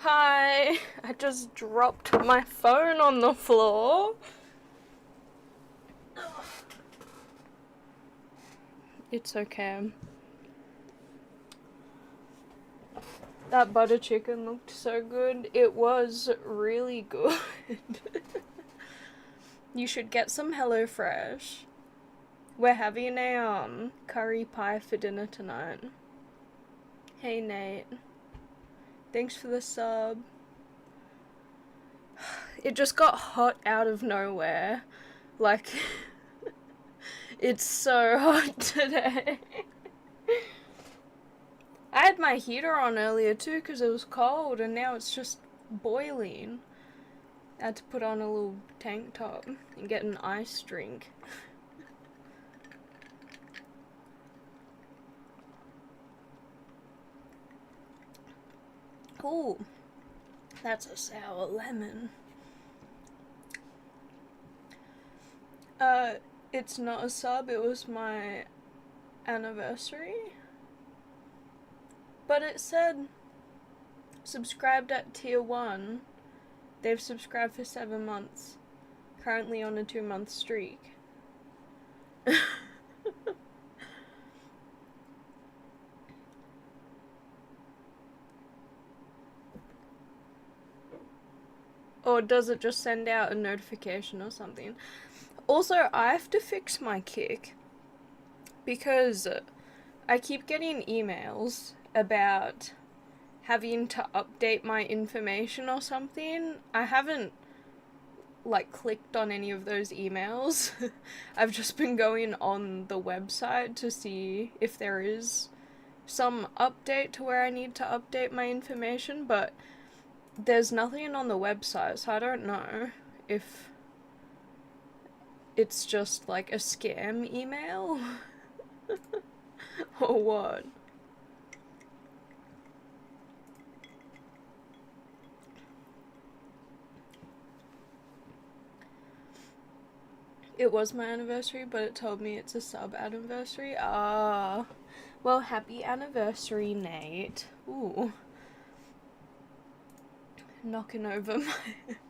Hi, I just dropped my phone on the floor. It's okay. That butter chicken looked so good. It was really good. You should get some HelloFresh. We're having a curry pie for dinner tonight. Hey Nate. Thanks for the sub. It just got hot out of nowhere. Like, it's so hot today. I had my heater on earlier too because it was cold, and now it's just boiling. I had to put on a little tank top and get an ice drink. Ooh, that's a sour lemon. It's not a sub, it was my anniversary. But it said subscribed at tier 1. They've subscribed for 7 months. Currently on a 2-month streak. Or does it just send out a notification or something? Also, I have to fix my Kick because I keep getting emails about having to update my information or something. I haven't clicked on any of those emails. I've just been going on the website to see if there is some update to where I need to update my information, but there's nothing on the website, so I don't know if it's just like a scam email or what. It was my anniversary, but it told me it's a sub anniversary. Ah, well, happy anniversary, Nate. Ooh, knocking over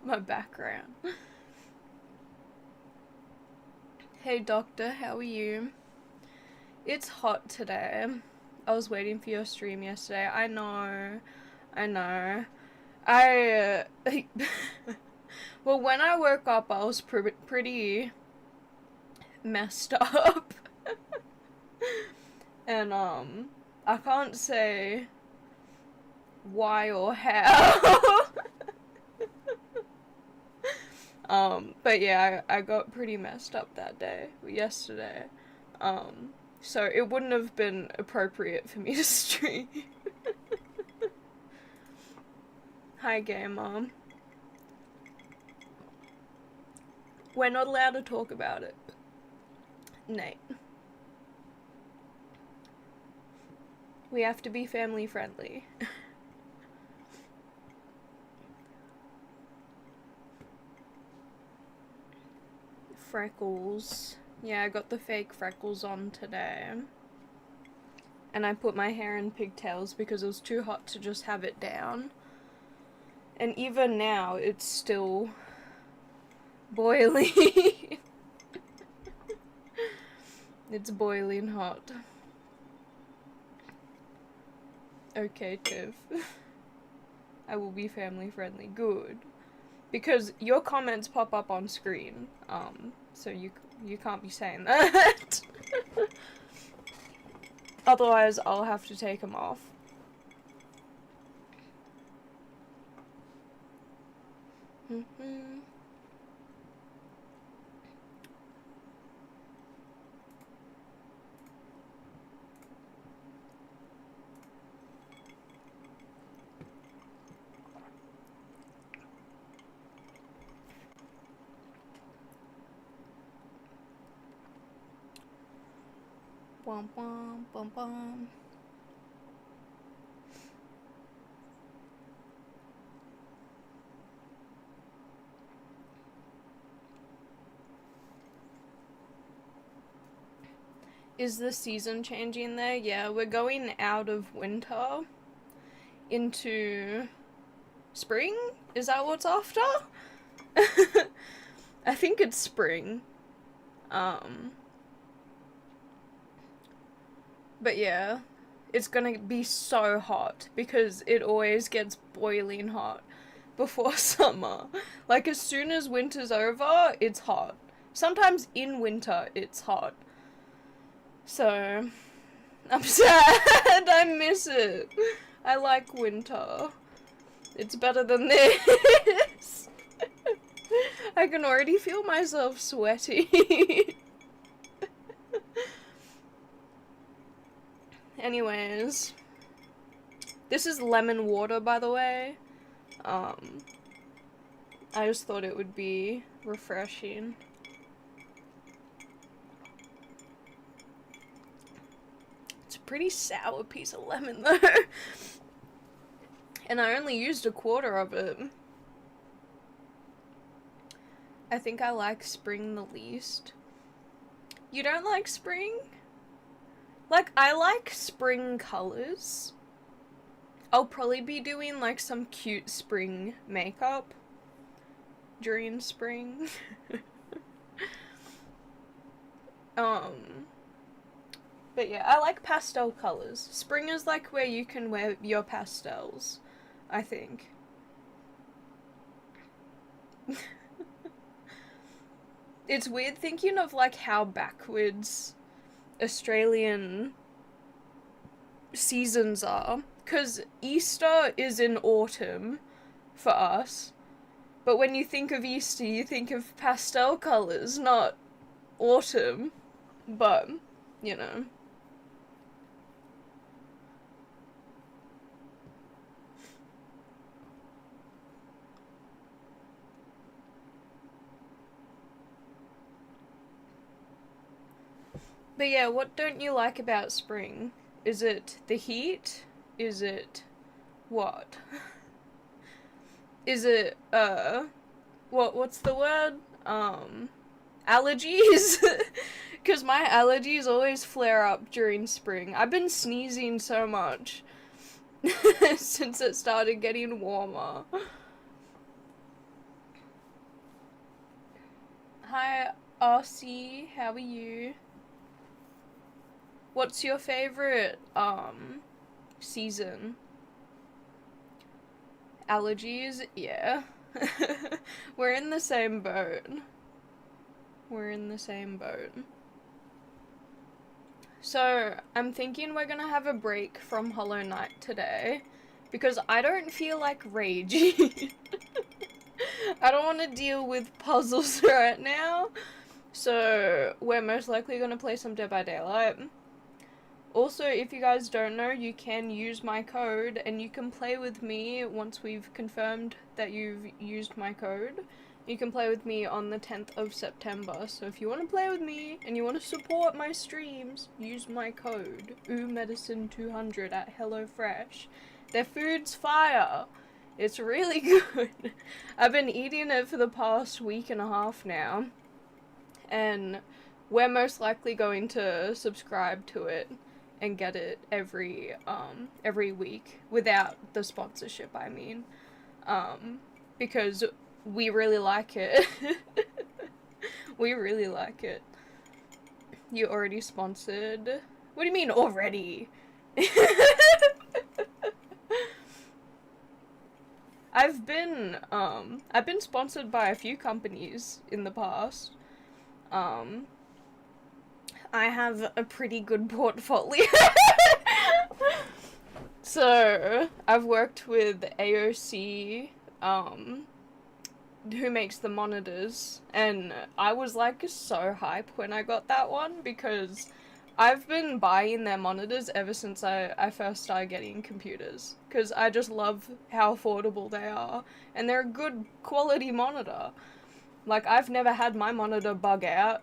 my background. Hey doctor, how are you? It's hot today. I was waiting for your stream yesterday. I know. Well, when I woke up, I was pretty messed up. And, I can't say why or how. But yeah, I got pretty messed up that day, yesterday. So it wouldn't have been appropriate for me to stream. Hi, Game Mom. We're not allowed to talk about it. Nate. We have to be family friendly. Freckles. Yeah, I got the fake freckles on today. And I put my hair in pigtails because it was too hot to just have it down. And even now, it's still boiling. It's boiling hot. Okay, Tiff. I will be family friendly. Good. Because your comments pop up on screen. So you can't be saying that. Otherwise, I'll have to take them off. Bum bum bum bum. Is the season changing there? Yeah, we're going out of winter into Spring? Is that what's after? I think it's spring. But yeah, it's gonna be so hot because it always gets boiling hot before summer. Like, as soon as winter's over, it's hot. Sometimes in winter, it's hot. So, I'm sad. I miss it. I like winter. It's better than this. I can already feel myself sweaty. Anyways, this is lemon water, by the way. I just thought it would be refreshing. It's a pretty sour piece of lemon, though. And I only used 1/4 of it. I think I like spring the least. You don't like spring? Like, I like spring colors. I'll probably be doing, like, some cute spring makeup during spring. But yeah, I like pastel colors. Spring is, like, where you can wear your pastels, I think. It's weird thinking of, like, how backwards Australian seasons are, because Easter is in autumn for us, but when you think of Easter, you think of pastel colours, not autumn, but, you know. But yeah, what don't you like about spring? Is it the heat? Is it what? Is it what's the word? Allergies? Cuz my allergies always flare up during spring. I've been sneezing so much since it started getting warmer. Hi RC, how are you? What's your favorite season? Allergies? Yeah. We're in the same boat. We're in the same boat. So, I'm thinking we're gonna have a break from Hollow Knight today, because I don't feel like raging. I don't want to deal with puzzles right now, so we're most likely gonna play some Dead by Daylight. Also, if you guys don't know, you can use my code and you can play with me once we've confirmed that you've used my code. You can play with me on the 10th of September. So if you want to play with me and you want to support my streams, use my code oomedicine200 at HelloFresh. Their food's fire. It's really good. I've been eating it for the past week and a half now. And we're most likely going to subscribe to it and get it every week without the sponsorship, I mean, because we really like it. We really like it. You already sponsored? What do you mean already? I've been sponsored by a few companies in the past. I have a pretty good portfolio. So, I've worked with AOC, who makes the monitors, and I was like so hype when I got that one because I've been buying their monitors ever since I first started getting computers, because I just love how affordable they are, and they're a good quality monitor. Like, I've never had my monitor bug out.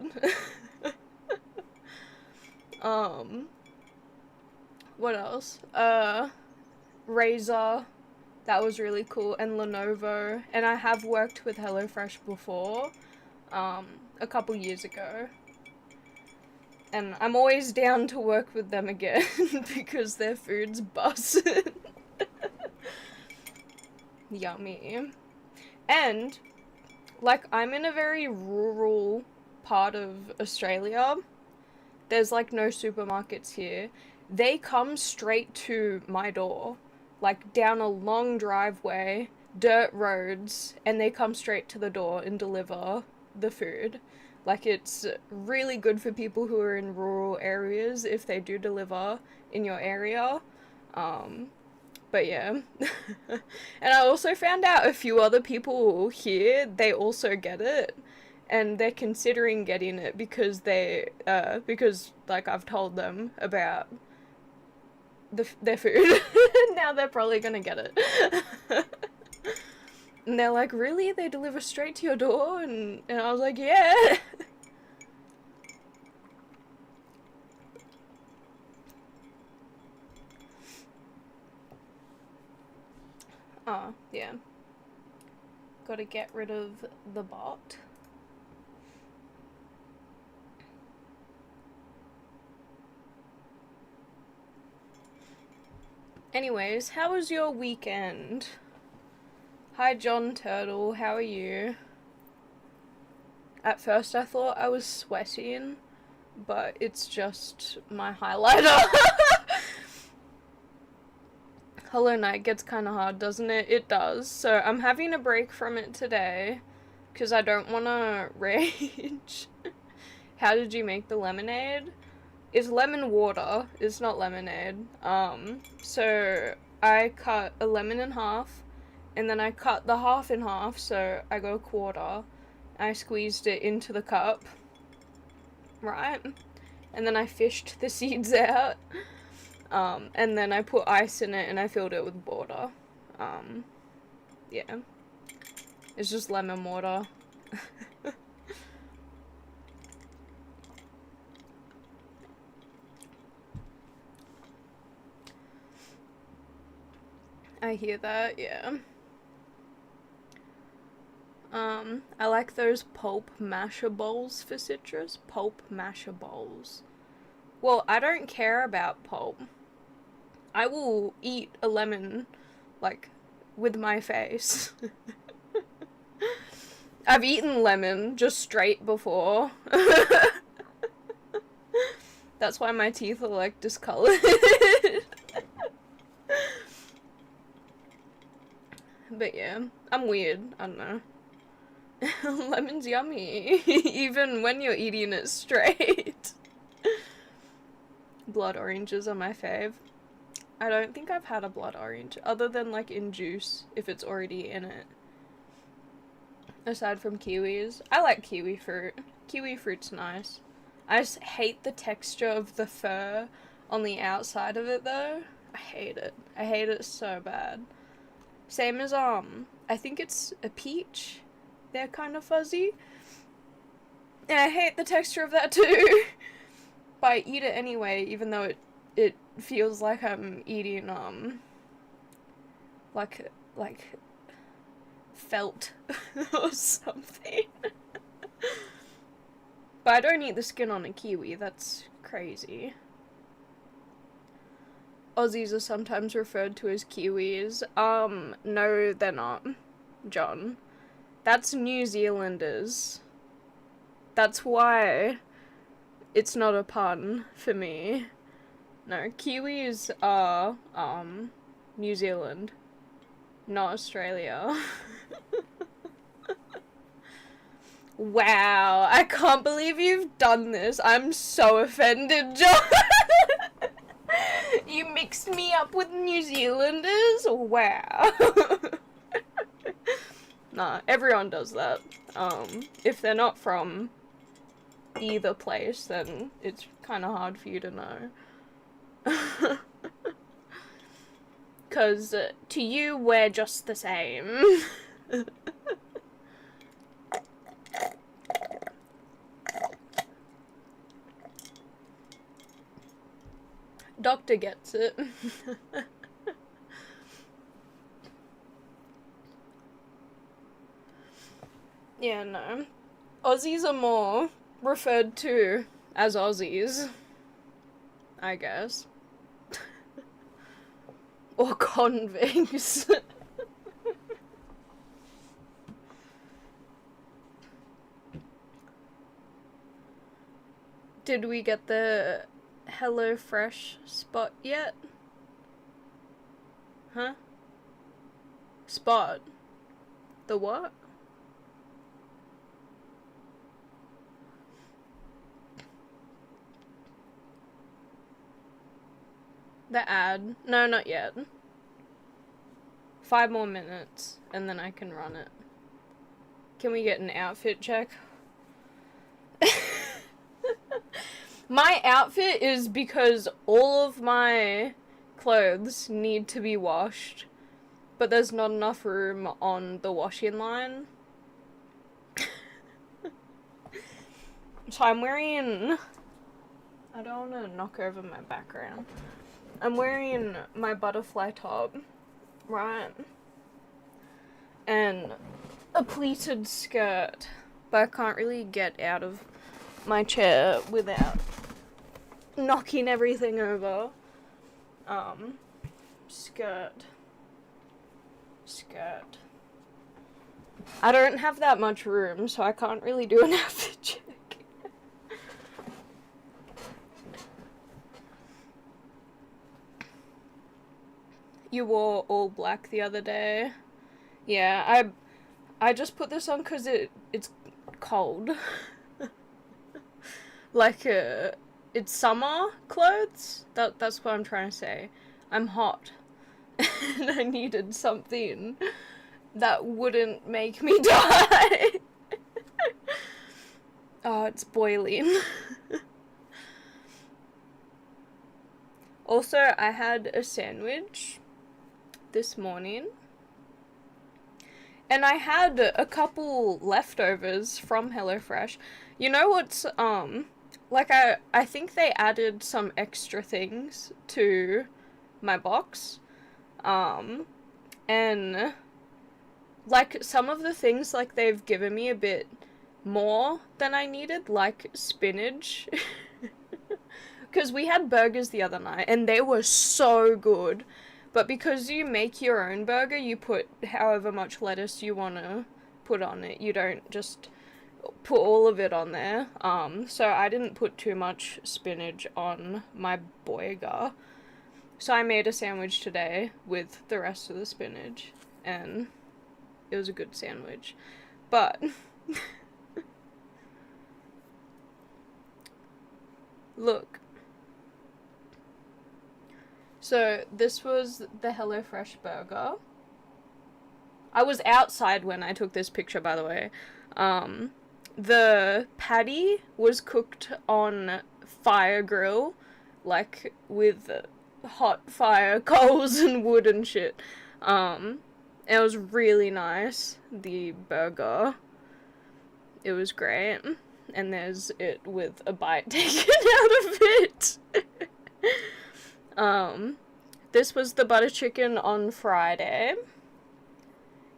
What else? Razer, that was really cool, and Lenovo, and I have worked with HelloFresh before, a couple years ago. And I'm always down to work with them again, because their food's busted. Yummy. And, like, I'm in a very rural part of Australia. There's, like, no supermarkets here. They come straight to my door. Like, down a long driveway, dirt roads, and they come straight to the door and deliver the food. Like, it's really good for people who are in rural areas if they do deliver in your area. But yeah. And I also found out a few other people here, they also get it. And they're considering getting it because because, like, I've told them about their food. Now they're probably gonna get it. And they're like, really? They deliver straight to your door? And I was like, yeah. Oh, yeah. Gotta get rid of the bot. Anyways, how was your weekend? Hi, John Turtle, how are you? At first I thought I was sweating, but it's just my highlighter. Hollow Knight gets kind of hard, doesn't it? It does. So I'm having a break from it today, because I don't want to rage. How did you make the lemonade? It's lemon water, it's not lemonade. So I cut a lemon in half, and then I cut the half in half, so I got a quarter. I squeezed it into the cup, right? And then I fished the seeds out. And then I put ice in it and I filled it with water. Yeah. It's just lemon water. I hear that, yeah. I like those pulp masher bowls for citrus. Pulp masher bowls. Well, I don't care about pulp. I will eat a lemon, like, with my face. I've eaten lemon just straight before. That's why my teeth are, like, discolored. But yeah, I'm weird. I don't know. Lemon's yummy, even when you're eating it straight. Blood oranges are my fave. I don't think I've had a blood orange, other than, like, in juice, if it's already in it. Aside from kiwis. I like kiwi fruit. Kiwi fruit's nice. I just hate the texture of the fur on the outside of it, though. I hate it. I hate it so bad. Same as, I think it's a peach. They're kind of fuzzy. And I hate the texture of that too. But I eat it anyway, even though it feels like I'm eating, like felt or something. But I don't eat the skin on a kiwi, that's crazy. Aussies are sometimes referred to as Kiwis. No, they're not, John. That's New Zealanders. That's why it's not a pun for me. No, Kiwis are, New Zealand, not Australia. Wow, I can't believe you've done this. I'm so offended, John. You mixed me up with New Zealanders? Wow. Nah, everyone does that. If they're not from either place, then it's kind of hard for you to know. Because to you, we're just the same. Doctor gets it. Yeah, no. Aussies are more referred to as Aussies, I guess. Or convicts. Did we get the HelloFresh spot yet? Huh? Spot? The what? The ad? No, not yet. 5 more minutes, and then I can run it. Can we get an outfit check? My outfit is because all of my clothes need to be washed, but there's not enough room on the washing line. So I'm wearing... I don't want to knock over my background. I'm wearing my butterfly top, right? And a pleated skirt, but I can't really get out of my chair without knocking everything over. Skirt. I don't have that much room, so I can't really do an outfit check. You wore all black the other day. Yeah, I just put this on because it's cold. Like, it's summer clothes? That's what I'm trying to say. I'm hot. And I needed something that wouldn't make me die. Oh, it's boiling. Also, I had a sandwich this morning. And I had a couple leftovers from HelloFresh. You know what's, like, I think they added some extra things to my box. And, like, some of the things, like, they've given me a bit more than I needed, like spinach. Because we had burgers the other night, and they were so good. But because you make your own burger, you put however much lettuce you want to put on it. You don't just put all of it on there. So I didn't put too much spinach on my burger. So I made a sandwich today with the rest of the spinach, and it was a good sandwich. But look. So this was the HelloFresh burger. I was outside when I took this picture, by the way. The patty was cooked on fire grill, like with hot fire coals and wood and shit. It was really nice, the burger. It was great. And there's it with a bite taken out of it. This was the butter chicken on Friday.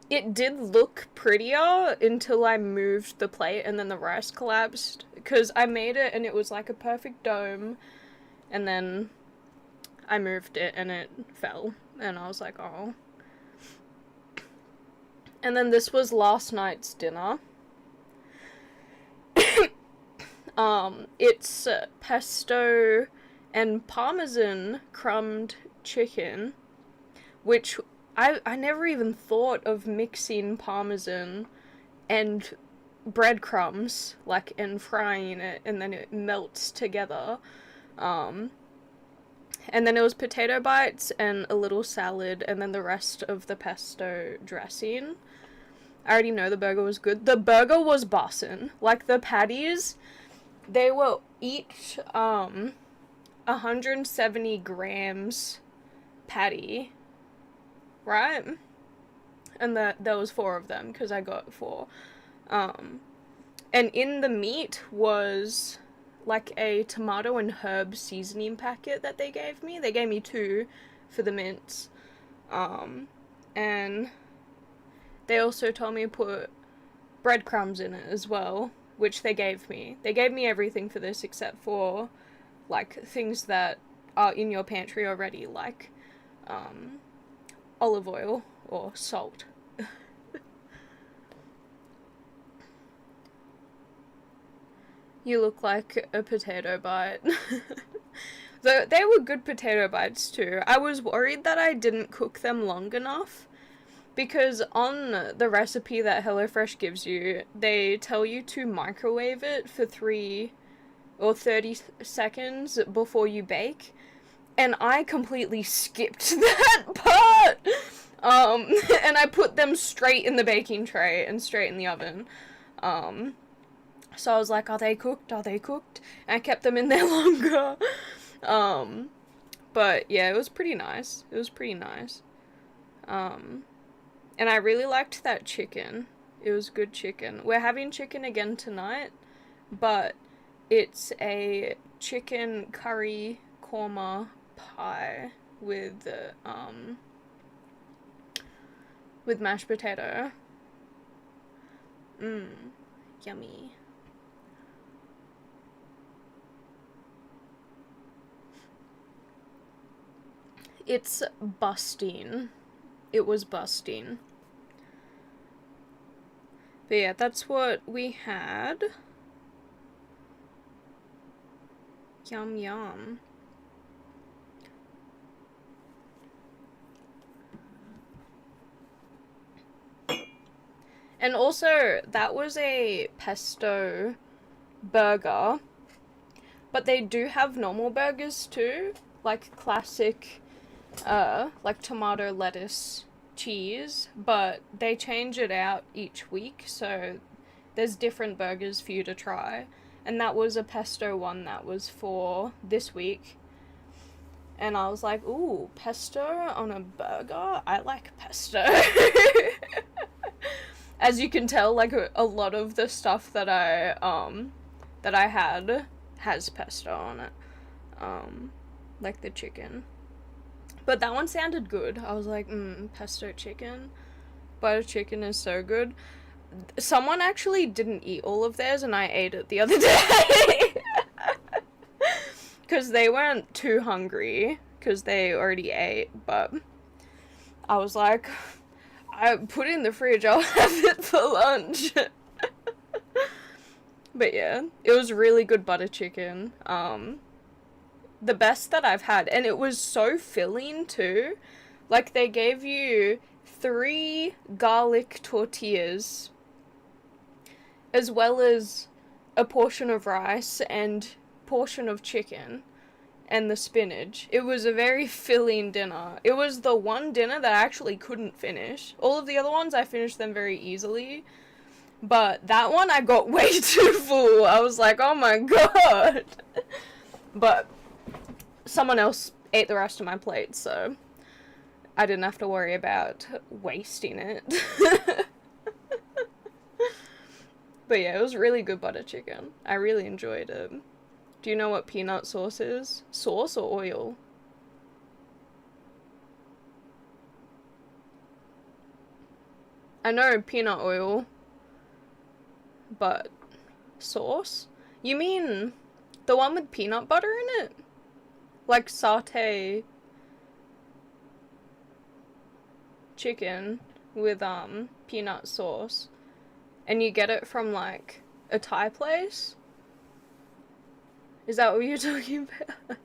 It did look prettier until I moved the plate and then the rice collapsed. Because I made it and it was like a perfect dome. And then I moved it and it fell. And I was like, oh. And then this was last night's dinner. It's pesto and parmesan crumbed chicken, which I never even thought of mixing parmesan and breadcrumbs, like, and frying it, and then it melts together. And then it was potato bites and a little salad, and then the rest of the pesto dressing. I already know the burger was good. The burger was bussin'. Like, the patties, they were each, 170 grams patty, right? And there was 4 of them, because I got 4. And in the meat was, like, a tomato and herb seasoning packet that they gave me. They gave me 2 for the mince. And they also told me to put breadcrumbs in it as well, which they gave me. They gave me everything for this except for, like, things that are in your pantry already, like, olive oil or salt. You look like a potato bite. Though they were good potato bites too. I was worried that I didn't cook them long enough. Because on the recipe that HelloFresh gives you, they tell you to microwave it for 3 or 30 seconds before you bake. And I completely skipped that part. And I put them straight in the baking tray and straight in the oven. So I was like, are they cooked? Are they cooked? And I kept them in there longer. But yeah, it was pretty nice. It was pretty nice. And I really liked that chicken. It was good chicken. We're having chicken again tonight, but it's a chicken curry korma pie with mashed potato. Yummy. It's busting. It was busting. But yeah, that's what we had. Yum yum. And also, that was a pesto burger. But they do have normal burgers too. Like classic, like tomato, lettuce, cheese. But they change it out each week. So there's different burgers for you to try. And that was a pesto one that was for this week. And I was like, ooh, pesto on a burger? I like pesto. As you can tell, like a lot of the stuff that I had has pesto on it. Like the chicken. But that one sounded good. I was like, pesto chicken. Butter chicken is so good. Someone actually didn't eat all of theirs and I ate it the other day. Because they weren't too hungry. Because they already ate. But I was like, I put it in the fridge. I'll have it for lunch. But yeah, it was really good butter chicken. The best that I've had. And it was so filling too. Like they gave you 3 garlic tortillas. As well as a portion of rice and portion of chicken. And the spinach. It was a very filling dinner. It was the one dinner that I actually couldn't finish. All of the other ones, I finished them very easily. But that one, I got way too full. I was like, oh my god. But someone else ate the rest of my plate, so I didn't have to worry about wasting it. But yeah, it was really good butter chicken. I really enjoyed it. Do you know what peanut sauce is? Sauce or oil? I know peanut oil, but sauce? You mean the one with peanut butter in it? Like satay chicken with peanut sauce. And you get it from like a Thai place? Is that what you're talking about?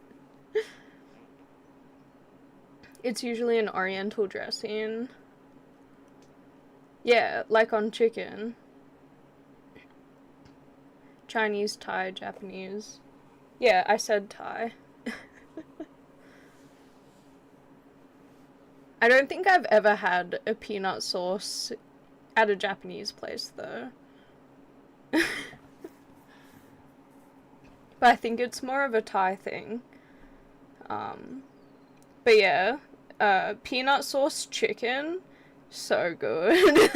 It's usually an oriental dressing. Yeah, like on chicken. Chinese, Thai, Japanese. Yeah, I said Thai. I don't think I've ever had a peanut sauce at a Japanese place though. But I think it's more of a Thai thing. But yeah, peanut sauce chicken, so good.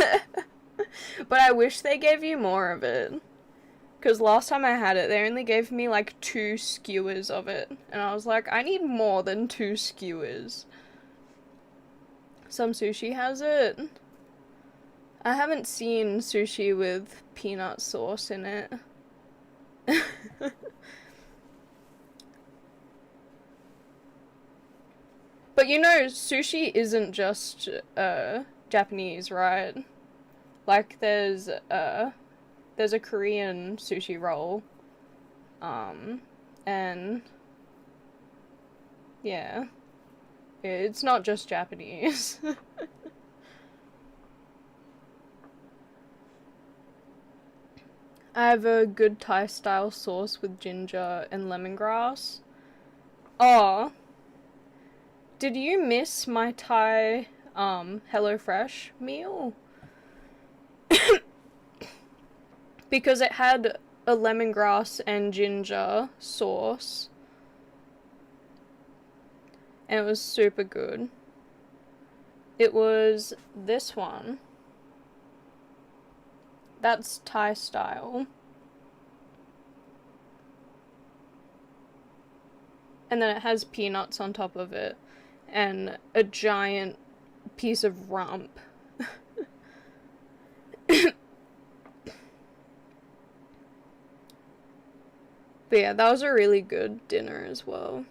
But I wish they gave you more of it. Because last time I had it, they only gave me like 2 skewers of it. And I was like, I need more than 2 skewers. Some sushi has it. I haven't seen sushi with peanut sauce in it. But you know, sushi isn't just Japanese, right? Like there's a Korean sushi roll And yeah, it's not just Japanese. I have a good Thai style sauce with ginger and lemongrass. Oh, did you miss my Thai HelloFresh meal? Because it had a lemongrass and ginger sauce. And it was super good. It was this one. That's Thai style. And then it has peanuts on top of it. And a giant piece of rump. But yeah, that was a really good dinner as well.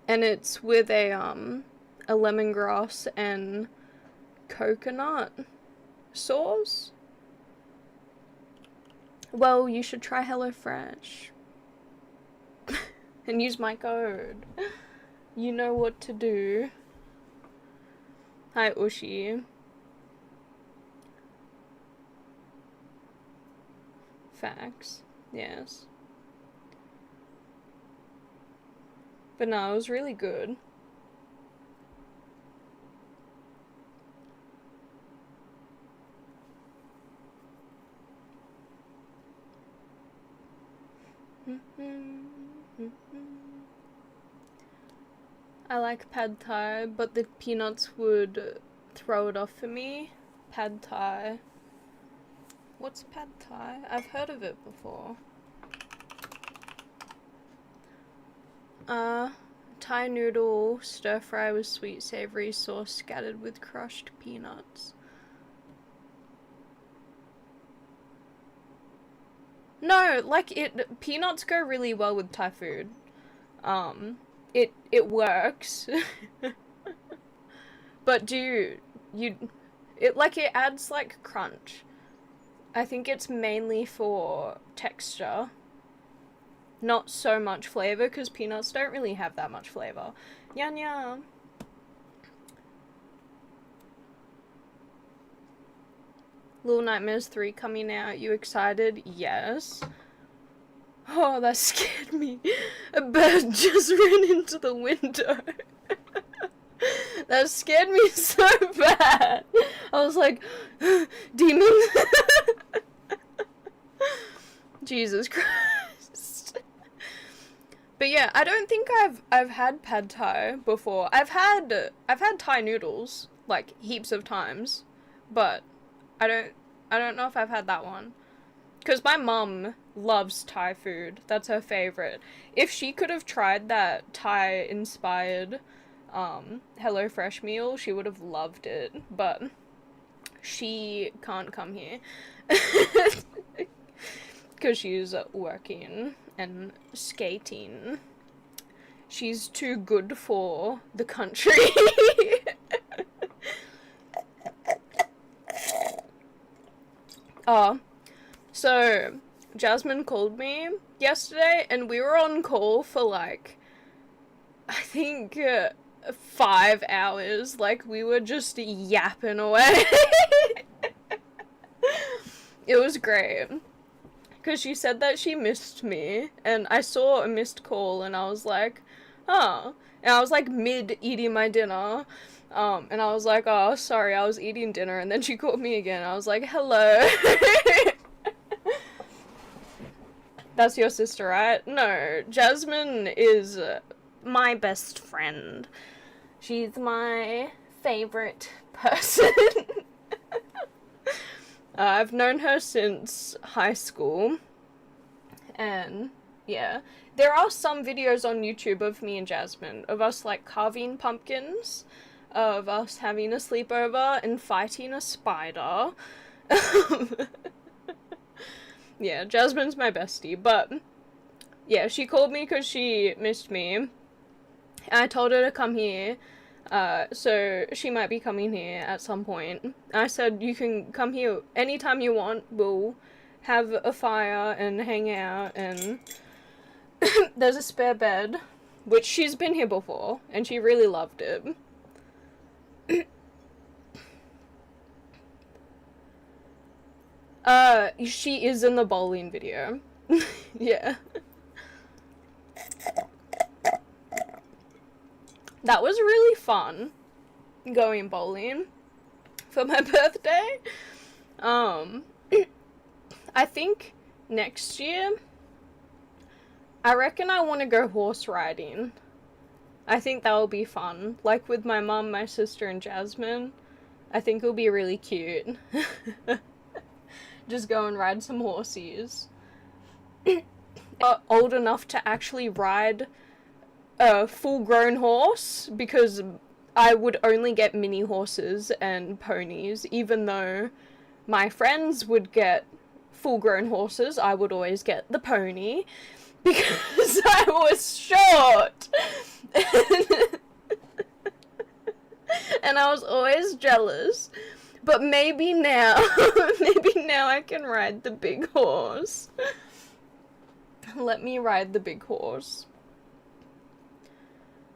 And it's with a lemongrass and coconut sauce. Well, you should try HelloFresh. And use my code. You know what to do. Hi, Ushi. Facts. Yes. But no, it was really good. I like pad thai, but the peanuts would throw it off for me. Pad thai. What's pad thai? I've heard of it before. Thai noodle stir fry with sweet savory sauce scattered with crushed peanuts. No, like peanuts go really well with Thai food. It works. But it adds like crunch. I think it's mainly for texture. Not so much flavor, because peanuts don't really have that much flavor. Yan yan. Little Nightmares 3 coming out. You excited? Yes. Oh, that scared me. A bird just ran into the window. That scared me so bad. I was like, demon. Jesus Christ. But yeah, I don't think I've had pad thai before. I've had Thai noodles like heaps of times, but I don't know if I've had that one. Cause my mum loves Thai food. That's her favorite. If she could have tried that Thai inspired HelloFresh meal, she would have loved it. But she can't come here. Cause she's working and skating. She's too good for the country. So Jasmine called me yesterday and we were on call for like, I think 5 hours. Like, we were just yapping away. It was great. Because she said that she missed me, and I saw a missed call, and I was like, oh. And I was like mid-eating my dinner, and I was like, oh, sorry, I was eating dinner, and then she called me again. I was like, hello. That's your sister, right? No, Jasmine is my best friend. She's my favorite person. I've known her since high school, and yeah, there are some videos on YouTube of me and Jasmine, of us like carving pumpkins, of us having a sleepover and fighting a spider. Yeah, Jasmine's my bestie, but yeah, she called me because she missed me, and I told her to come here. So she might be coming here at some point. I said, you can come here anytime you want, we'll have a fire and hang out, and there's a spare bed, which she's been here before, and she really loved it. She is in the bowling video. Yeah. That was really fun, going bowling for my birthday. I think next year, I reckon I want to go horse riding. I think that will be fun. Like with my mum, my sister, and Jasmine. I think it'll be really cute. Just go and ride some horses. Old enough to actually ride a full-grown horse, because I would only get mini horses and ponies, even though my friends would get full-grown horses. I would always get the pony because I was short. And I was always jealous. But maybe now I can ride the big horse. Let me ride the big horse.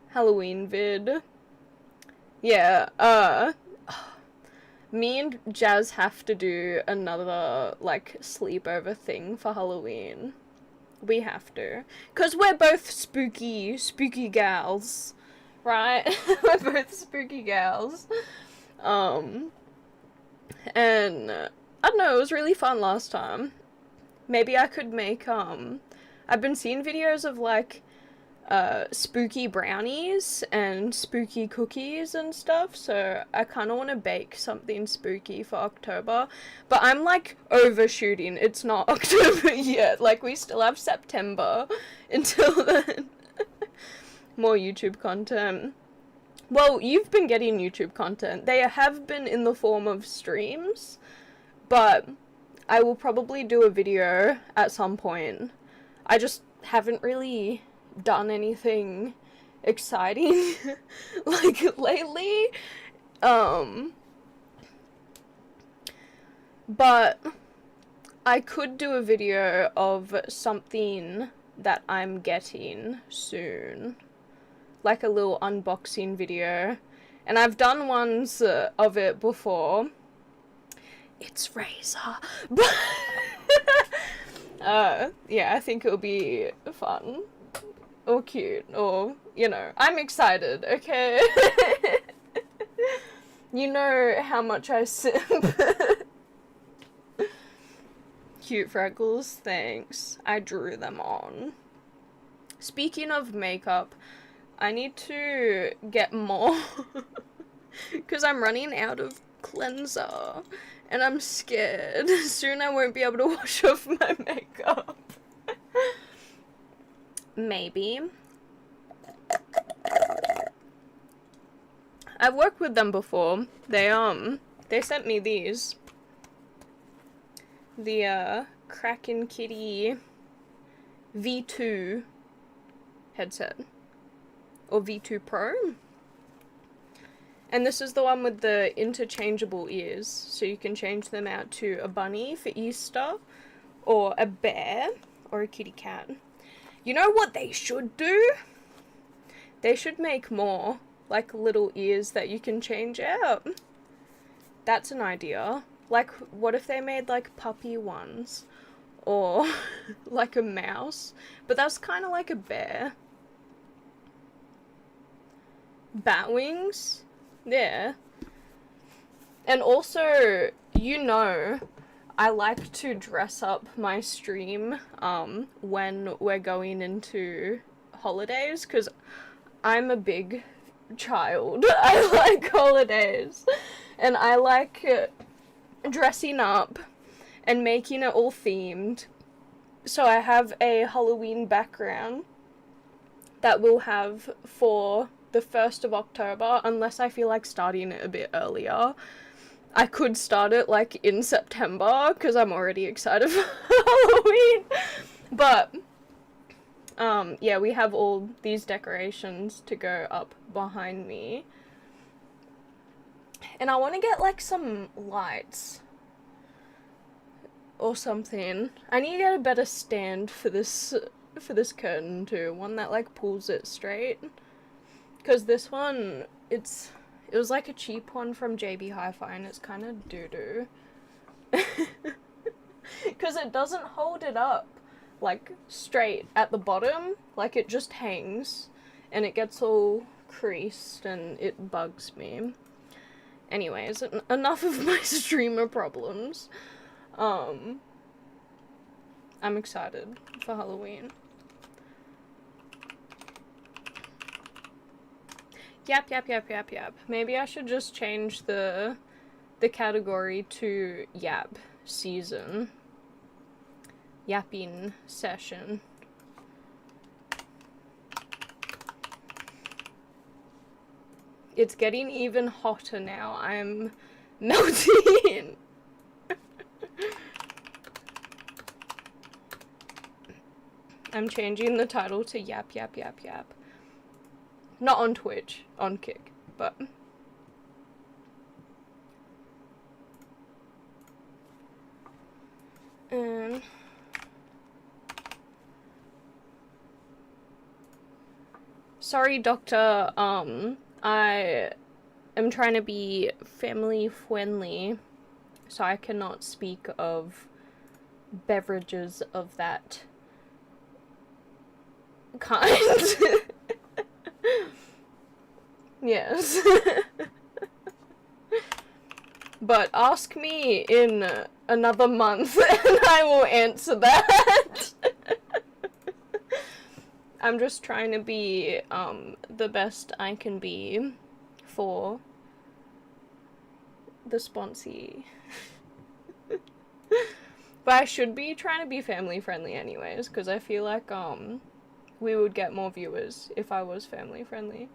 Halloween vid. Yeah, me and Jazz have to do another, like, sleepover thing for Halloween. We have to. 'Cause we're both spooky gals. Right? We're both spooky gals. And, I don't know, it was really fun last time. Maybe I could make, I've been seeing videos of, like, spooky brownies and spooky cookies and stuff, so I kind of want to bake something spooky for October, but I'm like overshooting. It's not October yet, like we still have September until then. More YouTube content. Well, you've been getting YouTube content. They have been in the form of streams, but I will probably do a video at some point. I just haven't really done anything exciting like lately, but I could do a video of something that I'm getting soon, like a little unboxing video, and I've done ones of it before. It's Razer. Yeah, I think it'll be fun. Or cute, or, you know, I'm excited, okay? You know how much I simp. Cute freckles, thanks. I drew them on. Speaking of makeup, I need to get more, because I'm running out of cleanser, and I'm scared. Soon I won't be able to wash off my makeup. Maybe. I've worked with them before. They sent me these. The, Kraken Kitty V2 headset. Or V2 Pro. And this is the one with the interchangeable ears, so you can change them out to a bunny for Easter, or a bear, or a kitty cat. You know what they should do? They should make more, like, little ears that you can change out. That's an idea. Like, what if they made, like, puppy ones? Or, like, a mouse? But that's kind of like a bear. Bat wings? Yeah. And also, you know, I like to dress up my stream when we're going into holidays, because I'm a big child. I like holidays, and I like dressing up and making it all themed. So I have a Halloween background that we'll have for the 1st of October, unless I feel like starting it a bit earlier. I could start it, like, in September, because I'm already excited for Halloween. But, yeah, we have all these decorations to go up behind me. And I want to get, like, some lights. or something. I need to get a better stand for this curtain too. One that like pulls it straight. Cause this one, it was like a cheap one from JB Hi-Fi and it's kind of doo-doo. Cause it doesn't hold it up like straight at the bottom. Like it just hangs and it gets all creased and it bugs me. Anyways, enough of my streamer problems. I'm excited for Halloween. Yap. Maybe I should just change the category to yap season. Yapping session. It's getting even hotter now. I'm melting. I'm changing the title to Yap. Not on Twitch, on Kick, but... Sorry, Doctor, I am trying to be family friendly, so I cannot speak of beverages of that kind. Yes. But ask me in another month and I will answer that. I'm just trying to be the best I can be for the sponsee. But I should be trying to be family friendly anyways, because I feel like we would get more viewers if I was family friendly.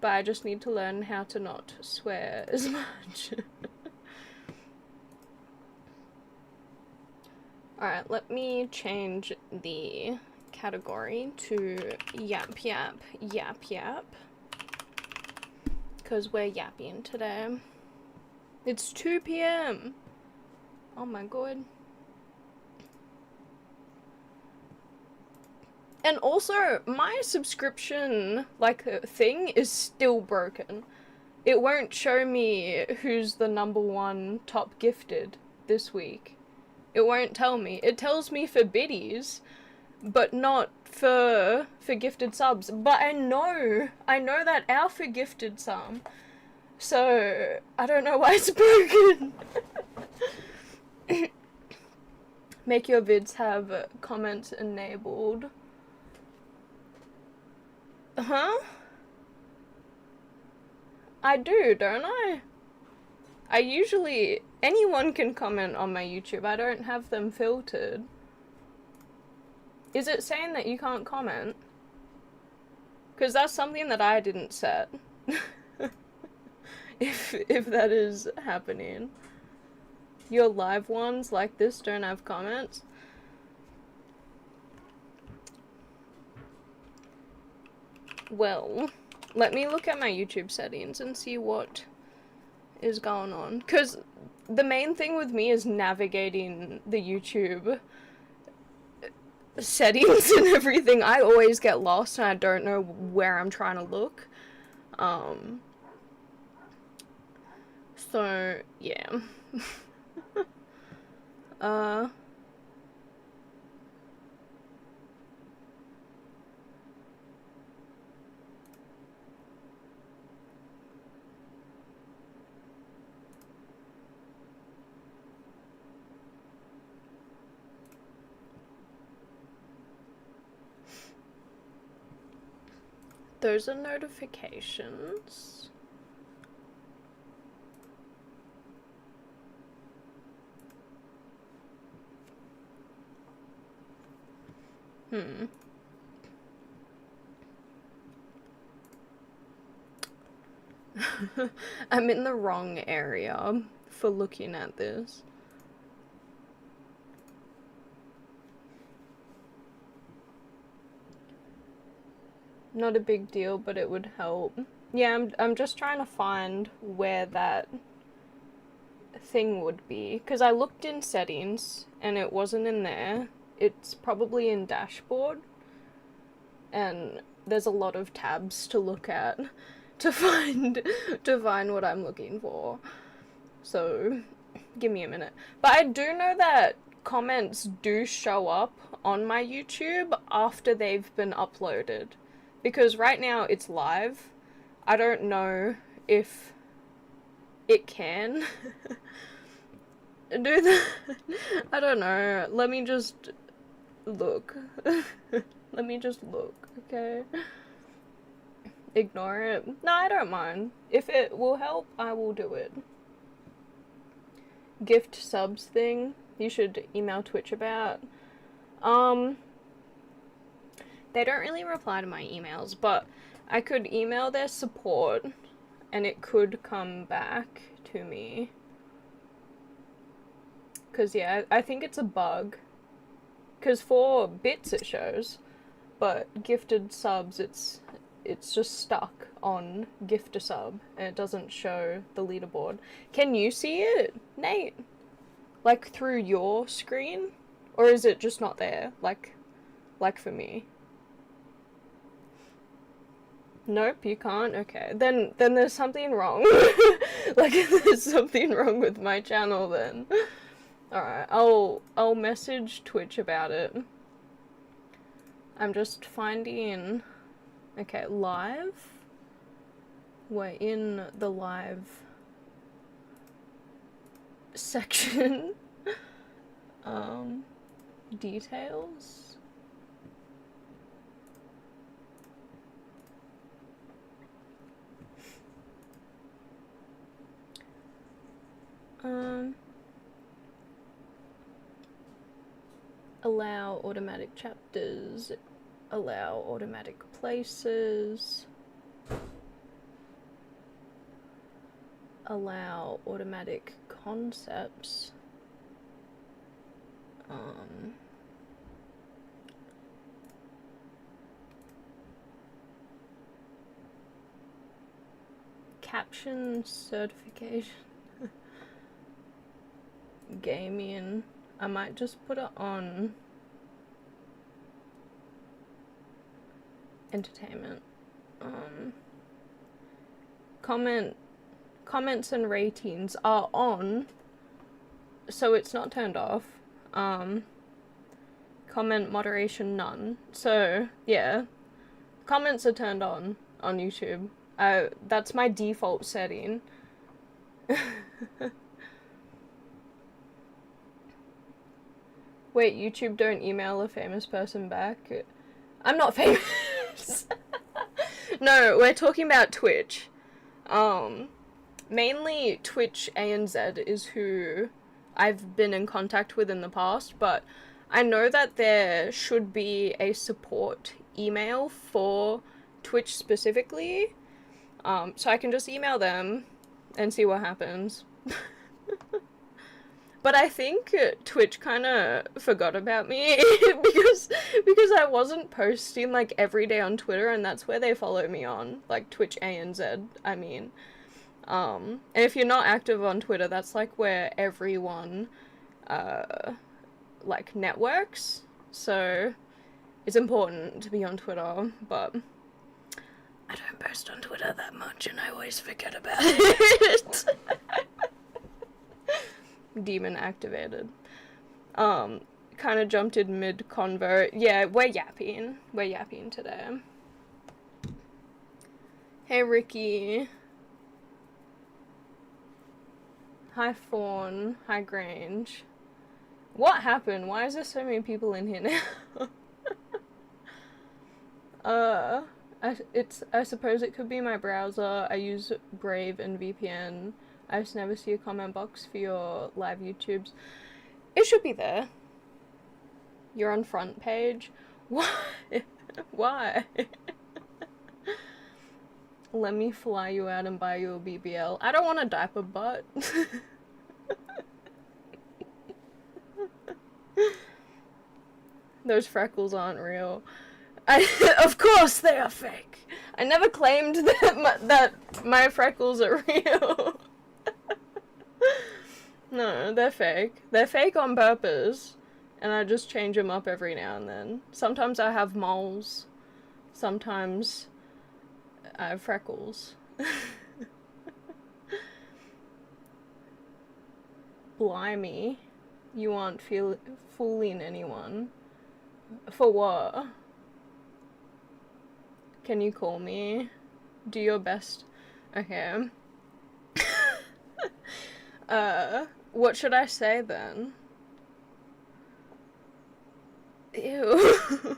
But I just need to learn how to not swear as much. Alright, let me change the category to yap. Because we're yapping today. It's 2 PM. Oh my god. And also, my subscription, like, thing is still broken. It won't show me who's the #1 top gifted this week. It won't tell me. It tells me for biddies, but not for gifted subs. But I know that our for gifted some. So, I don't know why it's broken. Make your vids have comments enabled. Huh? I do, don't I? I usually... Anyone can comment on my YouTube. I don't have them filtered. Is it saying that you can't comment? Because that's something that I didn't set. if that is happening. Your live ones like this don't have comments. Well, let me look at my YouTube settings and see what is going on. Because the main thing with me is navigating the YouTube settings and everything. I always get lost and I don't know where I'm trying to look. So, yeah. Those are notifications. I'm in the wrong area for looking at this. Not a big deal, but it would help. Yeah, I'm just trying to find where that thing would be, because I looked in settings and it wasn't in there. It's probably in dashboard, and there's a lot of tabs to look at to find what I'm looking for. So give me a minute. But I do know that comments do show up on my YouTube after they've been uploaded, because right now it's live. I don't know if it can do that. I don't know. Let me just look. Let me just look, okay? Ignore it. No, I don't mind. If it will help, I will do it. Gift subs thing, you should email Twitch about. They don't really reply to my emails, but I could email their support and it could come back to me. Cause yeah, I think it's a bug. Cause for bits it shows, but gifted subs it's just stuck on gift a sub and it doesn't show the leaderboard. Can you see it, Nate? Like through your screen? Or is it just not there? Like for me? Nope, you can't? Okay. Then there's something wrong. Like, there's something wrong with my channel then. Alright, I'll message Twitch about it. I'm just finding... Okay, live? We're in the live section. Details? Allow automatic chapters, allow automatic places, allow automatic concepts, caption certification. Gaming. I might just put it on entertainment. Comments and ratings are on, so it's not turned off. Comment moderation none. So yeah, comments are turned on YouTube. That's my default setting. Wait, YouTube don't email a famous person back? I'm not famous. No, we're talking about Twitch. Mainly Twitch ANZ is who I've been in contact with in the past, but I know that there should be a support email for Twitch specifically. So I can just email them and see what happens. But I think Twitch kind of forgot about me because I wasn't posting like every day on Twitter, and that's where they follow me on, like Twitch ANZ, I mean. And if you're not active on Twitter, that's like where everyone like networks. So it's important to be on Twitter, but I don't post on Twitter that much and I always forget about it. Demon activated. Kind of jumped in mid-convo. Yeah, we're yapping. We're yapping today. Hey, Ricky. Hi, Fawn. Hi, Grange. What happened? Why is there so many people in here now? I suppose it could be my browser. I use Brave and VPN. I just never see a comment box for your live YouTubes. It should be there. You're on front page. Why? Why? Let me fly you out and buy you a BBL. I don't want a diaper butt. Those freckles aren't real. Of course they are fake. I never claimed that my freckles are real. No, they're fake. They're fake on purpose. And I just change them up every now and then. Sometimes I have moles. Sometimes I have freckles. Blimey. You aren't fooling anyone. For what? Can you call me? Do your best. Okay. What should I say then? Ew.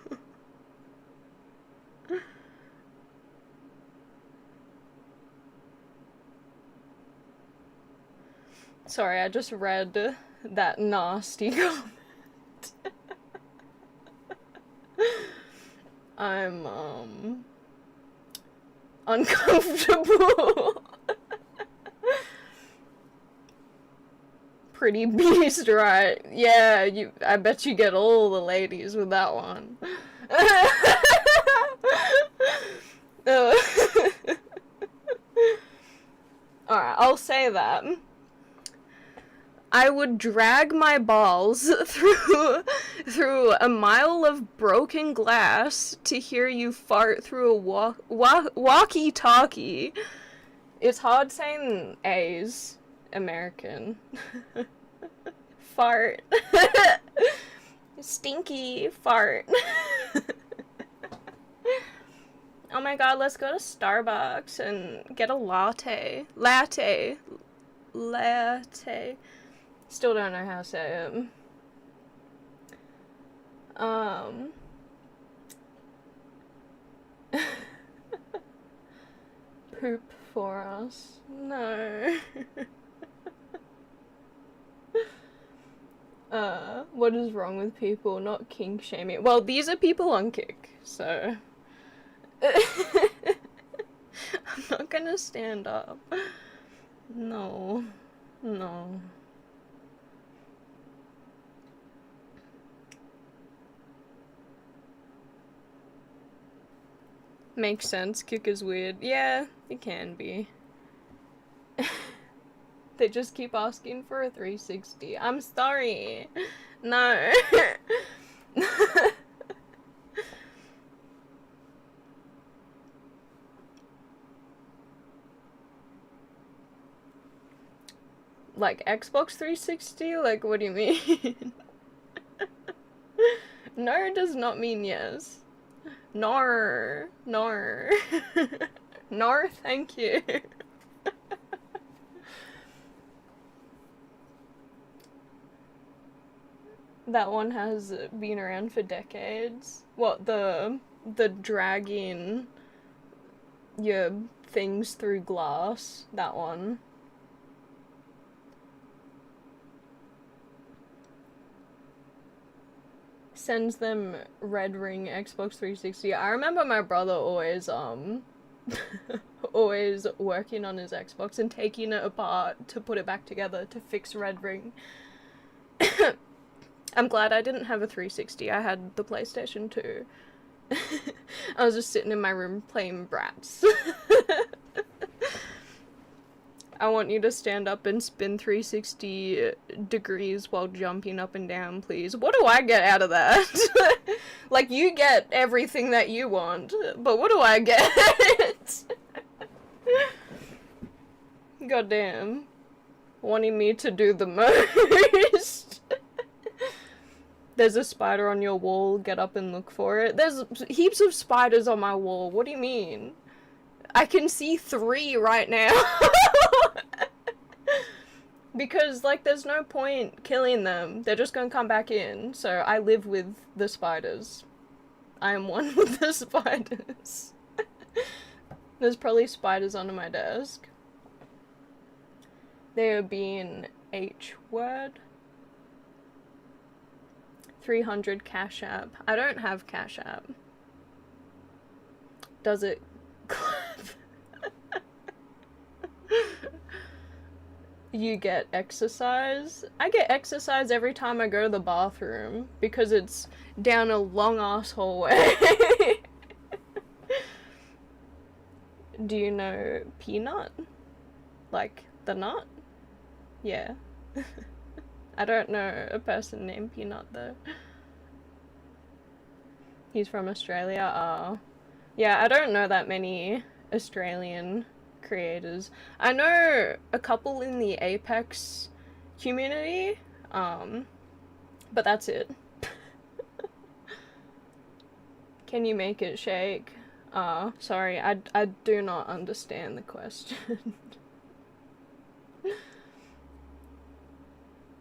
Sorry, I just read that nasty comment. I'm, uncomfortable. Pretty beast, right? Yeah, I bet you get all the ladies with that one. Alright, I'll say that. I would drag my balls through a mile of broken glass to hear you fart through a walkie-talkie. It's hard saying A's, American. Fart. Stinky fart. Oh my god, let's go to Starbucks and get a latte. Latte. Still don't know how to say it. Poop for us. No. What is wrong with people not kink shaming? Well, these are people on Kik, so I'm not gonna stand up. No. No. Makes sense. Kik is weird. Yeah, it can be. They just keep asking for a 360. I'm sorry. No. Like Xbox 360? Like, what do you mean? No does not mean yes. Nor. Nor. Nor, thank you. That one has been around for decades. What, the dragging your things through glass? That one. Sends them red ring Xbox 360. I remember my brother always always working on his Xbox and taking it apart to put it back together to fix red ring. I'm glad I didn't have a 360. I had the PlayStation 2. I was just sitting in my room playing Bratz. I want you to stand up and spin 360 degrees while jumping up and down, please. What do I get out of that? Like, you get everything that you want, but what do I get? Goddamn. Wanting me to do the most. There's a spider on your wall, get up and look for it. There's heaps of spiders on my wall, what do you mean? I can see 3 right now. Because, like, there's no point killing them. They're just gonna come back in. So I live with the spiders. I am one with the spiders. There's probably spiders under my desk. They are being H word. 300 Cash App. I don't have Cash App. Does it clap? You get exercise? I get exercise every time I go to the bathroom because it's down a long ass hallway. Do you know peanut? Like the nut? Yeah. I don't know a person named Peanut though. He's from Australia. Yeah, I don't know that many Australian creators. I know a couple in the Apex community, but that's it. Can you make it shake? Sorry, I do not understand the question.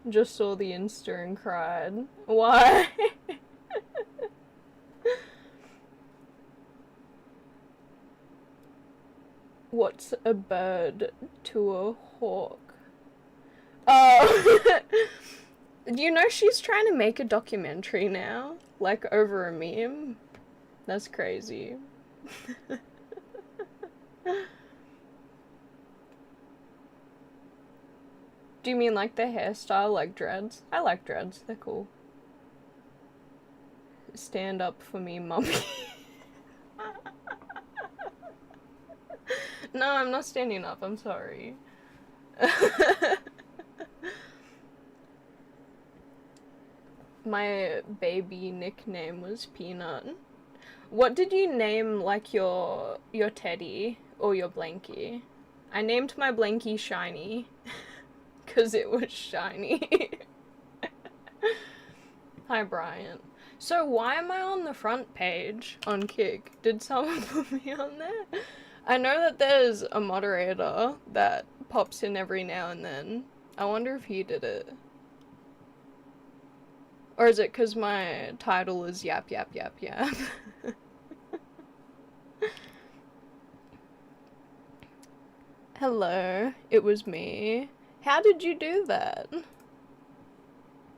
Just saw the Insta and cried. Why? What's a bird to a hawk? Oh, do you know she's trying to make a documentary now? Like over a meme? That's crazy. Do you mean like the hairstyle, like dreads? I like dreads, they're cool. Stand up for me, mummy. No, I'm not standing up, I'm sorry. My baby nickname was Peanut. What did you name, like, your teddy or your blankie? I named my blankie Shiny. Because it was shiny. Hi, Bryant. So why am I on the front page on Kick? Did someone put me on there? I know that there's a moderator that pops in every now and then. I wonder if he did it. Or is it because my title is Yap Yap Yap Yap? Hello, it was me. How did you do that?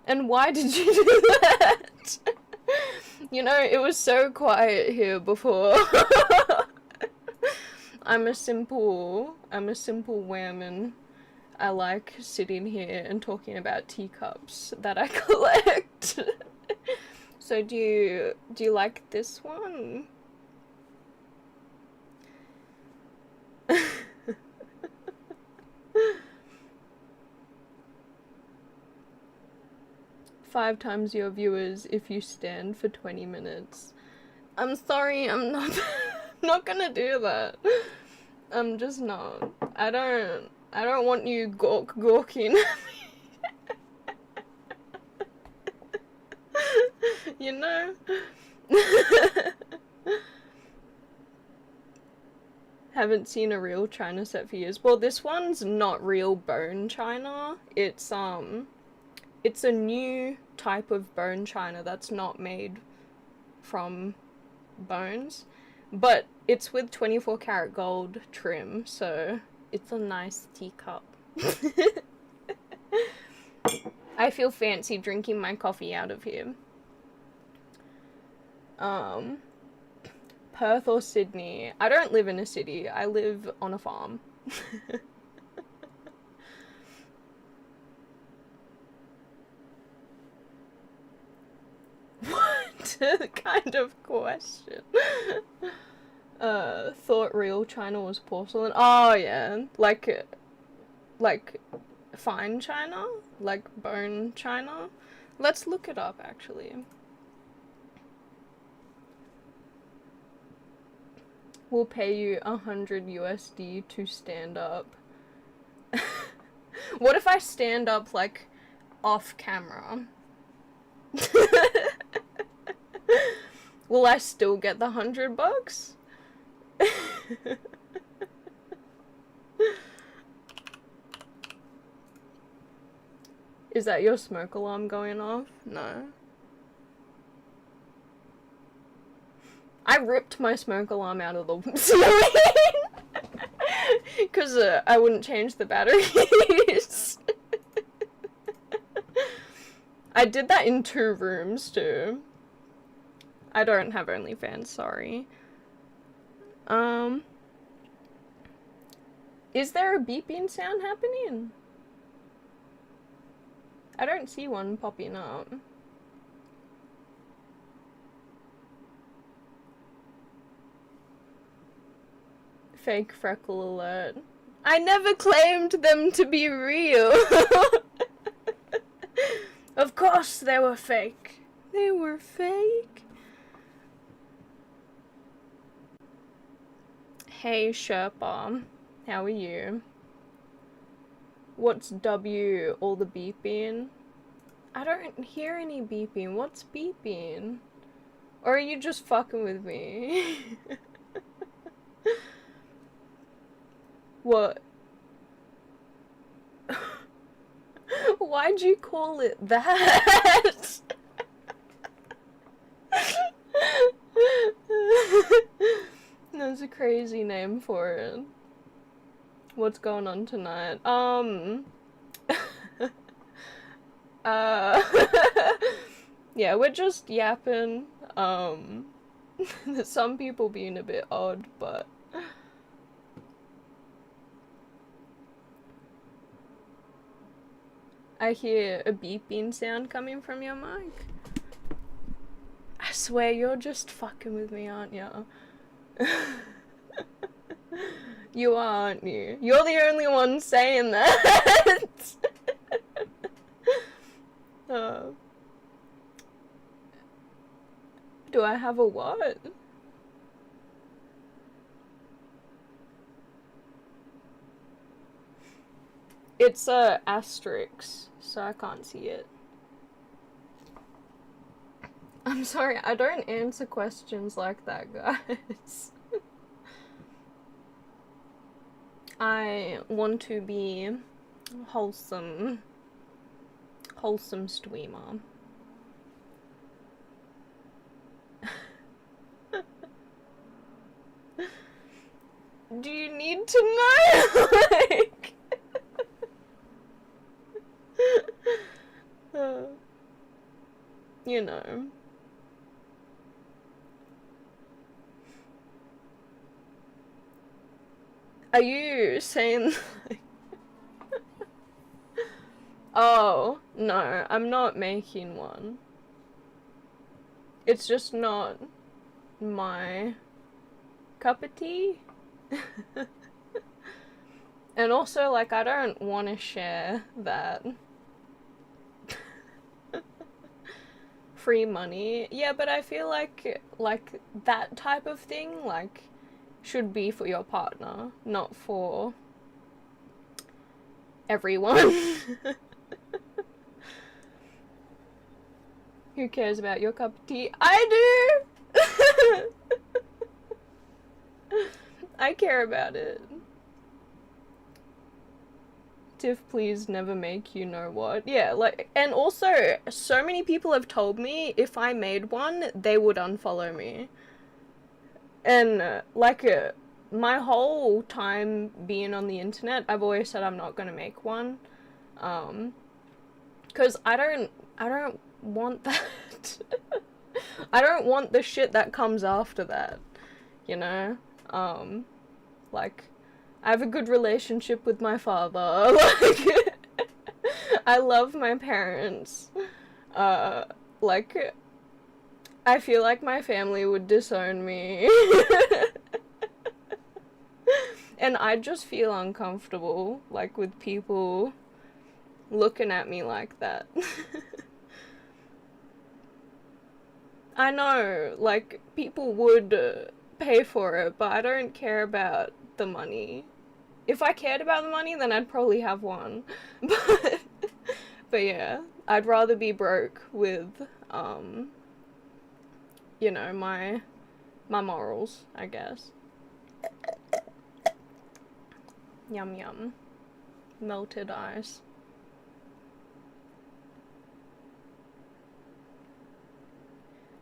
And why did you do that? You know, it was so quiet here before. I'm a simple woman. I like sitting here and talking about teacups that I collect. So do you like this one? 5 times your viewers if you stand for 20 minutes. I'm sorry, I'm not not gonna do that. I'm just not. I don't want you gawking at me. You know? Haven't seen a real China set for years. Well, this one's not real bone china. It's a new type of bone china that's not made from bones, but it's with 24 karat gold trim, so it's a nice teacup. I feel fancy drinking my coffee out of here. Perth or Sydney? I don't live in a city, I live on a farm. What kind of question? Thought real china was porcelain. Oh yeah, like fine china, like bone china. Let's look it up actually. We'll pay you 100 USD to stand up. What if I stand up like off camera? Will I still get the $100? Is that your smoke alarm going off? No. I ripped my smoke alarm out of the ceiling because I wouldn't change the batteries. I did that in 2 rooms too. I don't have OnlyFans, sorry. Is there a beeping sound happening? I don't see one popping up. Fake freckle alert. I never claimed them to be real. course they were fake. They were fake. Hey Sherpa, how are you? What's W, all the beeping? I don't hear any beeping. What's beeping? Or are you just fucking with me? What? Why'd you call it that? That's a crazy name for it. What's going on tonight? Yeah, we're just yapping. Some people being a bit odd, but I hear a beeping sound coming from your mic. I swear you're just fucking with me, aren't you? You are, aren't you? You're the only one saying that. Do I have a what? It's a asterisk, so I can't see it. I'm sorry, I don't answer questions like that, guys. I want to be wholesome streamer. Do you need to know? Like, you know. Are you saying like... Oh, no, I'm not making one. It's just not my cup of tea. And also, like, I don't want to share that. Free money. Yeah, but I feel like that type of thing, like, should be for your partner, not for everyone. Who cares about your cup of tea? I do! I care about it. Tiff, please never make you know what. Yeah, like, and also, so many people have told me if I made one, they would unfollow me. And, my whole time being on the internet, I've always said I'm not gonna make one. Cause I don't want that. I don't want the shit that comes after that, you know? Like, I have a good relationship with my father. Like, I love my parents. Like, I feel like my family would disown me. And I just feel uncomfortable, like, with people looking at me like that. I know, like, people would pay for it, but I don't care about the money. If I cared about the money, then I'd probably have one. But yeah, I'd rather be broke with, you know, my morals, I guess. Yum yum. Melted ice.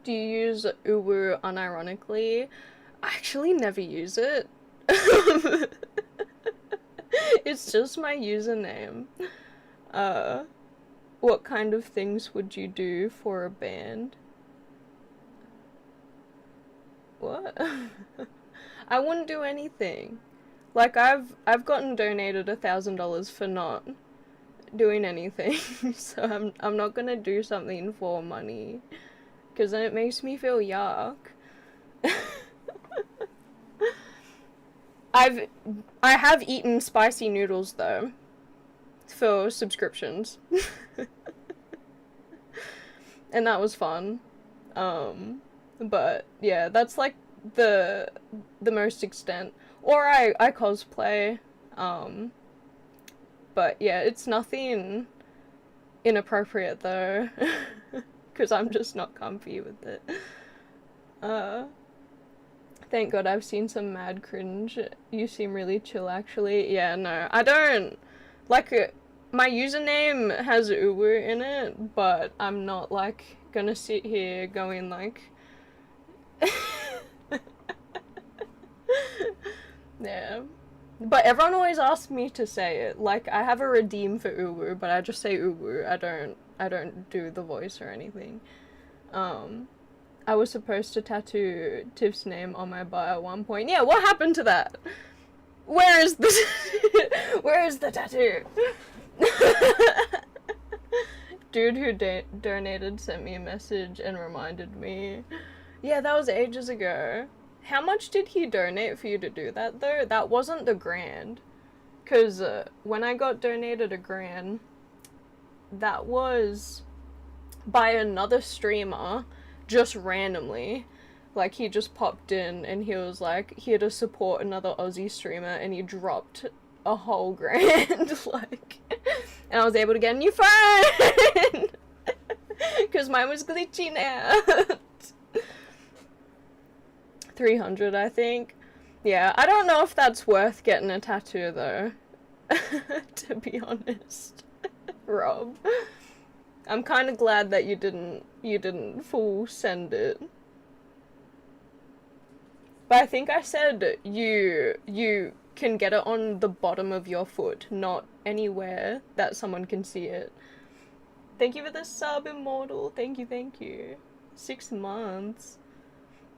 Do you use Uwu unironically? I actually never use it. It's just my username. What kind of things would you do for a band? What? I wouldn't do anything. Like, I've gotten donated $1,000 for not doing anything, so I'm not gonna do something for money, because then it makes me feel yuck. I have eaten spicy noodles though, for subscriptions. and that was fun. But yeah, that's like the the most extent. Or I cosplay. Um, but yeah, it's nothing inappropriate though, because I'm just not comfy with it. Uh, Thank God I've seen some mad cringe. You seem really chill, actually. Yeah, no, I don't like it. My username has uwu in it, but I'm not like gonna sit here going like, yeah. But everyone always asks me to say it. Like I have a redeem for uwu, but I just say uwu. I don't do the voice or anything. Um, I was supposed to tattoo Tiff's name on my butt at one point. Yeah, what happened to that? Where is the where is the tattoo? Dude who donated sent me a message and reminded me. Yeah, that was ages ago. How much did he donate for you to do that though? That wasn't the grand. Cause when I got donated a grand, that was by another streamer, just randomly. Like he just popped in and he was like here to support another Aussie streamer, and he dropped a whole grand, like, and I was able to get a new phone because mine was glitching out. 300, I think. Yeah, I don't know if that's worth getting a tattoo though. To be honest, Rob. I'm kind of glad that you didn't full send it. But I think I said you can get it on the bottom of your foot, not anywhere that someone can see it. Thank you for the sub, Immortal. Thank you, thank you. 6 months.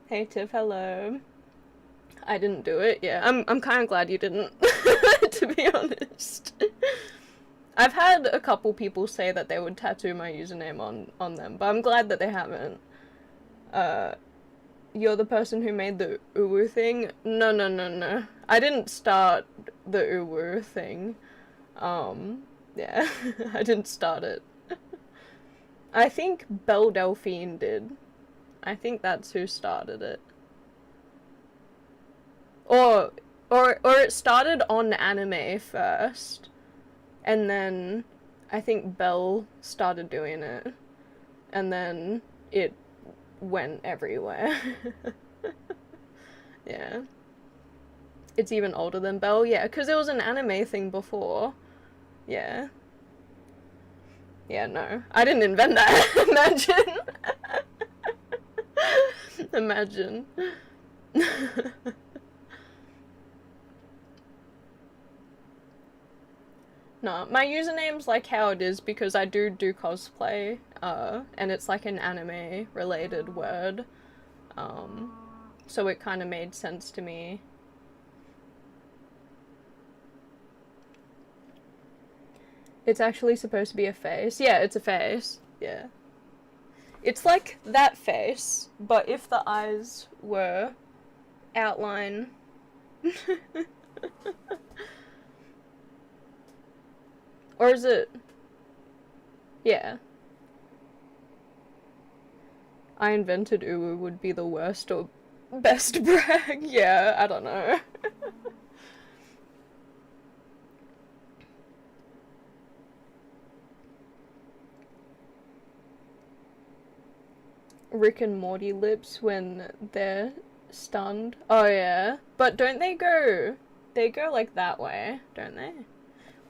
Hey Tiff, hello. I didn't do it. Yeah, I'm kind of glad you didn't. To be honest. I've had a couple people say that they would tattoo my username on them, but I'm glad that they haven't. Uh, you're the person who made the uwu thing? No, no, no, no. I didn't start the uwu thing. Yeah, I didn't start it. I think Belle Delphine did. I think that's who started it. Or, or it started on anime first, and then I think Belle started doing it, and then it went everywhere. Yeah. It's even older than Belle, yeah, because it was an anime thing before. Yeah. Yeah, no. I didn't invent that. Imagine. Imagine. No, my username's like how it is because I do cosplay, and it's like an anime related word. Um, so it kind of made sense to me. It's actually supposed to be a face. Yeah, it's a face. Yeah. It's like that face, but if the eyes were outline. Or is it? Yeah. I invented uwu would be the worst or best brag. Yeah, I don't know. Rick and Morty lips when they're stunned. Oh yeah. But don't they go like that way, don't they?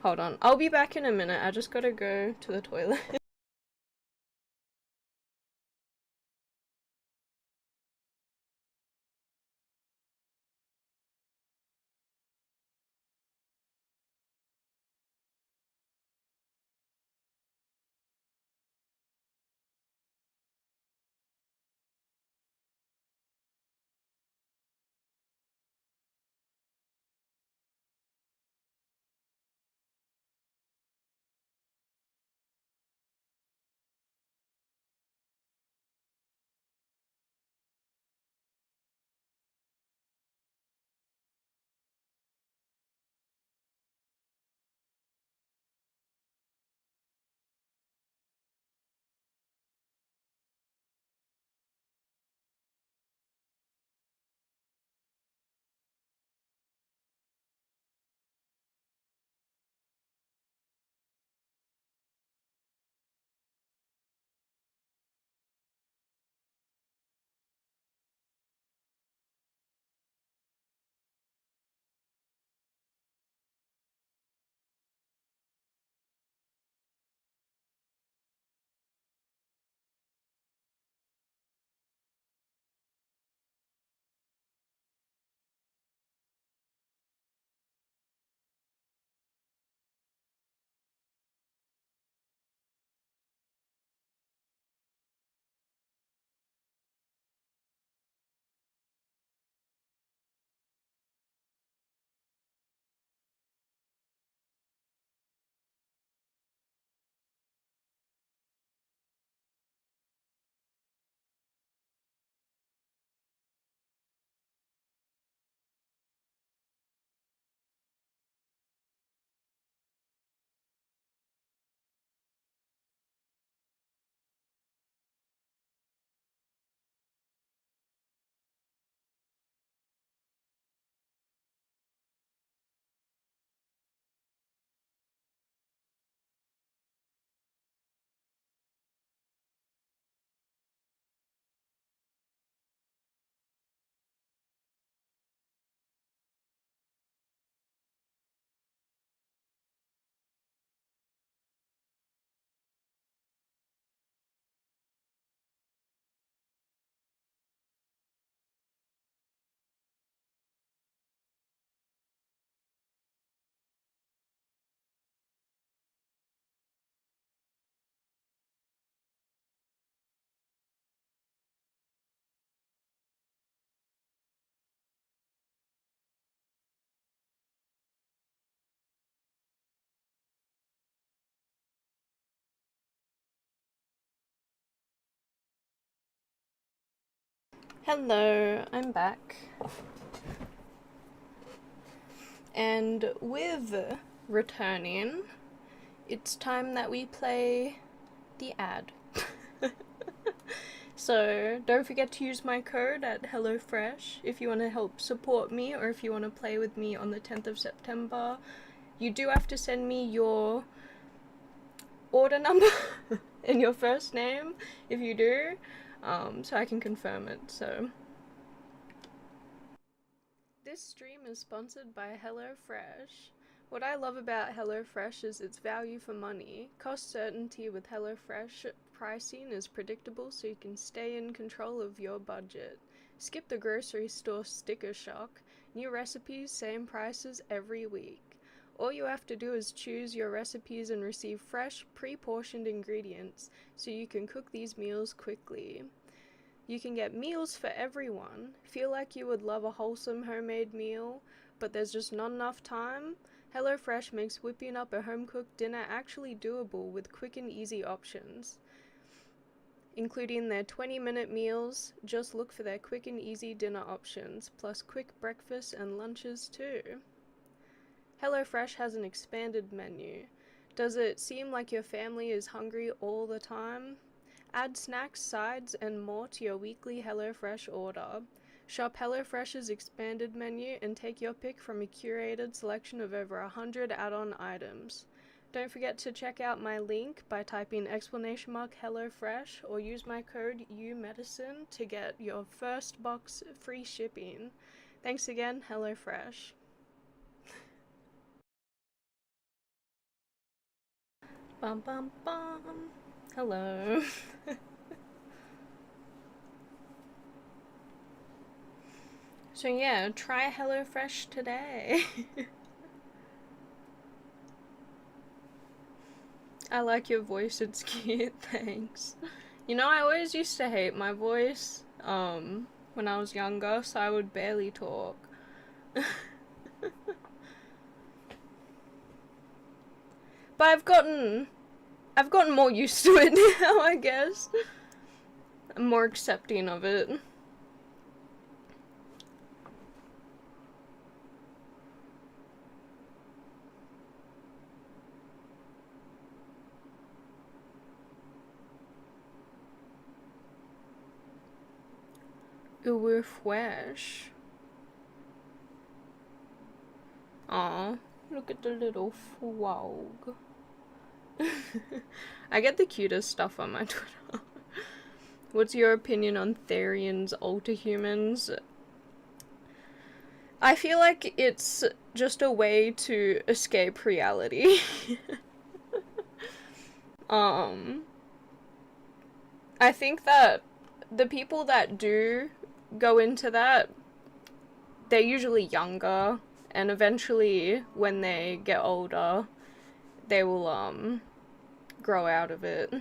Hold on. I'll be back in a minute. I just gotta go to the toilet. Hello, I'm back. And with returning, it's time that we play the ad. So don't forget to use my code at HelloFresh if you want to help support me or if you want to play with me on the 10th of September. You do have to send me your order number and your first name if you do, so I can confirm it. So this stream is sponsored by HelloFresh. What I love about HelloFresh is its value for money. Cost certainty with HelloFresh. Pricing is predictable so you can stay in control of your budget. Skip the grocery store sticker shock. New recipes, same prices every week. All you have to do is choose your recipes and receive fresh, pre-portioned ingredients so you can cook these meals quickly. You can get meals for everyone. Feel like you would love a wholesome homemade meal, but there's just not enough time? HelloFresh makes whipping up a home-cooked dinner actually doable with quick and easy options, including their 20-minute meals. Just look for their quick and easy dinner options, plus quick breakfasts and lunches too. HelloFresh has an expanded menu. Does it seem like your family is hungry all the time? Add snacks, sides, and more to your weekly HelloFresh order. Shop HelloFresh's expanded menu and take your pick from a curated selection of over 100 add-on items. Don't forget to check out my link by typing !HelloFresh or use my code UMedicine to get your first box free shipping. Thanks again, HelloFresh. Bum bum bum. Hello. So yeah, try HelloFresh today. I like your voice, it's cute, thanks. You know, I always used to hate my voice, when I was younger, so I would barely talk. But I've gotten more used to it now, I guess. I'm more accepting of it. Uwerfwesh. Aw, look at the little frog. I get the cutest stuff on my Twitter. What's your opinion on Therian's Ultahumans? I feel like it's just a way to escape reality. I think that the people that do go into that, they're usually younger, and eventually when they get older, they will, grow out of it.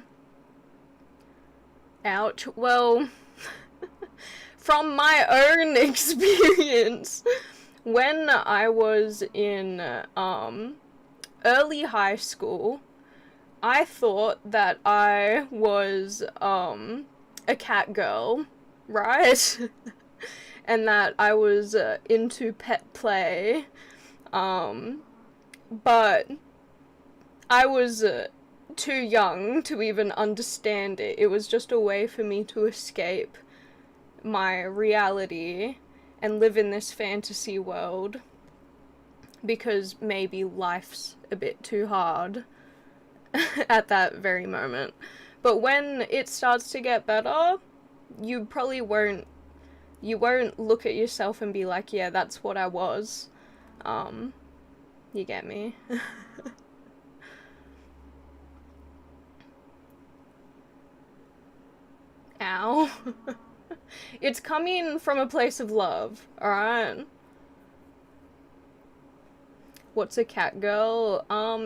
Ouch. Well, from my own experience, when I was in, early high school, I thought that I was, a cat girl, right? And that I was, into pet play, but I was, too young to even understand it. It was just a way for me to escape my reality and live in this fantasy world, because maybe life's a bit too hard at that very moment. But when it starts to get better, you probably won't look at yourself and be like, yeah, that's what I was. You get me? Ow. It's coming from a place of love, alright? What's a cat girl?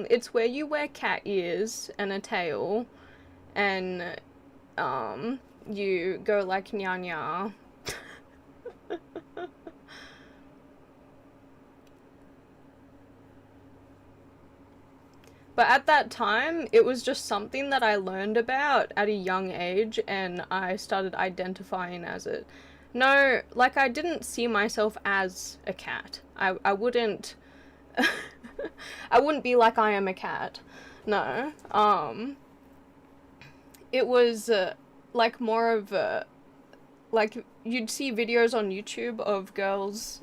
It's where you wear cat ears and a tail, and, you go like nya. But at that time, it was just something that I learned about at a young age, and I started identifying as it. No, like I didn't see myself as a cat. I wouldn't I wouldn't be like I am a cat. No. It was like more of like you'd see videos on YouTube of girls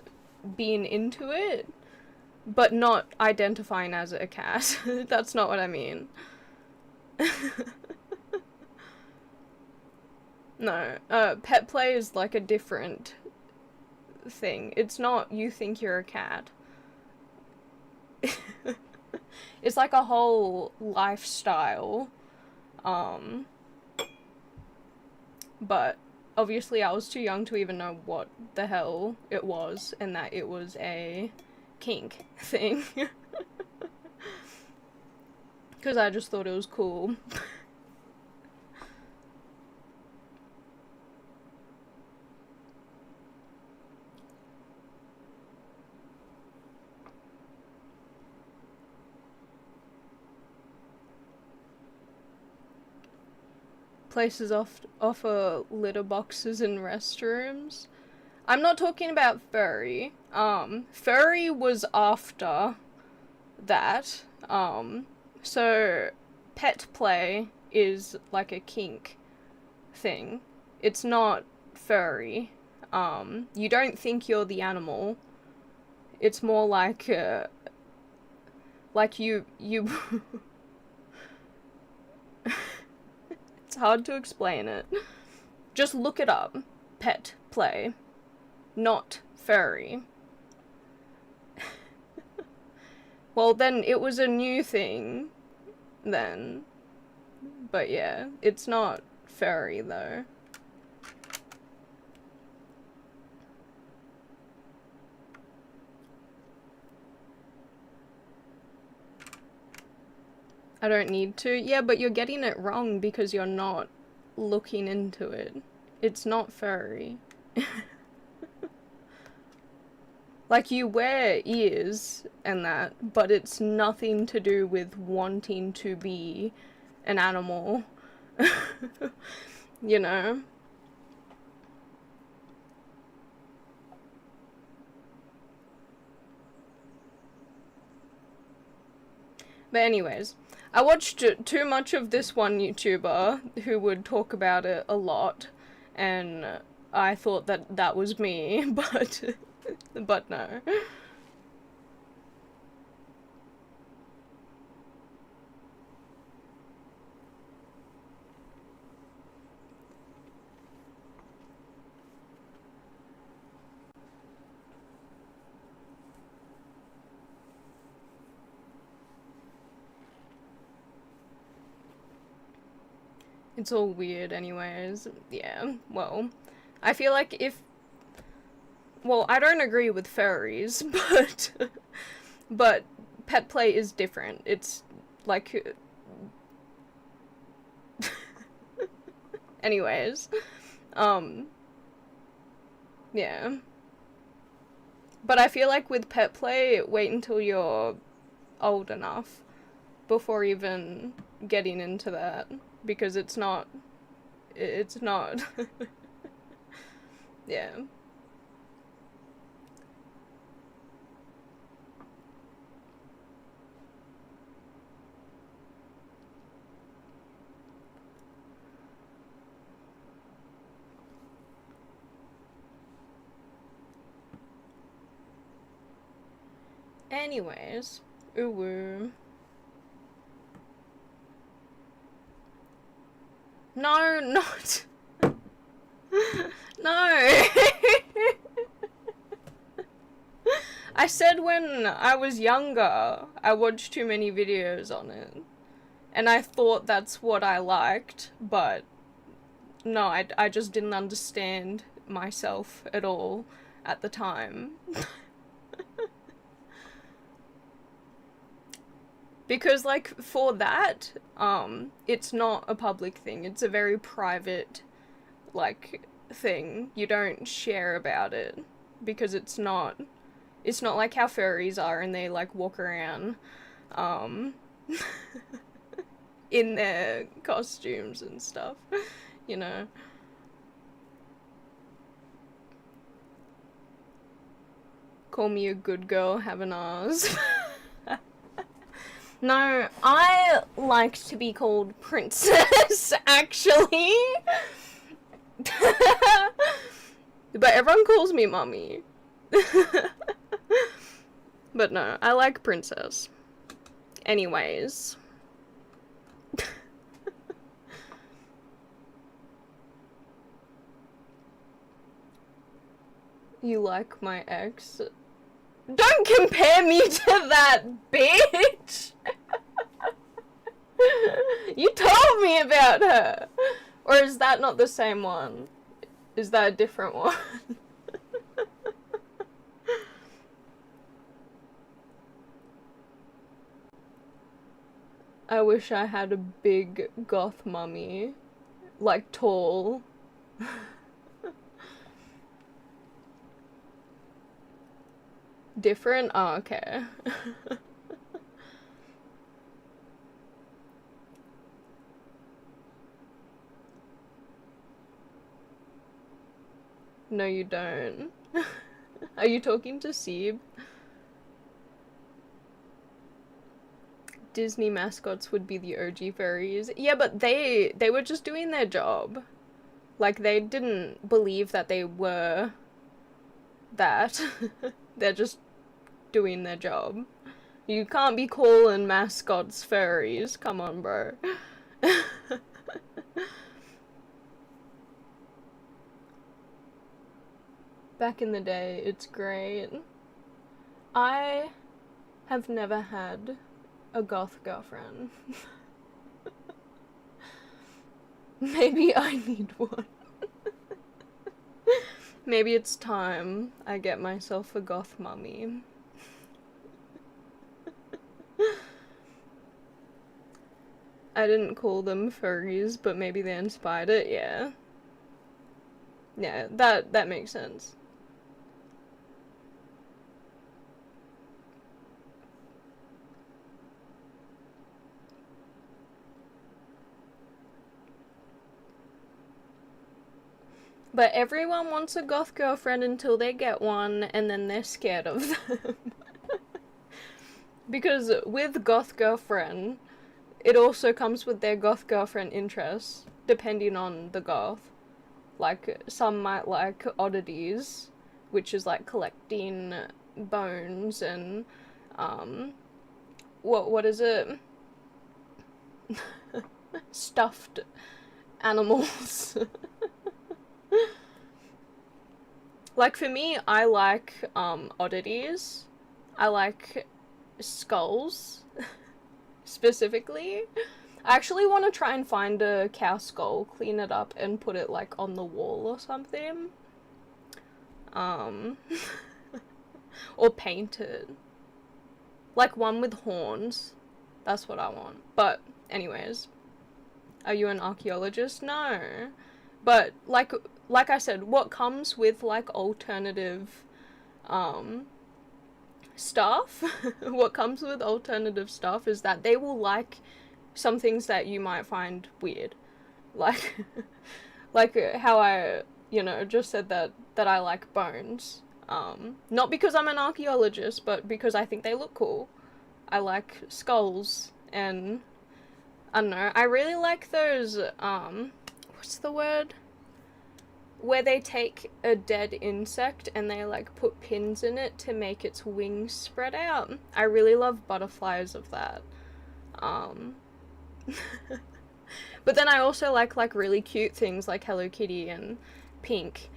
being into it, but not identifying as a cat. That's not what I mean. No, pet play is like a different thing. It's not you think you're a cat. It's like a whole lifestyle. Um, but obviously I was too young to even know what the hell it was and that it was a kink thing. Because I just thought it was cool. Places offer litter boxes in restrooms. I'm not talking about furry. Furry was after that. So pet play is like a kink thing. It's not furry. You don't think you're the animal. It's more like you it's hard to explain it. Just look it up. Pet play. Not furry. Well, then it was a new thing then. But yeah, it's not furry though. I don't need to. Yeah, but you're getting it wrong because you're not looking into it. It's not furry. Like, you wear ears and that, but it's nothing to do with wanting to be an animal. You know? But anyways, I watched too much of this one YouTuber who would talk about it a lot, and I thought that that was me, but no. It's all weird anyways. Yeah, well, I feel like well, I don't agree with furries, but pet play is different. It's like anyways. Um yeah. But I feel like with pet play, wait until you're old enough before even getting into that because it's not yeah. Anyways, ooh. No, not. No. I said when I was younger, I watched too many videos on it. And I thought that's what I liked, but no, I just didn't understand myself at all at the time. Because, like, for that, it's not a public thing. It's a very private, like, thing. You don't share about it. Because it's not like how furries are and they, like, walk around, um, in their costumes and stuff, you know? Call me a good girl, have an R's. No, I like to be called princess, actually. But everyone calls me mummy. But no, I like princess. Anyways. You like my ex? Don't compare me to that bitch! You told me about her! Or is that not the same one? Is that a different one? I wish I had a big goth mummy. Like, tall. Different? Oh, okay. No, you don't. Are you talking to Seb? Disney mascots would be the OG furries. Yeah, but they were just doing their job. Like, they didn't believe that they were that. They're just doing their job. You can't be calling mascots furries. Come on, bro. Back in the day, it's great. I have never had a goth girlfriend. Maybe I need one. Maybe it's time I get myself a goth mummy. I didn't call them furries, but maybe they inspired it, yeah. Yeah, that makes sense. But everyone wants a goth girlfriend until they get one, and then they're scared of them. Because with goth girlfriend, it also comes with their goth girlfriend interests, depending on the goth. Like, some might like oddities, which is like collecting bones and, what is it? Stuffed animals. Like, for me, I like, oddities. I like skulls, specifically. I actually want to try and find a cow skull, clean it up, and put it, like, on the wall or something. Or paint it. Like, one with horns. That's what I want. But, anyways. Are you an archaeologist? No. But, like I said, what comes with, like, alternative, stuff, what comes with alternative stuff is that they will like some things that you might find weird. Like, like how I, just said that I like bones. Not because I'm an archaeologist, but because I think they look cool. I like skulls, and I don't know, I really like those, what's the word? Where they take a dead insect and they, like, put pins in it to make its wings spread out. I really love butterflies of that. But then I also like really cute things like Hello Kitty and Pink.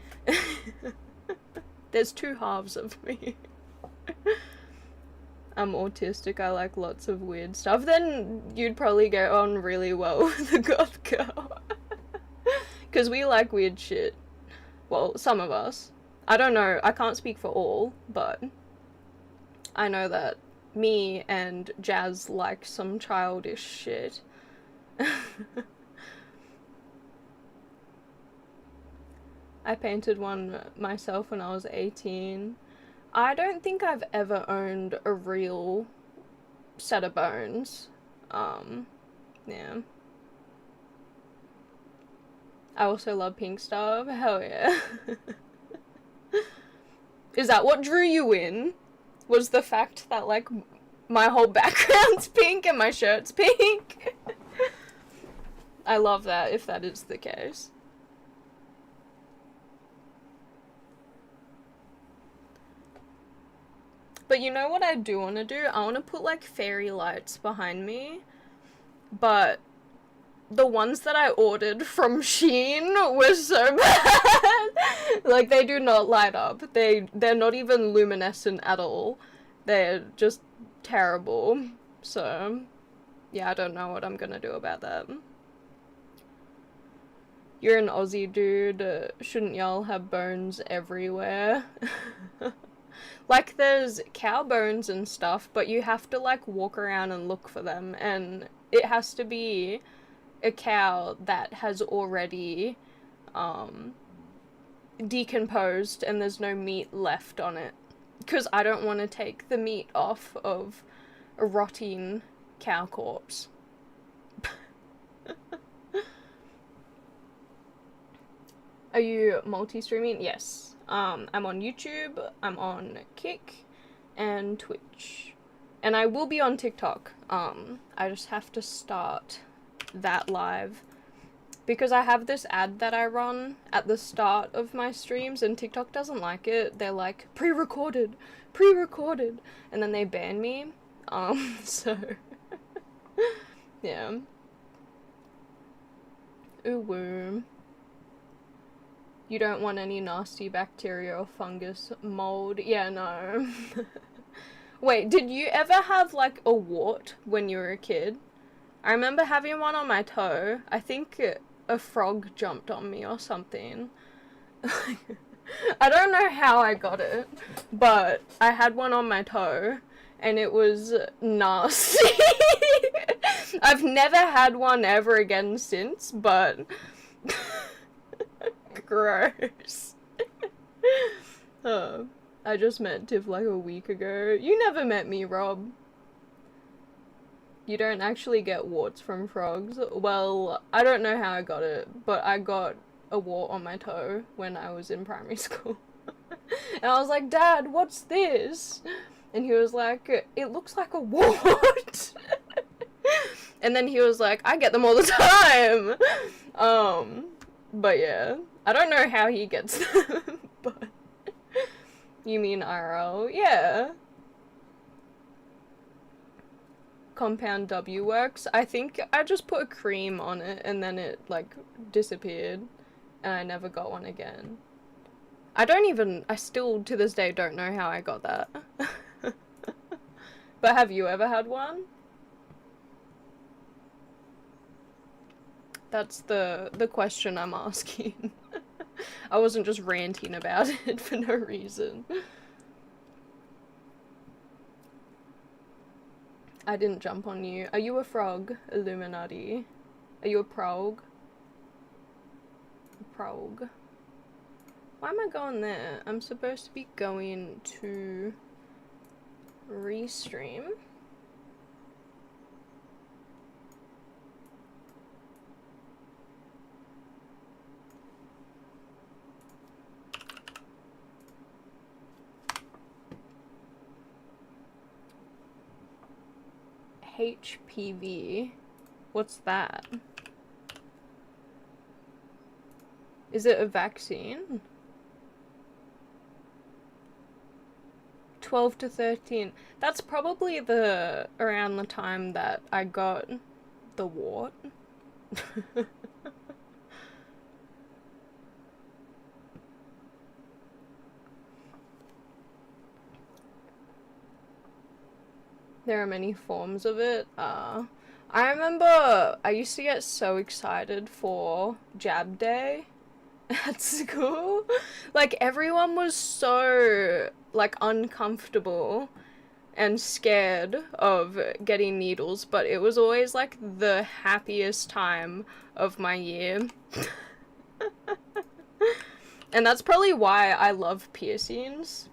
There's two halves of me. I'm autistic, I like lots of weird stuff. Then you'd probably get on really well with the goth girl. Because we like weird shit. Well, some of us. I don't know, I can't speak for all, but I know that me and Jazz like some childish shit. I painted one myself when I was 18. I don't think I've ever owned a real set of bones. Yeah. I also love Pink Stuff. Hell yeah. Is that what drew you in? Was the fact that, like, my whole background's pink and my shirt's pink? I love that, if that is the case. But you know what I do want to do? I want to put, like, fairy lights behind me. But the ones that I ordered from Shein were so bad. Like, they do not light up. They're not even luminescent at all. They're just terrible. So, yeah, I don't know what I'm gonna do about that. You're an Aussie dude. Shouldn't y'all have bones everywhere? Like, there's cow bones and stuff, but you have to, like, walk around and look for them, and it has to be a cow that has already, decomposed and there's no meat left on it. Because I don't want to take the meat off of a rotting cow corpse. Are you multi-streaming? Yes. I'm on YouTube, I'm on Kick, and Twitch. And I will be on TikTok. I just have to start that live. Because I have this ad that I run at the start of my streams, and TikTok doesn't like it. They're like, pre-recorded, and then they ban me. So, yeah. Ooh. You don't want any nasty bacteria or fungus, mold. Yeah, no. Wait, did you ever have, like, a wart when you were a kid? I remember having one on my toe. I think a frog jumped on me or something. I don't know how I got it, but I had one on my toe, and it was nasty. I've never had one ever again since, but... Gross. Oh, I just met Tiff like a week ago. You never met me, Rob. You don't actually get warts from frogs. Well, I don't know how I got it, but I got a wart on my toe when I was in primary school. And I was like, Dad, what's this? And he was like, it looks like a wart. And then he was like, I get them all the time. But yeah, I don't know how he gets them, but you mean IRL? Yeah. Compound W works. I think I just put a cream on it and then it, like, disappeared and I never got one again. I still to this day don't know how I got that. But have you ever had one? That's the question I'm asking. I wasn't just ranting about it for no reason. I didn't jump on you. Are you a frog, Illuminati? Are you a prog? Prog. Why am I going there? I'm supposed to be going to restream. HPV. What's that? Is it a vaccine? 12 to 13. That's probably around the time that I got the wart. There are many forms of it. I remember I used to get so excited for Jab Day at school. Like, everyone was so, like, uncomfortable and scared of getting needles, but it was always, like, the happiest time of my year. And that's probably why I love piercings.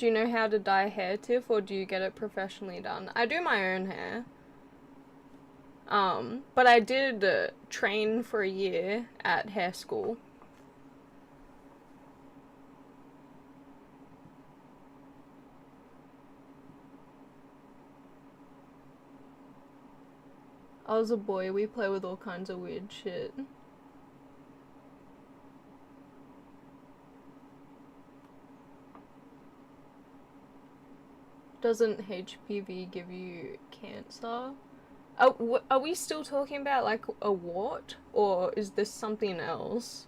Do you know how to dye hair, Tiff, or do you get it professionally done? I do my own hair. But I did train for a year at hair school. I was a boy, we play with all kinds of weird shit. Doesn't HPV give you cancer? Are we still talking about like a wart, or is this something else?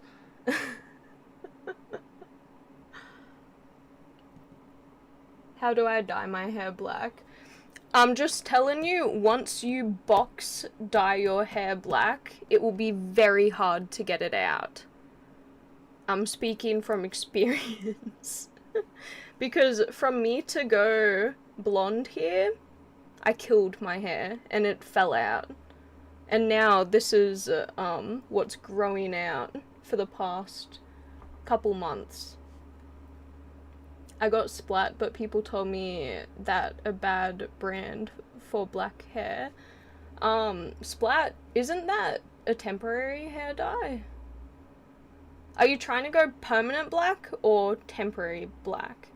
How do I dye my hair black? I'm just telling you, once you box dye your hair black, it will be very hard to get it out. I'm speaking from experience. Because from me to go blonde here, I killed my hair and it fell out. And now this is what's growing out for the past couple months. I got Splat, but people told me that a bad brand for black hair. Splat, isn't that a temporary hair dye? Are you trying to go permanent black or temporary black?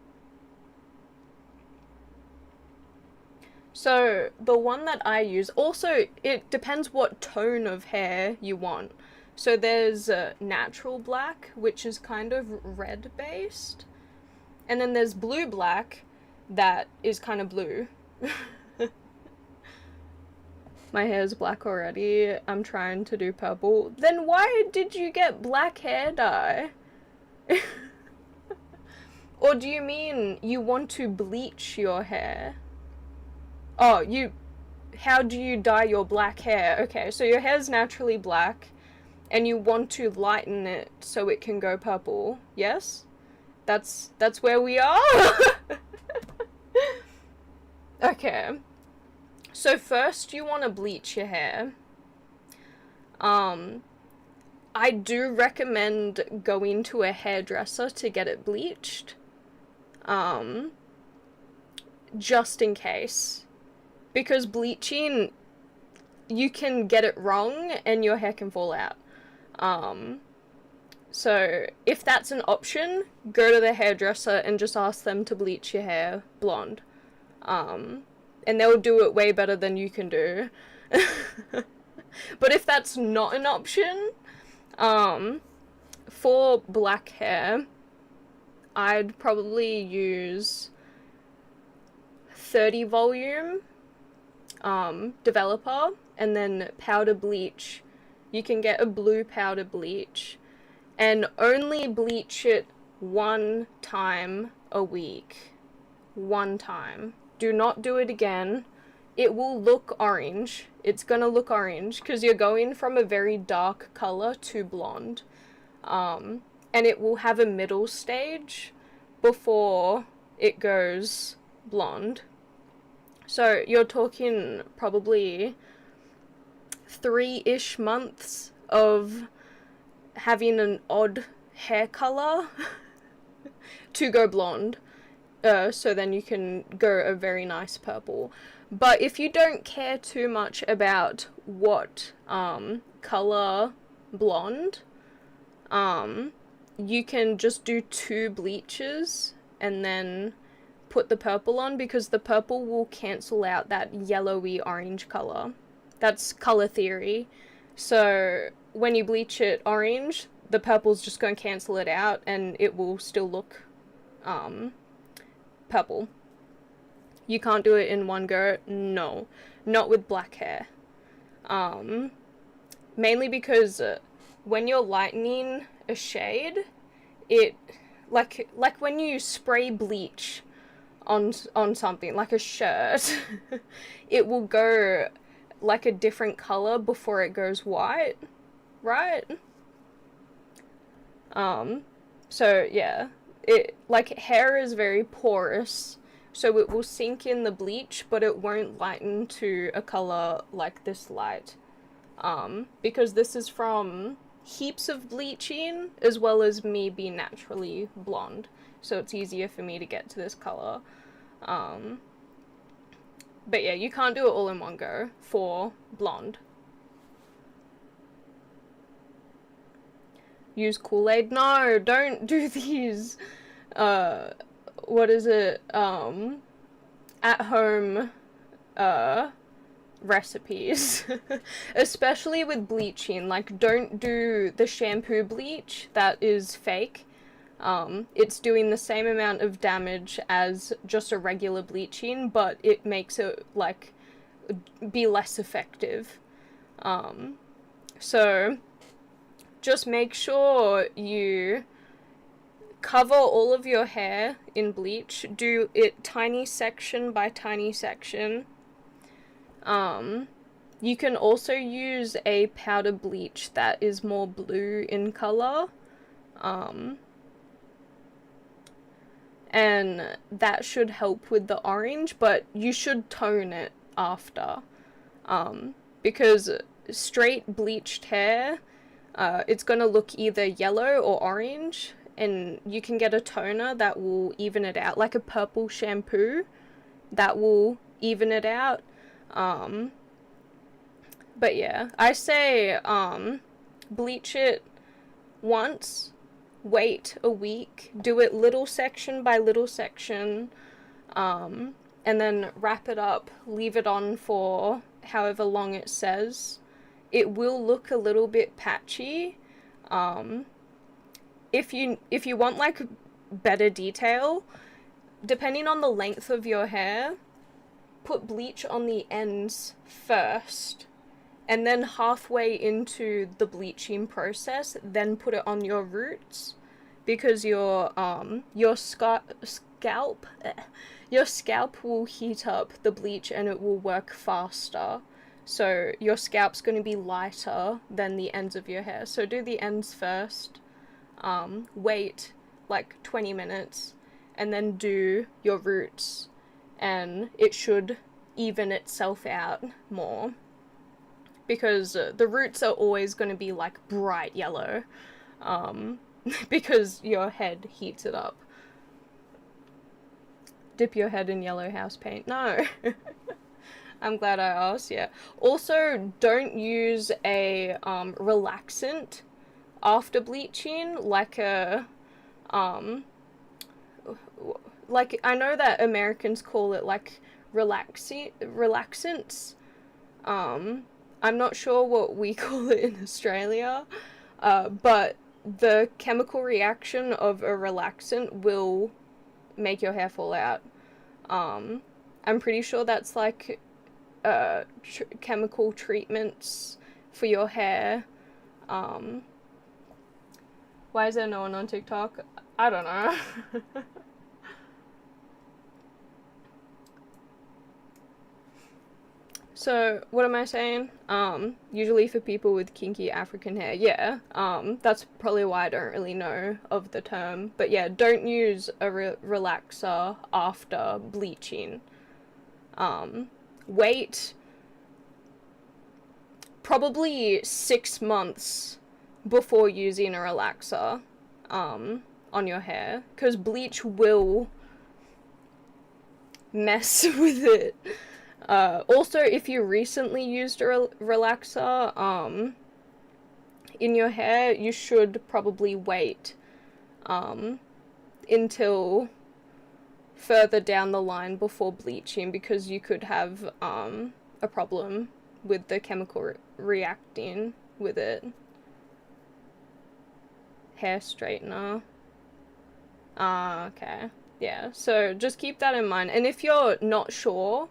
So the one that I use, also it depends what tone of hair you want. So there's natural black, which is kind of red based. And then there's blue black that is kind of blue. My hair's black already. I'm trying to do purple. Then why did you get black hair dye? Or do you mean you want to bleach your hair? Oh, how do you dye your black hair? Okay, so your hair's naturally black and you want to lighten it so it can go purple. Yes? That's where we are? Okay. So first you want to bleach your hair. I do recommend going to a hairdresser to get it bleached. Just in case. Because bleaching, you can get it wrong and your hair can fall out. So if that's an option, go to the hairdresser and just ask them to bleach your hair blonde. And they'll do it way better than you can do. But if that's not an option, for black hair, I'd probably use 30 volume developer, and then powder bleach. You can get a blue powder bleach and only bleach it one time a week. One time. Do not do it again. It will look orange. It's gonna look orange because you're going from a very dark color to blonde. And it will have a middle stage before it goes blonde. So you're talking probably 3-ish months of having an odd hair color to go blonde. So then you can go a very nice purple. But if you don't care too much about what color blonde, you can just do 2 bleaches and then put the purple on, because the purple will cancel out that yellowy orange color. That's color theory. So when you bleach it orange, the purple's just going to cancel it out and it will still look purple. You can't do it in one go. No, not with black hair. Mainly because when you're lightening a shade, it like when you spray bleach on something like a shirt, it will go like a different color before it goes white, right? So yeah, it like hair is very porous, so it will sink in the bleach, but it won't lighten to a color like this light. Because this is from heaps of bleaching, as well as me being naturally blonde, so it's easier for me to get to this color. But yeah, you can't do it all in one go for blonde. Use Kool-Aid? No, don't do these, what is it, at home, recipes. Especially with bleaching. Like, don't do the shampoo bleach that is fake. It's doing the same amount of damage as just a regular bleaching, but it makes it, like, be less effective. So just make sure you cover all of your hair in bleach. Do it tiny section by tiny section. You can also use a powder bleach that is more blue in color. And that should help with the orange, but you should tone it after. Because straight bleached hair, it's gonna look either yellow or orange, and you can get a toner that will even it out, like a purple shampoo that will even it out. But yeah, I say bleach it once, wait a week, do it little section by little section, and then wrap it up, leave it on for however long it says. It will look a little bit patchy. If you want like better detail, depending on the length of your hair, put bleach on the ends first, and then halfway into the bleaching process, then put it on your roots, because your scalp will heat up the bleach and it will work faster. So your scalp's going to be lighter than the ends of your hair. So do the ends first, wait like 20 minutes, and then do your roots, and it should even itself out more. Because the roots are always going to be like bright yellow, because your head heats it up. Dip your head in yellow house paint. No. I'm glad I asked, yeah. Also, don't use a relaxant after bleaching, like a, like, I know that Americans call it like relaxants. I'm not sure what we call it in Australia, but the chemical reaction of a relaxant will make your hair fall out. I'm pretty sure that's like chemical treatments for your hair. Why is there no one on TikTok? I don't know. So, what am I saying? Usually for people with kinky African hair, yeah. That's probably why I don't really know of the term. But yeah, don't use a relaxer after bleaching. Wait probably 6 months before using a relaxer, on your hair. Because bleach will mess with it. Also, if you recently used a relaxer in your hair, you should probably wait until further down the line before bleaching, because you could have a problem with the chemical reacting with it. Hair straightener. Okay. Yeah, so just keep that in mind. And if you're not sure,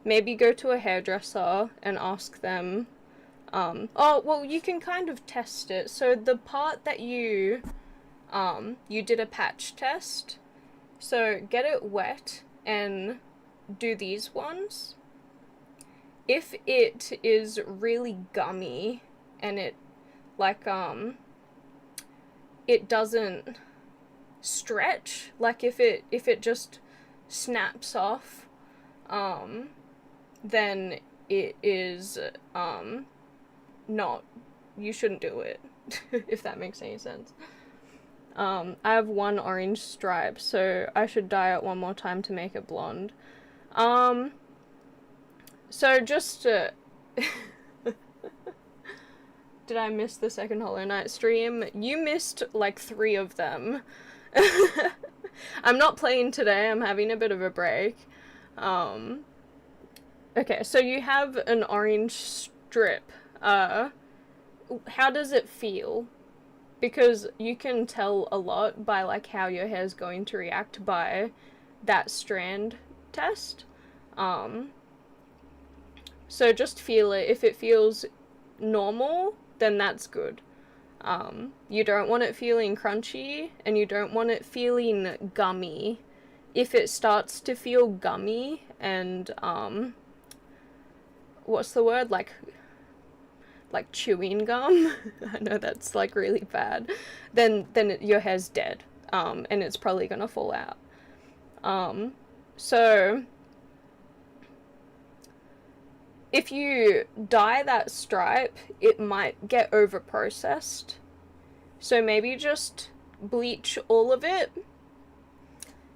maybe go to a hairdresser and ask them. Oh, well, you can kind of test it. So the part that you did a patch test, so get it wet and do these ones. If it is really gummy and it, like, it doesn't stretch, like if it just snaps off, then it is not, you shouldn't do it. if that makes any sense. I have one orange stripe, so I should dye it one more time to make it blonde. So just did I miss the second Hollow Knight stream? You missed like 3 of them. I'm not playing today, I'm having a bit of a break. Okay, so you have an orange strip. How does it feel? Because you can tell a lot by like how your hair's going to react by that strand test. So just feel it. If it feels normal, then that's good. You don't want it feeling crunchy, and you don't want it feeling gummy. If it starts to feel gummy and, what's the word? Like chewing gum? I know that's like really bad. Then your hair's dead, and it's probably gonna fall out. So if you dye that stripe, it might get over processed. So maybe just bleach all of it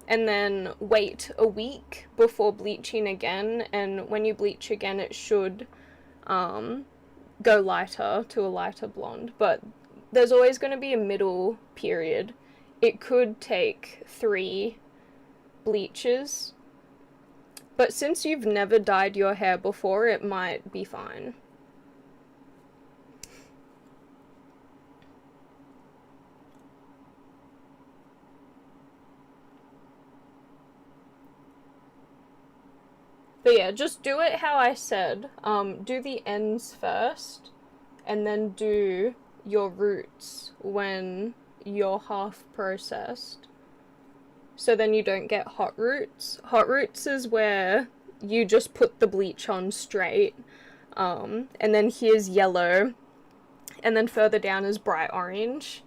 and then wait a week before bleaching again. And when you bleach again, it should go lighter to a lighter blonde. But there's always going to be a middle period. It could take 3 bleaches. But since you've never dyed your hair before, it might be fine. But yeah, just do it how I said. Do the ends first, and then do your roots when you're half processed. So then you don't get hot roots. Hot roots is where you just put the bleach on straight, and then here's yellow, and then further down is bright orange,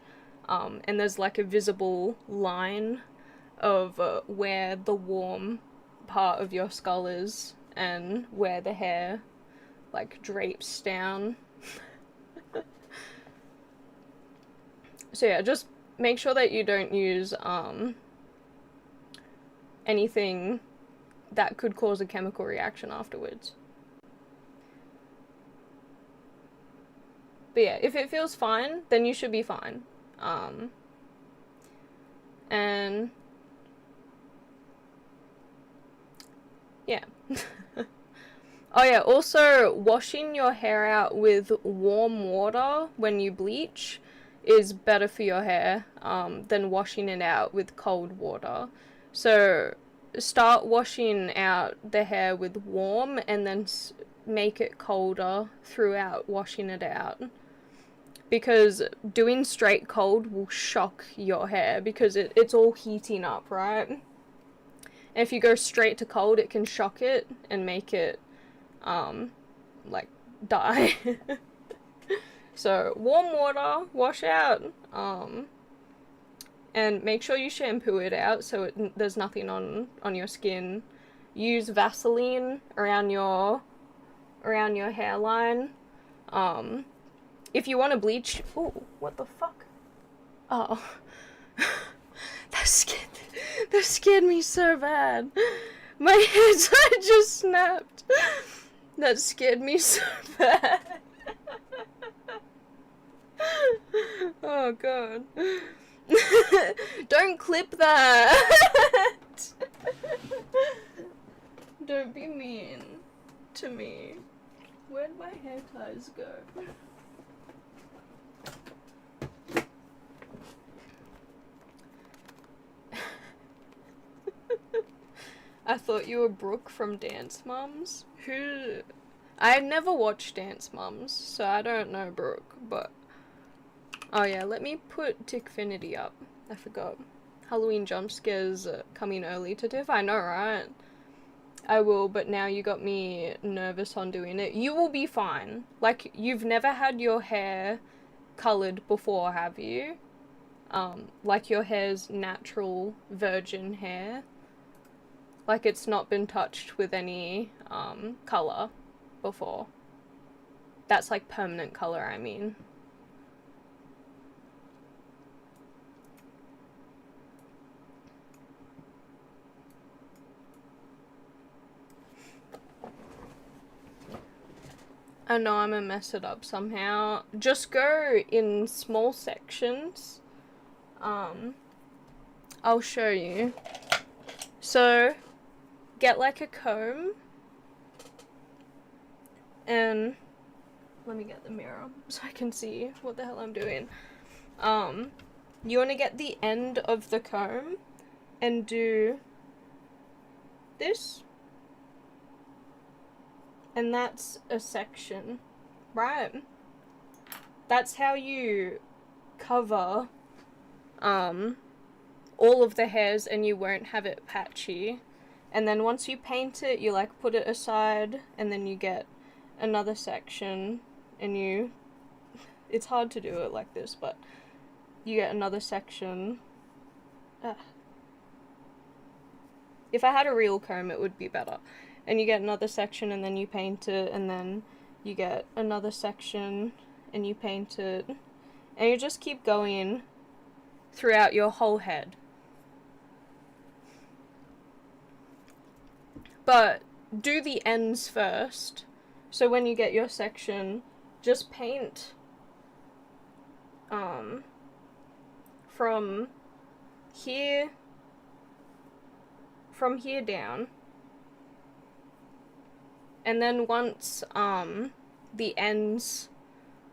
and there's like a visible line of where the warm part of your skull is and where the hair like drapes down. So yeah, just make sure that you don't use anything that could cause a chemical reaction afterwards. But yeah, if it feels fine, then you should be fine. And yeah. Oh yeah, also washing your hair out with warm water when you bleach is better for your hair than washing it out with cold water. So start washing out the hair with warm and then make it colder throughout washing it out. Because doing straight cold will shock your hair because it's all heating up, right? And if you go straight to cold, it can shock it and make it, like, die. So, warm water, wash out, and make sure you shampoo it out so there's nothing on your skin. Use Vaseline around your hairline. If you want to bleach... Ooh, what the fuck? Oh. That scared me so bad. My head just snapped. That scared me so bad. Oh god. Don't clip that. Don't be mean to me. Where'd my hair ties go? I thought you were Brooke from Dance Mums. Who? I never watched Dance Mums, so I don't know Brooke, but... Oh yeah, let me put Tickfinity up. I forgot. Halloween jump scares coming early to Tiff. I know, right? I will, but now you got me nervous on doing it. You will be fine. Like, you've never had your hair coloured before, have you? Like your hair's natural virgin hair. Like it's not been touched with any colour before. That's like permanent colour, I mean. I know I'm gonna mess it up somehow. Just go in small sections. I'll show you. So, get like a comb. And let me get the mirror so I can see what the hell I'm doing. You want to get the end of the comb and do this. And that's a section, right? That's how you cover all of the hairs and you won't have it patchy. And then once you paint it, you like put it aside and then you get another section and you, it's hard to do it like this, but you get another section. If I had a real comb, it would be better. And you get another section and then you paint it, and then you get another section and you paint it, and you just keep going throughout your whole head. But do the ends first. So when you get your section, just paint from here down. And then once the ends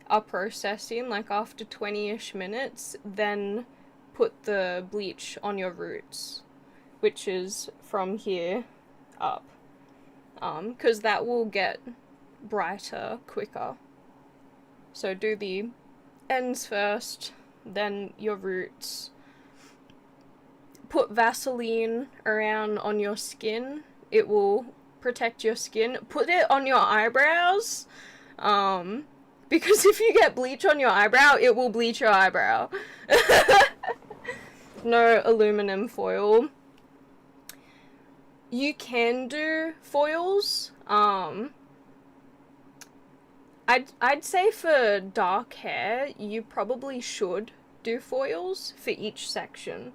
are processing, like after 20-ish minutes, then put the bleach on your roots, which is from here up, because that will get brighter quicker. So do the ends first, then your roots. Put Vaseline around on your skin. It will protect your skin. Put it on your eyebrows, because if you get bleach on your eyebrow, it will bleach your eyebrow. No aluminum foil. You can do foils. I'd say for dark hair, you probably should do foils for each section.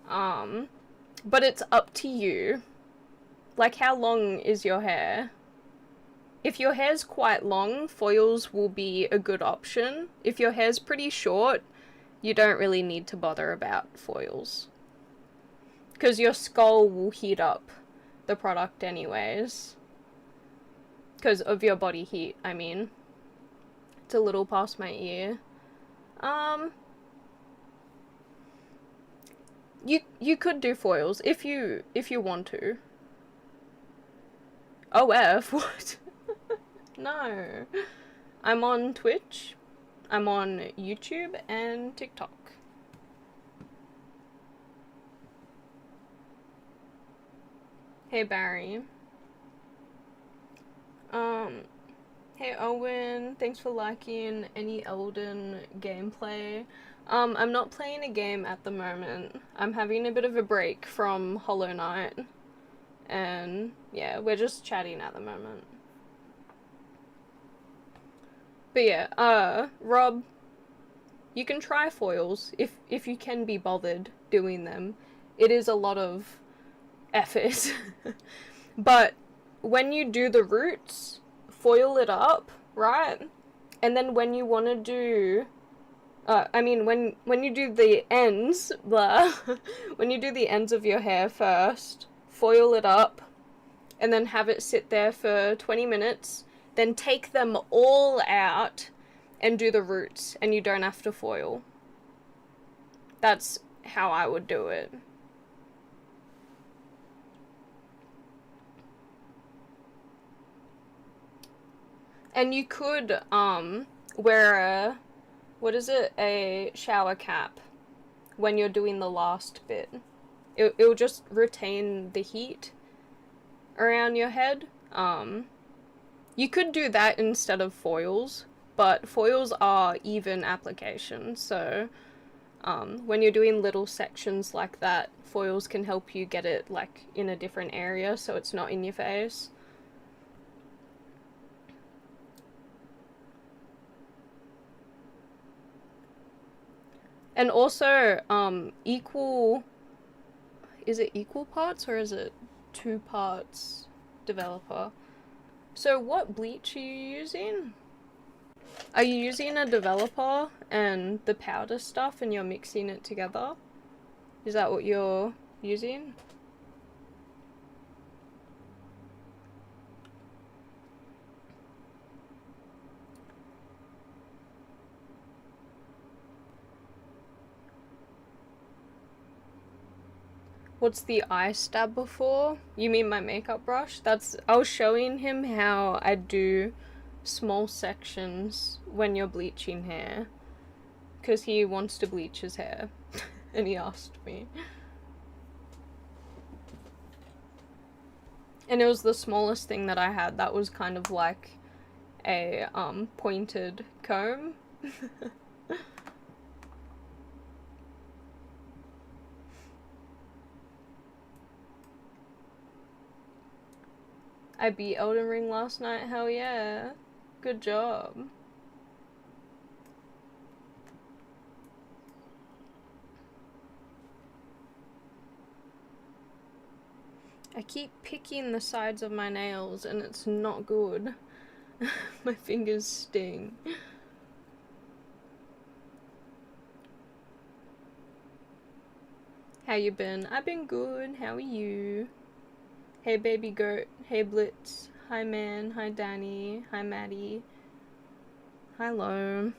But it's up to you. Like, how long is your hair? If your hair's quite long, foils will be a good option. If your hair's pretty short, you don't really need to bother about foils, because your skull will heat up the product anyways. Because of your body heat, I mean. It's a little past my ear. You could do foils if you want to. OF? What? No. I'm on Twitch, I'm on YouTube and TikTok. Hey Barry. Hey Owen, thanks for liking any Elden gameplay. I'm not playing a game at the moment. I'm having a bit of a break from Hollow Knight. And yeah, we're just chatting at the moment. But yeah, Rob, you can try foils if you can be bothered doing them. It is a lot of effort. But when you do the roots, foil it up, right? And then when you want to do when you do the ends, blah, when you do the ends of your hair first, foil it up, and then have it sit there for 20 minutes, then take them all out and do the roots, and you don't have to foil. That's how I would do it. And you could, wear a shower cap when you're doing the last bit. It'll just retain the heat around your head. You could do that instead of foils, but foils are even application, so when you're doing little sections like that, foils can help you get it like in a different area so it's not in your face. And also, is it equal parts or is it 2 parts developer? So what bleach are you using? Are you using a developer and the powder stuff and you're mixing it together? Is that what you're using? What's the eye stabber for? You mean my makeup brush? I was showing him how I do small sections when you're bleaching hair. Because he wants to bleach his hair. And he asked me. And it was the smallest thing that I had that was kind of like a pointed comb. I beat Elden Ring last night, hell yeah. Good job. I keep picking the sides of my nails and it's not good. My fingers sting. How you been? I've been good. How are you? Hey baby goat. Hey Blitz. Hi man. Hi Danny. Hi Maddie. Hi Loam.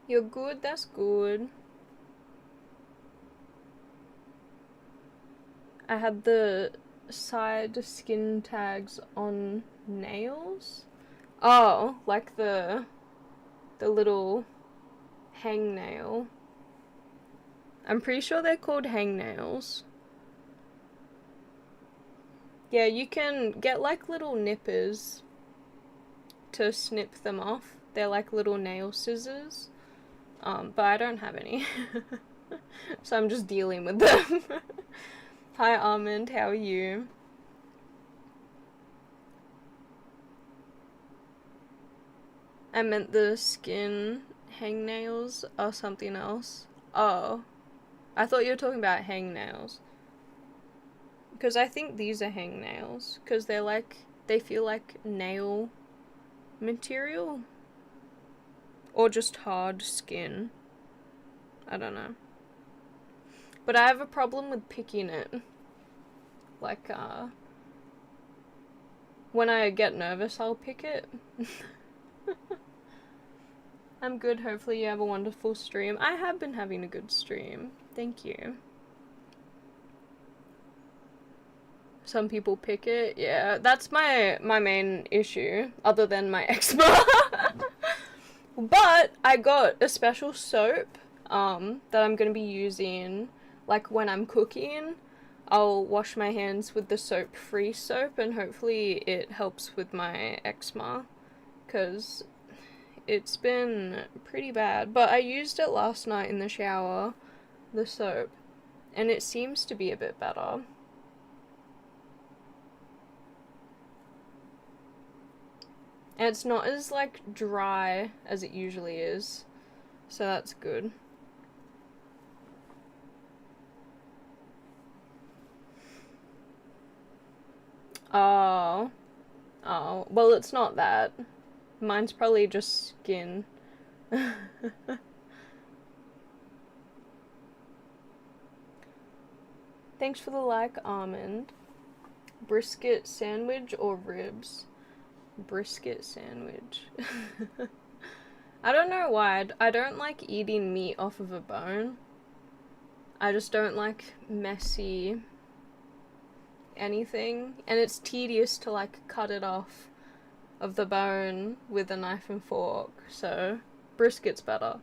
You're good? That's good. I had the side skin tags on nails. Oh, like the little hangnail. I'm pretty sure they're called hangnails. Yeah, you can get like little nippers to snip them off. They're like little nail scissors. But I don't have any. So I'm just dealing with them. Hi Almond, how are you? I meant the skin hangnails or something else. Oh. I thought you were talking about hangnails. Because I think these are hangnails. Because they're like, they feel like nail material. Or just hard skin. I don't know. But I have a problem with picking it. Like, when I get nervous, I'll pick it. I'm good. Hopefully you have a wonderful stream. I have been having a good stream. Thank you. Some people pick it. Yeah, that's my main issue, other than my eczema. But I got a special soap that I'm going to be using, like, when I'm cooking. I'll wash my hands with the soap-free soap, and hopefully it helps with my eczema, because it's been pretty bad. But I used it last night in the shower, the soap, and it seems to be a bit better. And it's not as, like, dry as it usually is, so that's good. Oh. Oh, well, it's not that. Mine's probably just skin. Thanks for the like, Almond. Brisket sandwich or ribs? Brisket sandwich. I don't know why. I don't like eating meat off of a bone. I just don't like messy anything. And it's tedious to, like, cut it off of the bone with a knife and fork. So, brisket's better.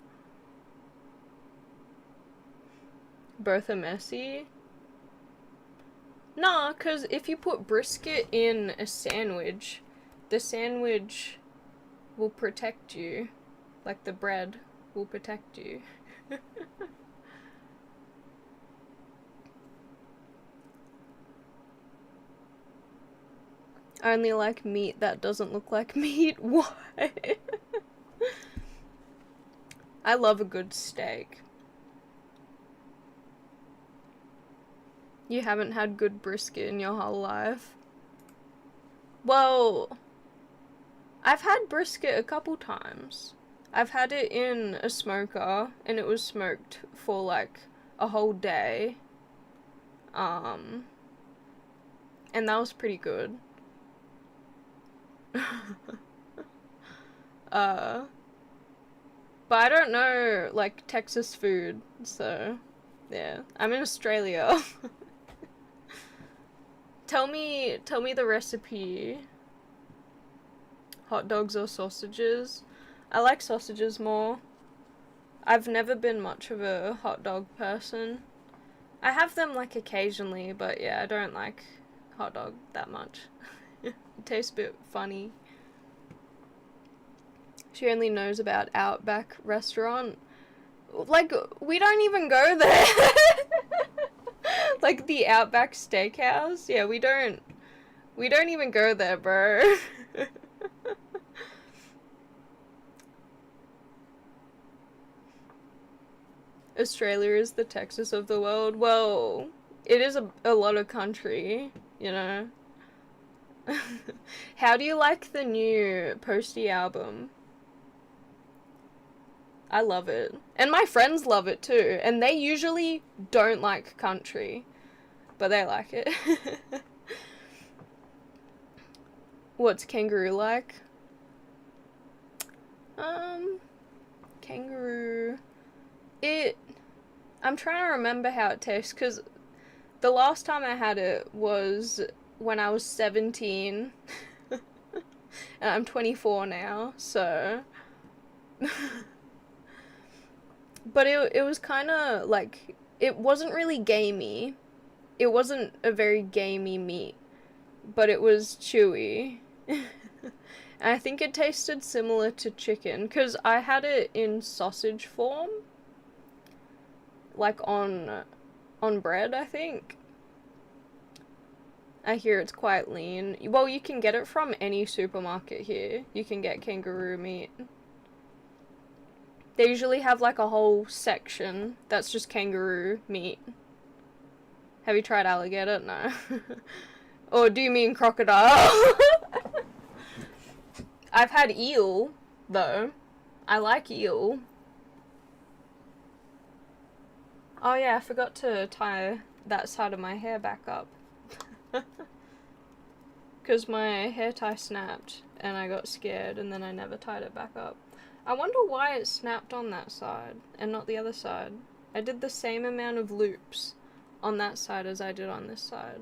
Both are messy. Nah, because if you put brisket in a sandwich, the sandwich will protect you. Like, the bread will protect you. I only like meat that doesn't look like meat. Why? I love a good steak. You haven't had good brisket in your whole life? Well, I've had brisket a couple times. I've had it in a smoker, and it was smoked for like a whole day. And that was pretty good. But I don't know, like, Texas food, so, yeah. I'm in Australia. Tell me the recipe. Hot dogs or sausages? I like sausages more. I've never been much of a hot dog person. I have them, like, occasionally, but yeah, I don't like hot dog that much. It tastes a bit funny. She only knows about Outback restaurant. Like, we don't even go there. Like the Outback Steakhouse? Yeah, we don't even go there, bro. Australia is the Texas of the world. Well, it is a lot of country, you know. How do you like the new Posty album? I love it. And my friends love it too. And they usually don't like country, but they like it. What's kangaroo like? Kangaroo. I'm trying to remember how it tastes, because the last time I had it was when I was 17. And I'm 24 now, so. But it was kind of like, it wasn't really gamey. It wasn't a very gamey meat, but it was chewy. And I think it tasted similar to chicken, because I had it in sausage form, like on bread, I think. I hear it's quite lean. Well, you can get it from any supermarket here. You can get kangaroo meat. They usually have like a whole section that's just kangaroo meat. Have you tried alligator? No. Or do you mean crocodile? I've had eel, though. I like eel. Oh yeah, I forgot to tie that side of my hair back up. Because my hair tie snapped, and I got scared, and then I never tied it back up. I wonder why it snapped on that side, and not the other side. I did the same amount of loops on that side as I did on this side.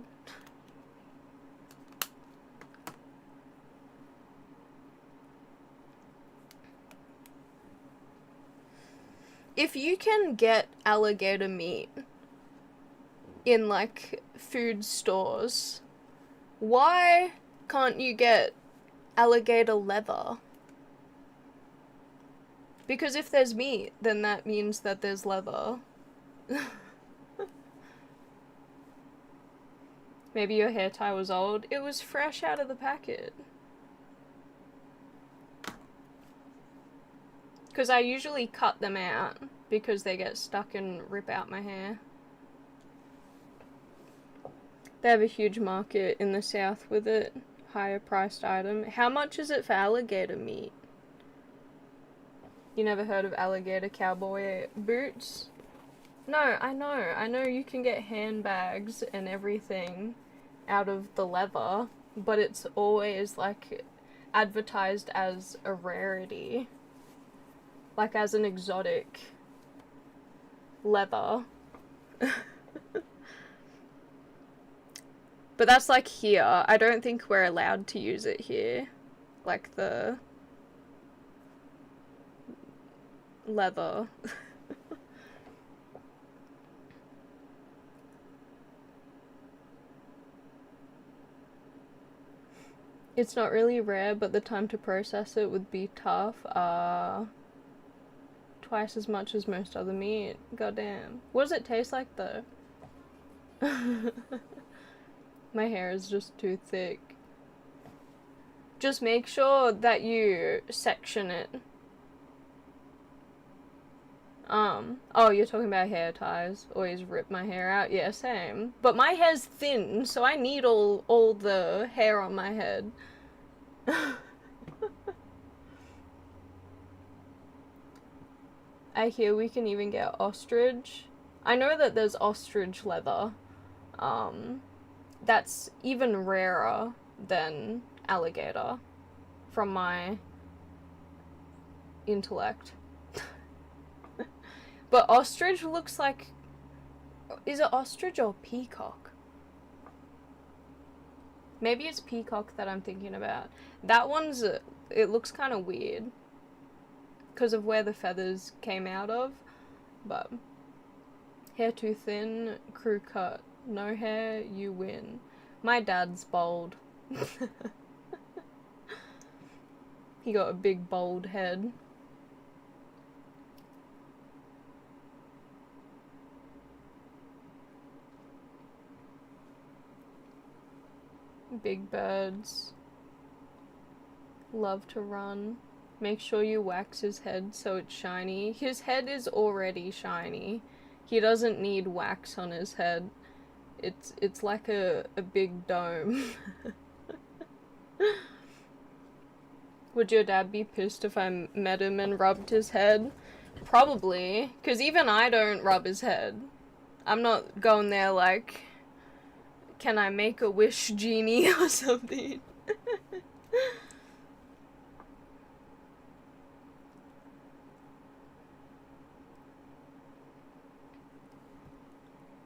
If you can get alligator meat in, like, food stores, why can't you get alligator leather? Because if there's meat, then that means that there's leather. Maybe your hair tie was old. It was fresh out of the packet. Because I usually cut them out because they get stuck and rip out my hair. They have a huge market in the south with it. Higher priced item. How much is it for alligator meat? You never heard of alligator cowboy boots? No, I know you can get handbags and everything out of the leather, but it's always like advertised as a rarity. Like as an exotic leather. But that's like here. I don't think we're allowed to use it here. Like the leather. It's not really rare, but the time to process it would be tough. Twice as much as most other meat. Goddamn. What does it taste like though? My hair is just too thick. Just make sure that you section it. Oh, you're talking about hair ties. Always rip my hair out. Yeah, same. But my hair's thin, so I need all the hair on my head. I hear we can even get ostrich. I know that there's ostrich leather. Um, that's even rarer than alligator from my intellect. But ostrich looks like... Is it ostrich or peacock? Maybe it's peacock that I'm thinking about. That one's... It looks kind of weird. Because of where the feathers came out of. But... Hair too thin, crew cut. No hair, you win. My dad's bald. He got a big bald head. Big birds. Love to run. Make sure you wax his head so it's shiny. His head is already shiny. He doesn't need wax on his head. It's like a big dome. Would your dad be pissed if I met him and rubbed his head? Probably, because even I don't rub his head. I'm not going there like, can I make a wish, genie, or something?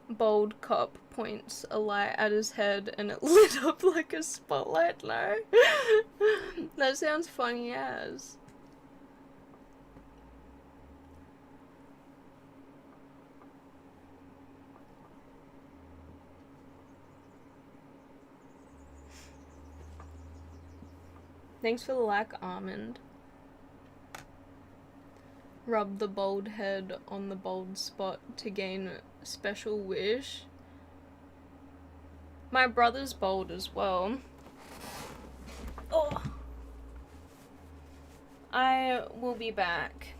Bald cop points a light at his head and it lit up like a spotlight. No. That sounds funny as. Thanks for the like, Almond. Rub the bald head on the bald spot to gain special wish. My brother's bald as well. Oh. I will be back.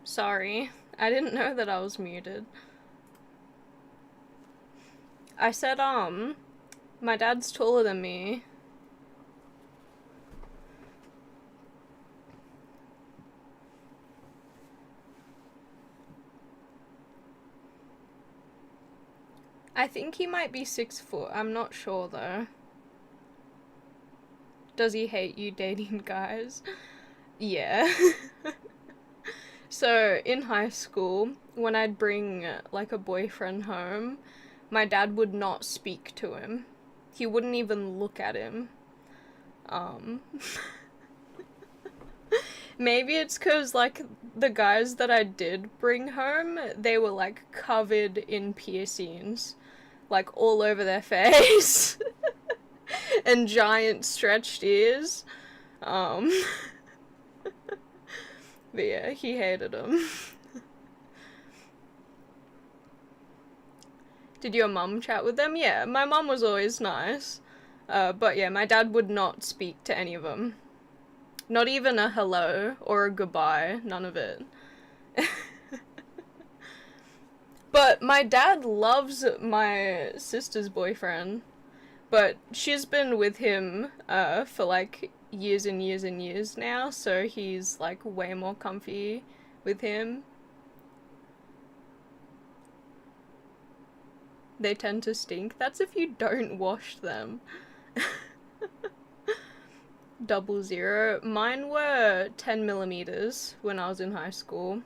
Sorry. I didn't know that I was muted. I said, my dad's taller than me. I think he might be 6 foot. I'm not sure though. Does he hate you dating guys? Yeah. So in high school, when I'd bring like a boyfriend home, my dad would not speak to him. He wouldn't even look at him. Maybe it's because, like, the guys that I did bring home, they were, like, covered in piercings. Like, all over their face. And giant stretched ears. But yeah, he hated them. Did your mum chat with them? Yeah, my mum was always nice. But yeah, my dad would not speak to any of them. Not even a hello or a goodbye. None of it. But my dad loves my sister's boyfriend. But she's been with him for like years and years and years now, so he's like way more comfy with him. They tend to stink. That's if you don't wash them. 00. Mine were 10 millimeters when I was in high school.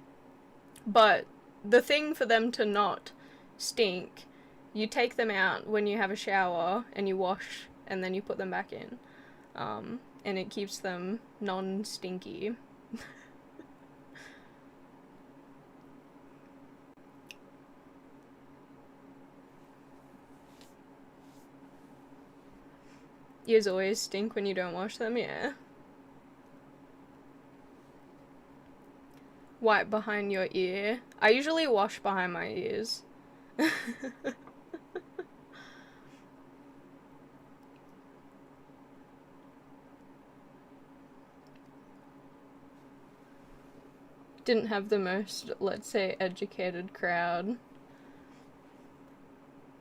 But the thing for them to not stink, you take them out when you have a shower and you wash and then you put them back in. And it keeps them non-stinky. Ears always stink when you don't wash them, yeah. Wipe behind your ear. I usually wash behind my ears. Didn't have the most, let's say, educated crowd.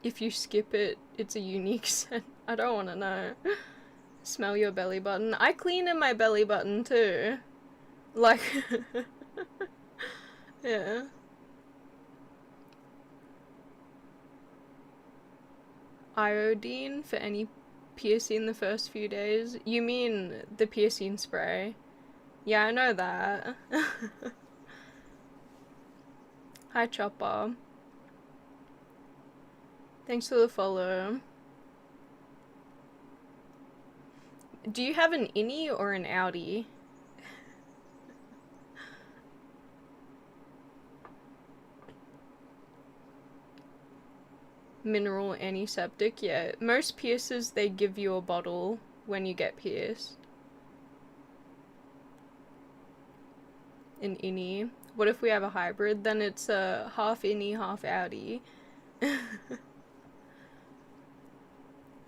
If you skip it, it's a unique scent. I don't want to know. Smell your belly button. I clean in my belly button too. Like, yeah. Iodine for any piercing the first few days. You mean the piercing spray? Yeah, I know that. Hi, Chopper. Thanks for the follow. Do you have an innie or an outie? Mineral antiseptic, yeah. Most piercers, they give you a bottle when you get pierced. An innie. What if we have a hybrid? Then it's a half innie, half outie.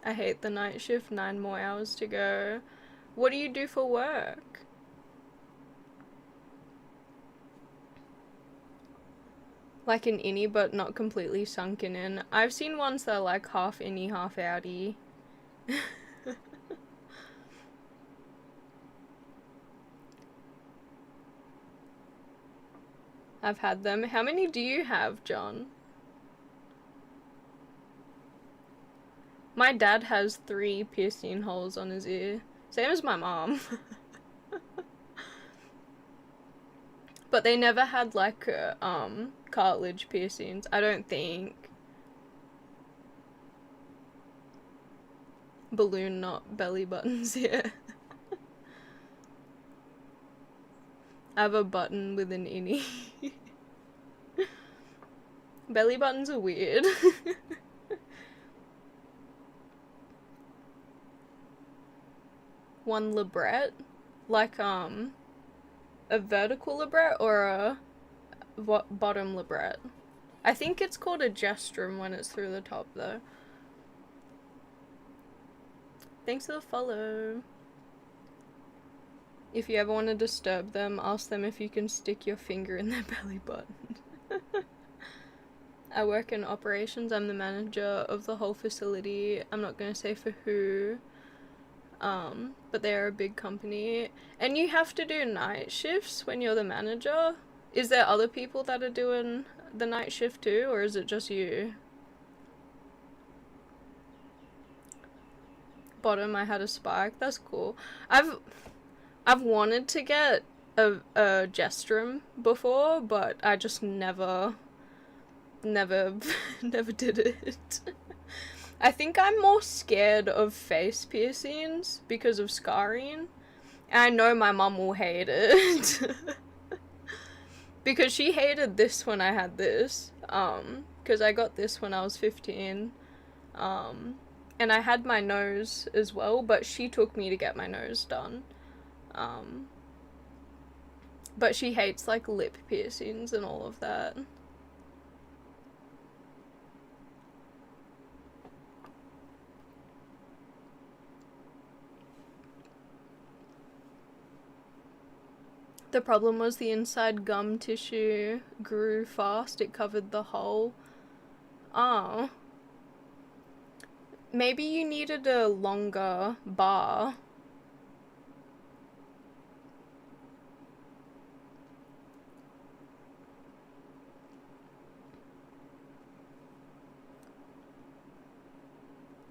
I hate the night shift, 9 more hours to go. What do you do for work? Like an innie but not completely sunken in. I've seen ones that are like half innie, half outie. I've had them. How many do you have, John? My dad has 3 piercing holes on his ear. Same as my mom. But they never had like cartilage piercings, I don't think. Balloon, not belly buttons, yeah. I have a button with an innie. Belly buttons are weird. One labret? Like, a vertical labret or a bottom labret? I think it's called a gestrum when it's through the top, though. Thanks for the follow. If you ever want to disturb them, ask them if you can stick your finger in their belly button. I work in operations. I'm the manager of the whole facility. I'm not going to say for who, but they're a big company. And you have to do night shifts when you're the manager. Is there other people that are doing the night shift too, or is it just you? Bottom, I had a spike. That's cool. I've wanted to get a Jestrum before, but I just never did it. I think I'm more scared of face piercings because of scarring. And I know my mum will hate it. Because she hated this when I had this. Because I got this when I was 15. And I had my nose as well, but she took me to get my nose done. But she hates, like, lip piercings and all of that. The problem was the inside gum tissue grew fast. It covered the hole. Oh. Maybe you needed a longer bar.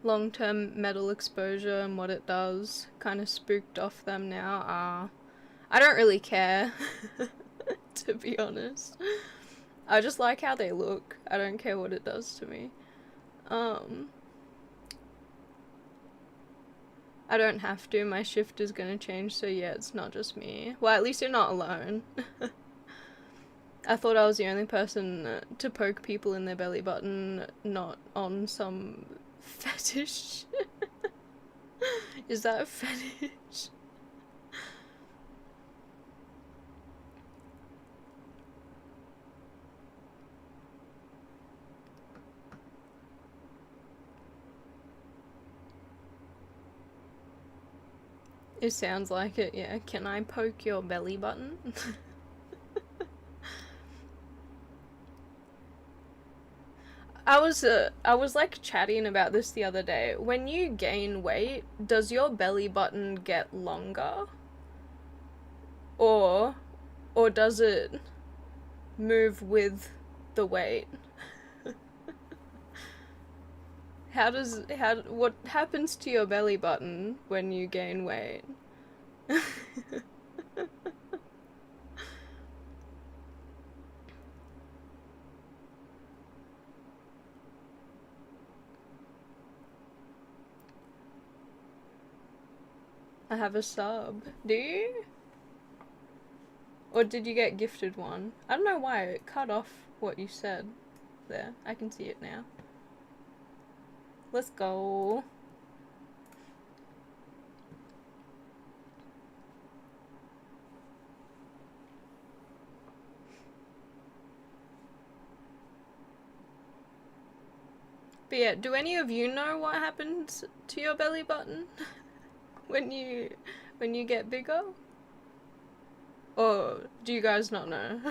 Long-term metal exposure and what it does. Kind of spooked off them now. I don't really care, to be honest. I just like how they look. I don't care what it does to me. I don't have to. My shift is gonna change, so yeah, it's not just me. Well, at least you're not alone. I thought I was the only person to poke people in their belly button, not on some fetish. Is that a fetish? It sounds like it, yeah. Can I poke your belly button? I was like chatting about this the other day. When you gain weight, does your belly button get longer? Or does it move with the weight? What happens to your belly button when you gain weight? I have a sub. Do you? Or did you get gifted one? I don't know why it cut off what you said there. I can see it now. Let's go. But yeah, do any of you know what happens to your belly button when you get bigger? Or do you guys not know?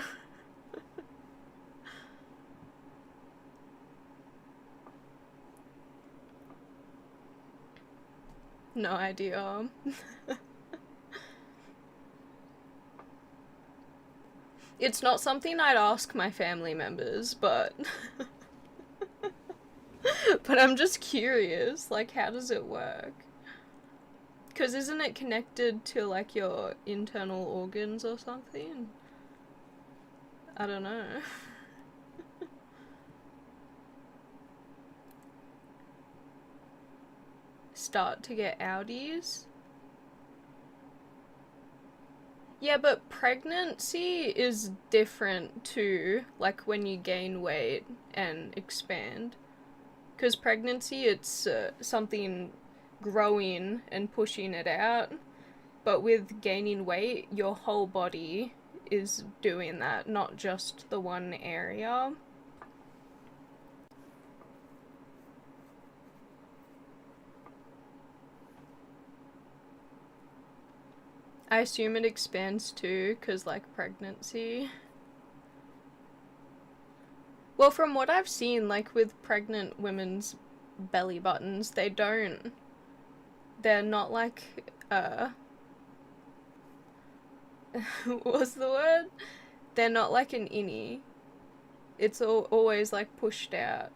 No idea. It's not something I'd ask my family members, but but I'm just curious, like, how does it work? Because isn't it connected to, like, your internal organs or something? I don't know. Start to get outies? Yeah, but pregnancy is different to, like, when you gain weight and expand. Because pregnancy, it's something growing and pushing it out. But with gaining weight, your whole body is doing that, not just the one area. I assume it expands too, because, like, pregnancy. Well, from what I've seen, like, with pregnant women's belly buttons, they're not like, what's the word? They're not like an innie. It's always, like, pushed out.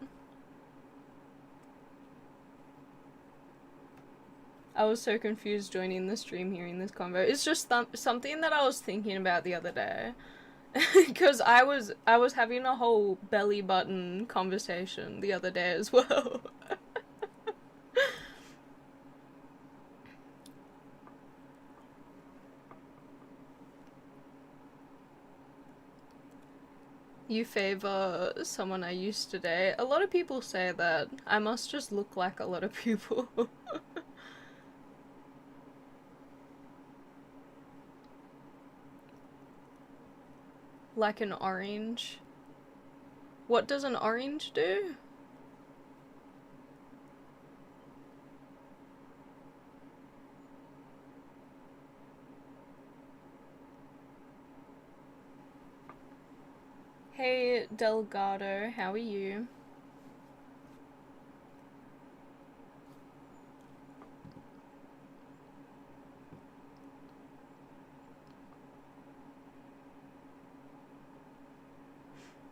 I was so confused joining the stream hearing this convo. It's just something that I was thinking about the other day. Because I was having a whole belly button conversation the other day as well. You favor someone I used to date. A lot of people say that. I must just look like a lot of people. Like an orange. What does an orange do? Hey Delgado, how are you?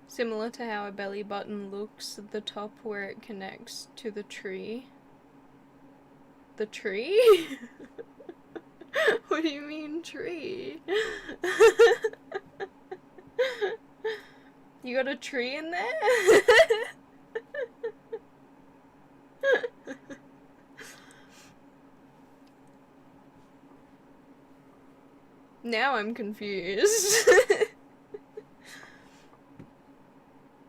Similar to how a belly button looks, the top where it connects to the tree. The tree? What do you mean tree? You got a tree in there? Now I'm confused.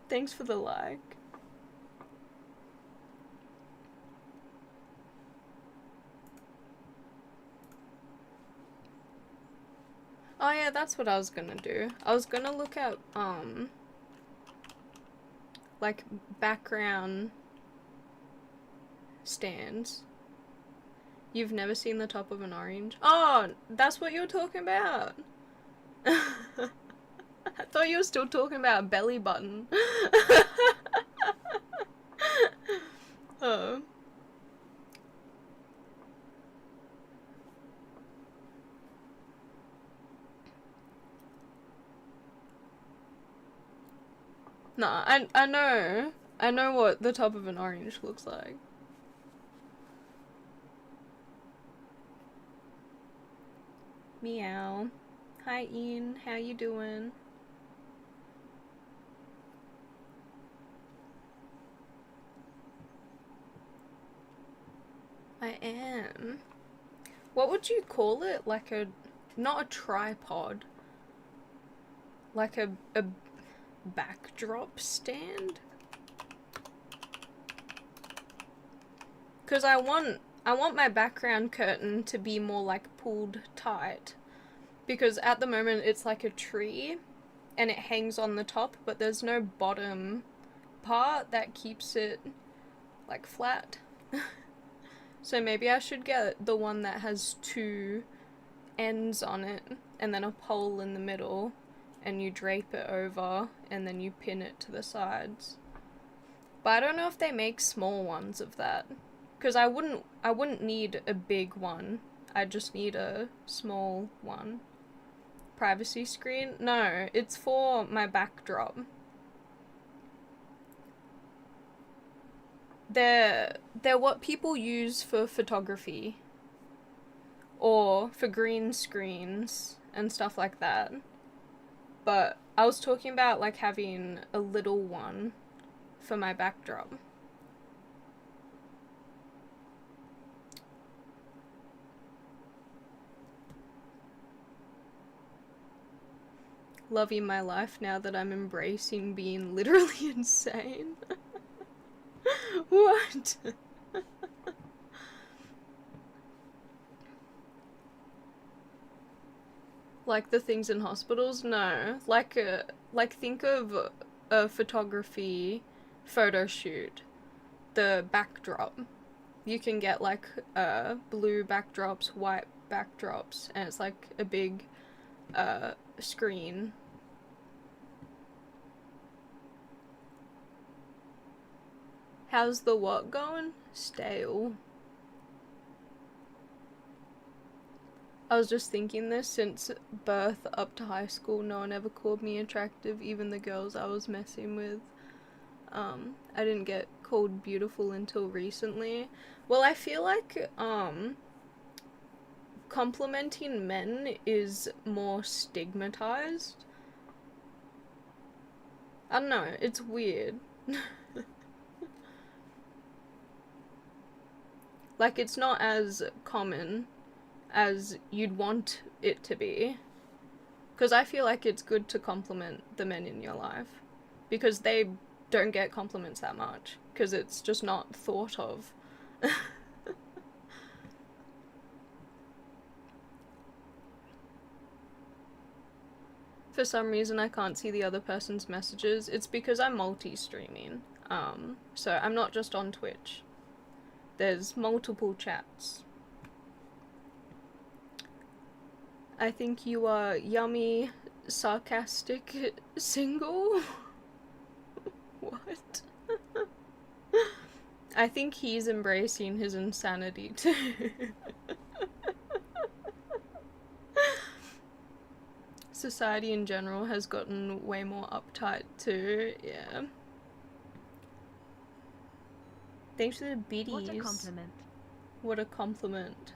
Thanks for the like. Oh yeah, that's what I was gonna do. I was gonna look at, like, background stands. You've never seen the top of an orange? Oh, that's what you were talking about. I thought you were still talking about a belly button. Oh. Nah, I know. I know what the top of an orange looks like. Meow. Hi Ian, how you doing? I am. What would you call it? Like a, not a tripod. Like a backdrop stand? Because I want my background curtain to be more like pulled tight. Because at the moment it's like a tree and it hangs on the top, but there's no bottom part that keeps it like flat. So maybe I should get the one that has two ends on it and then a pole in the middle, and you drape it over and then you pin it to the sides. But I don't know if they make small ones of that, because I wouldn't need a big one. I just need a small one. Privacy screen? No, it's for my backdrop. They're what people use for photography or for green screens and stuff like that. But I was talking about like having a little one for my backdrop. Loving my life now that I'm embracing being literally insane. What? Like the things in hospitals? No. Like think of a photography photo shoot. The backdrop. You can get like blue backdrops, white backdrops, and it's like a big screen. How's the what going? Stale. I was just thinking this, since birth up to high school, no one ever called me attractive, even the girls I was messing with. I didn't get called beautiful until recently. Well, I feel like, complimenting men is more stigmatized. I don't know, it's weird. Like, it's not as common as you'd want it to be. Because I feel like it's good to compliment the men in your life. Because they don't get compliments that much. Because it's just not thought of. For some reason I can't see the other person's messages. It's because I'm multi-streaming. So I'm not just on Twitch. There's multiple chats. I think you are yummy, sarcastic, single? What? I think he's embracing his insanity too. Society in general has gotten way more uptight too, yeah. Thanks for the biddies. What a compliment. What a compliment.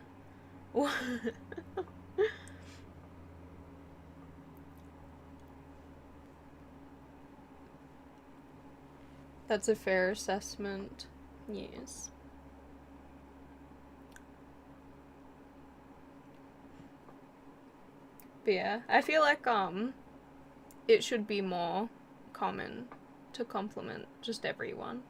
That's a fair assessment, yes. But yeah, I feel like it should be more common to compliment just everyone.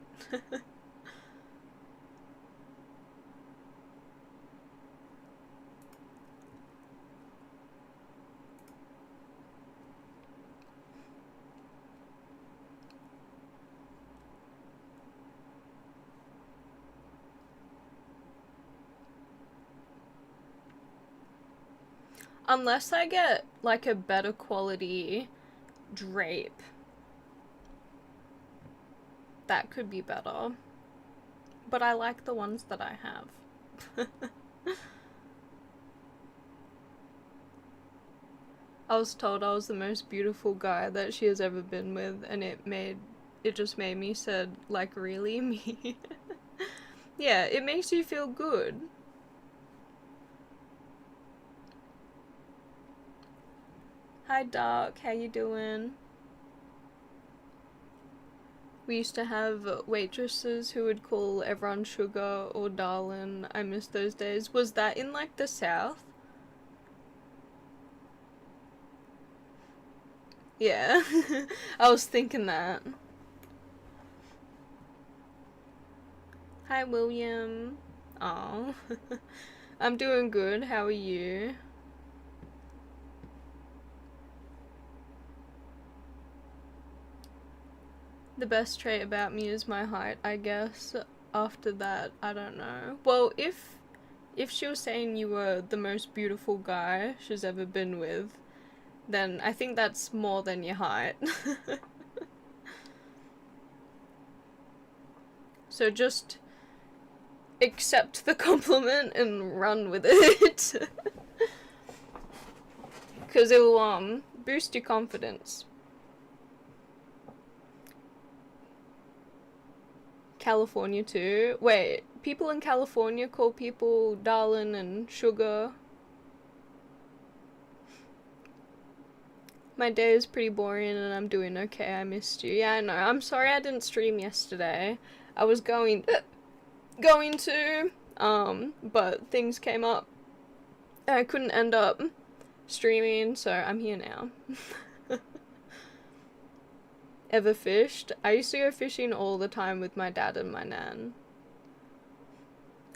Unless I get like a better quality drape, that could be better. But I like the ones that I have. I was told I was the most beautiful guy that she has ever been with, and it just made me said, like, really, me? Yeah, it makes you feel good. Hi Dark, how you doing? We used to have waitresses who would call everyone sugar or darling. I miss those days. Was that in like the South? Yeah, I was thinking that. Hi William. Oh, I'm doing good. How are you? The best trait about me is my height, I guess. After that, I don't know. Well, if she was saying you were the most beautiful guy she's ever been with, then I think that's more than your height. So just accept the compliment and run with it. Because it will boost your confidence. California too. Wait, people in California call people darling and sugar. My day is pretty boring and I'm doing okay. I missed you. Yeah, I know. I'm sorry I didn't stream yesterday. I was going to, but things came up. I couldn't end up streaming, so I'm here now. Ever fished? I used to go fishing all the time with my dad and my nan.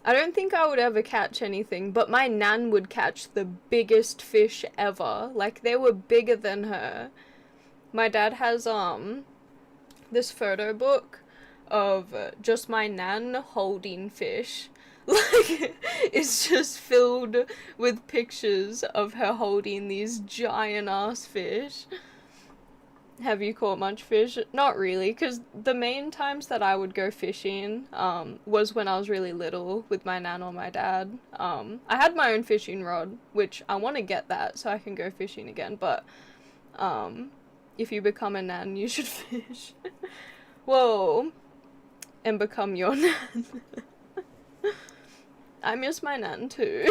I don't think I would ever catch anything, but my nan would catch the biggest fish ever. Like, they were bigger than her. My dad has, this photo book of just my nan holding fish. Like, it's just filled with pictures of her holding these giant ass fish. Have you caught much fish? Not really, because the main times that I would go fishing was when I was really little with my nan or my dad. I had my own fishing rod, which I want to get that so I can go fishing again, but if you become a nan, you should fish. Whoa. And become your nan. I miss my nan too.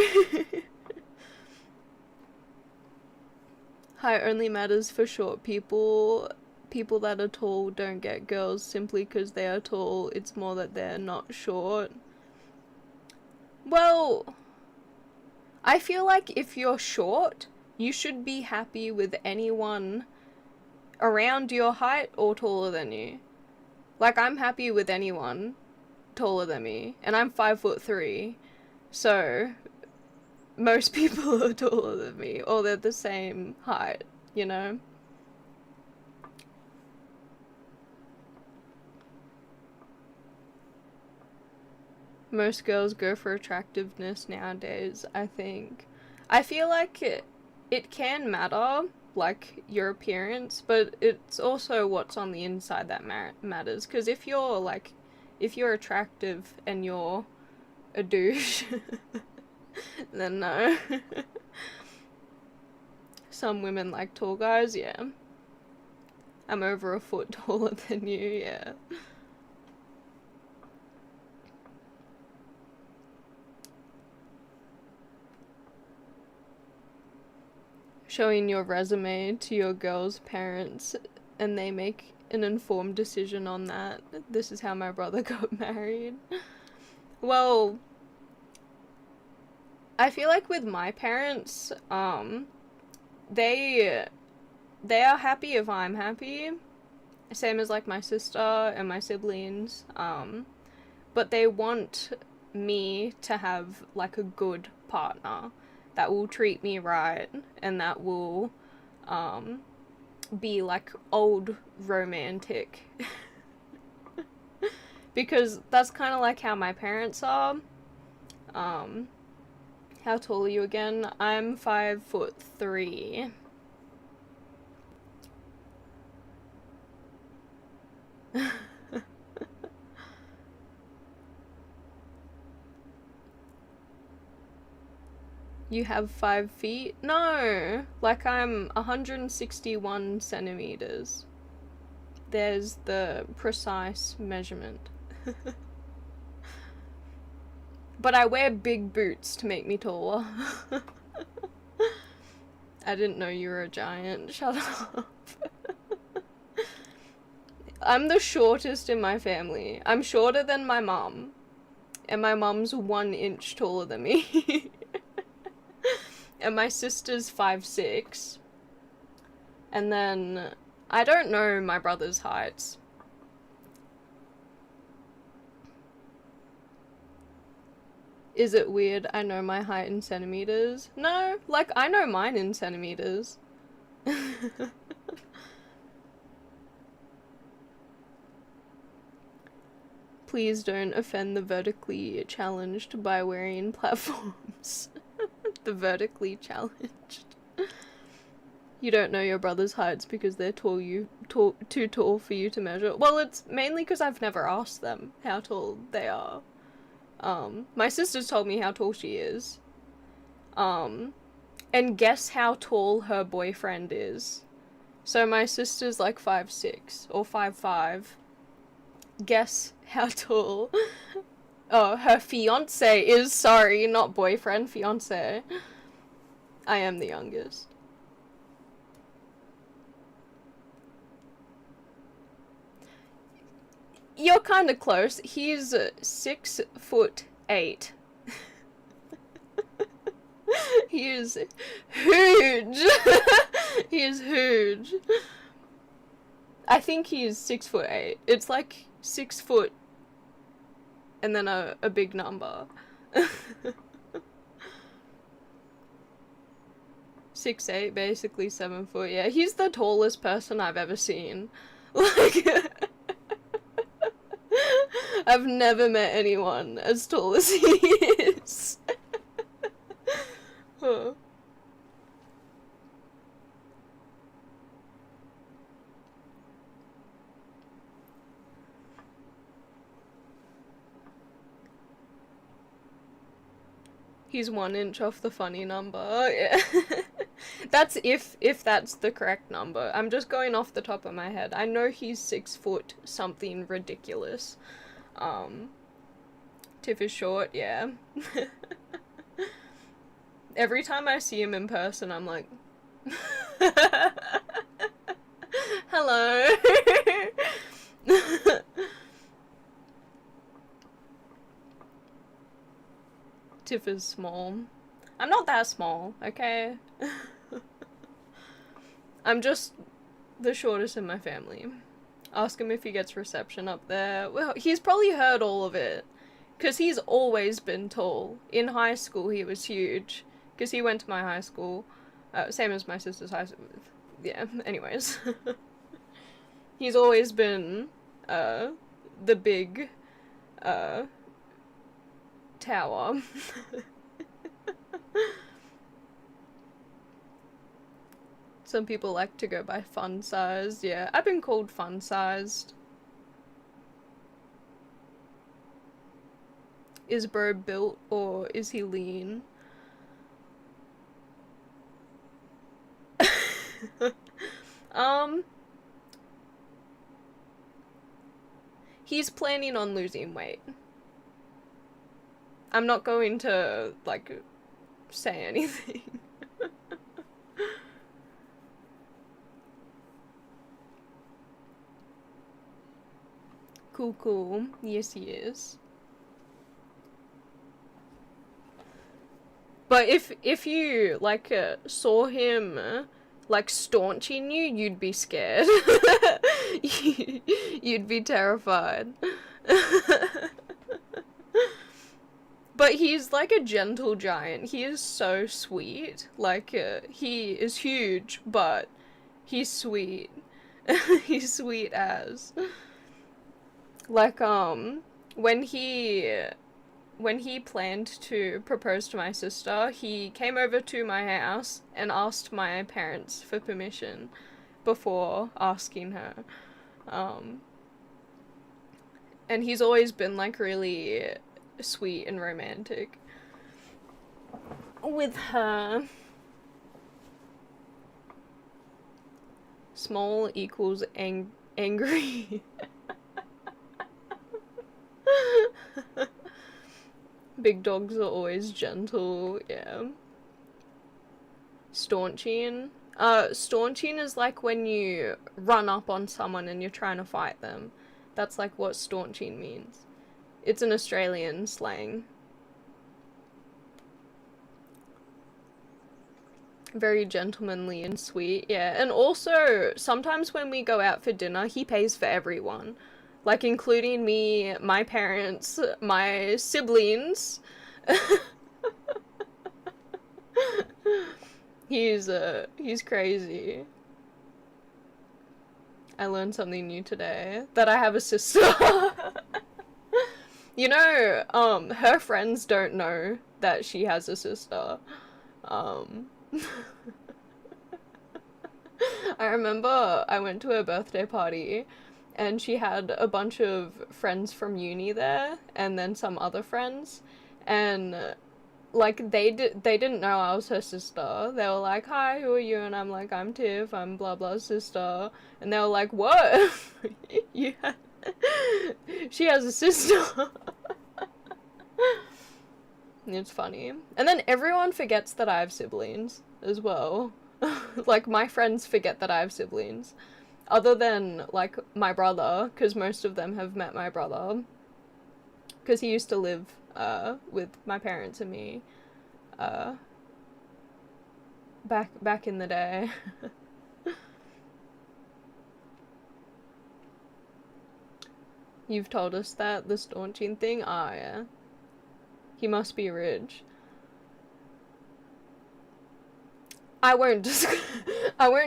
Height only matters for short people. People that are tall don't get girls simply because they are tall. It's more that they're not short. Well, I feel like if you're short, you should be happy with anyone around your height or taller than you. Like, I'm happy with anyone taller than me, and I'm 5'3", so most people are taller than me, or they're the same height, you know? Most girls go for attractiveness nowadays, I think. I feel like it can matter, like, your appearance, but it's also what's on the inside that matters. Because if you're attractive and you're a douche, then no. Some women like tall guys, yeah. I'm over a foot taller than you, yeah. Showing your resume to your girl's parents and they make an informed decision on that. This is how my brother got married. Well, I feel like with my parents, they are happy if I'm happy. Same as like my sister and my siblings. But they want me to have like a good partner that will treat me right and that will be like old romantic. Because that's kind of like how my parents are. How tall are you again? I'm 5'3". You have 5 feet? No! Like, I'm 161 centimeters. There's the precise measurement. But I wear big boots to make me taller. I didn't know you were a giant. Shut up. I'm the shortest in my family. I'm shorter than my mum. And my mum's 1 inch taller than me. And my sister's 5'6". And then I don't know my brother's heights. Is it weird I know my height in centimeters? No, like I know mine in centimeters. Please don't offend the vertically challenged by wearing platforms. The vertically challenged. You don't know your brother's heights because they're too tall for you to measure. Well, it's mainly because I've never asked them how tall they are. My sister's told me how tall she is. And guess how tall her boyfriend is. So my sister's like 5'6" or 5'5". Guess how tall her fiance is. Sorry, not boyfriend, fiance. I am the youngest. You're kind of close. He's 6'8". He is huge. He is huge. I think he's 6'8". It's like 6 foot and then a big number. 6'8", basically 7 foot. Yeah, he's the tallest person I've ever seen. Like, I've never met anyone as tall as he is. Huh. He's 1 inch off the funny number. Yeah. That's if that's the correct number. I'm just going off the top of my head. I know he's 6 foot something ridiculous. Tiff is short, yeah. Every time I see him in person, I'm like, hello. Tiff is small. I'm not that small, okay? I'm just the shortest in my family. Ask him if he gets reception up there. Well, he's probably heard all of it. Because he's always been tall. In high school, he was huge. Because he went to my high school. Same as my sister's high school. Yeah, anyways. He's always been, the big, tower. Some people like to go by fun-sized. Yeah, I've been called fun-sized. Is bro built or is he lean? He's planning on losing weight. I'm not going to, like, say anything. Cool. Yes, he is. But if you, like, saw him, like, staunching you, you'd be scared. You'd be terrified. But he's like a gentle giant. He is so sweet. Like, he is huge, but he's sweet. He's sweet as. Like, when he planned to propose to my sister, he came over to my house and asked my parents for permission before asking her. And he's always been, like, really sweet and romantic with her. Small equals angry. Big dogs are always gentle, yeah. Staunching. Staunching is like when you run up on someone and you're trying to fight them. That's like what staunching means. It's an Australian slang. Very gentlemanly and sweet, yeah. And also, sometimes when we go out for dinner, he pays for everyone. Like, including me, my parents, my siblings. He's crazy. I learned something new today. That I have a sister. You know, her friends don't know that she has a sister. I remember I went to her birthday party and she had a bunch of friends from uni there and then some other friends, and like they didn't know I was her sister. They were like, "Hi, who are you?" And I'm like, "I'm Tiff, I'm blah blah sister." And they were like, "What?" Yeah. She has a sister. It's funny. And then everyone forgets that I have siblings as well. Like, my friends forget that I have siblings. Other than, like, my brother, because most of them have met my brother. Because he used to live, with my parents and me, back in the day. You've told us that, the staunching thing? Ah, yeah. He must be rich. I won't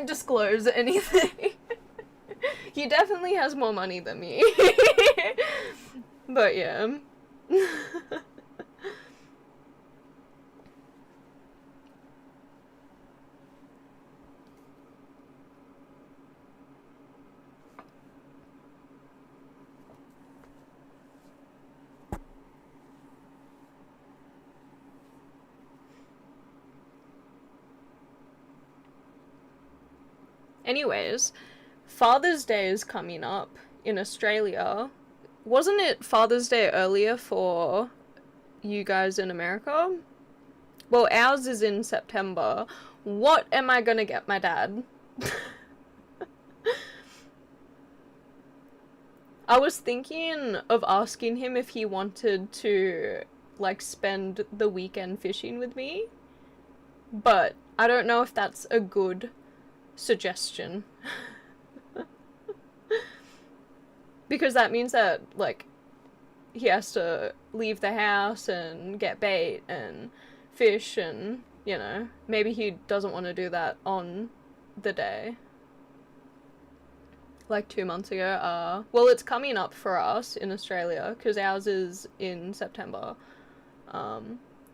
disclose anything. He definitely has more money than me. But yeah. Anyways, Father's Day is coming up in Australia. Wasn't it Father's Day earlier for you guys in America? Well, ours is in September. What am I gonna get my dad? I was thinking of asking him if he wanted to, like, spend the weekend fishing with me, but I don't know if that's a good suggestion. Because that means that, like, he has to leave the house and get bait and fish and, you know, maybe he doesn't want to do that on the day. Like 2 months ago, well, it's coming up for us in Australia because ours is in September.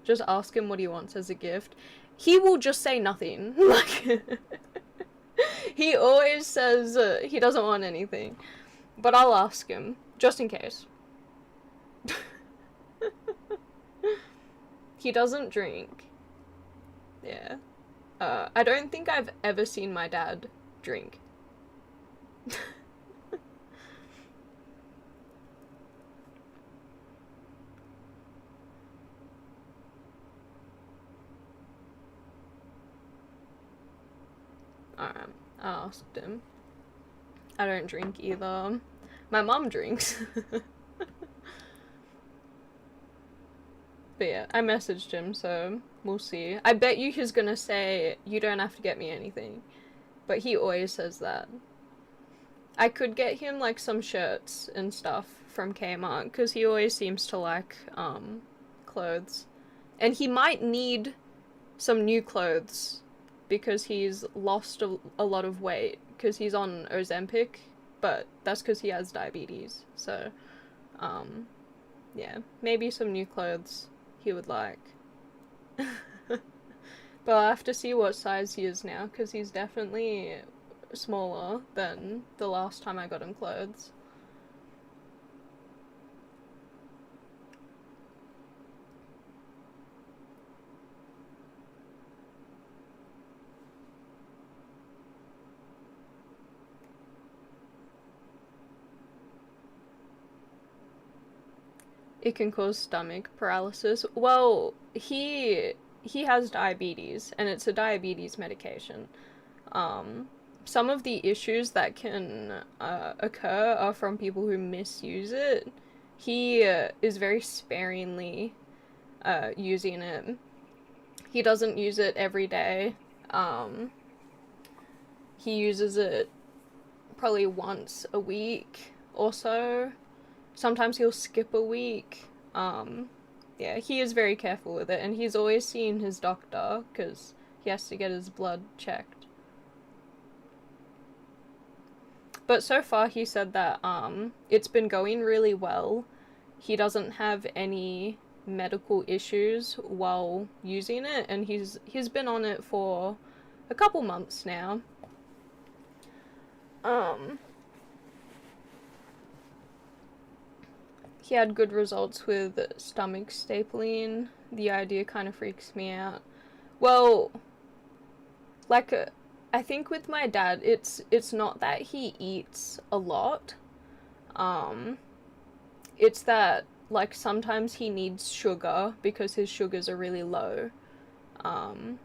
Just ask him what he wants as a gift. He will just say nothing. Like, he always says he doesn't want anything. But I'll ask him, just in case. He doesn't drink. Yeah. I don't think I've ever seen my dad drink. Alright, I asked him. I don't drink either. My mom drinks. But yeah, I messaged him, so we'll see. I bet you he's gonna say, you don't have to get me anything. But he always says that. I could get him, like, some shirts and stuff from Kmart, because he always seems to like, clothes. And he might need some new clothes, because he's lost a lot of weight, because he's on Ozempic, but that's because he has diabetes, so, yeah, maybe some new clothes he would like. But I'll have to see what size he is now, because he's definitely smaller than the last time I got him clothes. It can cause stomach paralysis. Well, he has diabetes, and it's a diabetes medication. Some of the issues that can occur are from people who misuse it. He is very sparingly using it. He doesn't use it every day. He uses it probably once a week or so. Sometimes he'll skip a week. Yeah, he is very careful with it, and he's always seeing his doctor because he has to get his blood checked. But so far he said that it's been going really well. He doesn't have any medical issues while using it, and he's been on it for a couple months now. He had good results with stomach stapling. The idea kind of freaks me out. Well, like, I think with my dad, it's not that he eats a lot. It's that, like, sometimes he needs sugar because his sugars are really low. And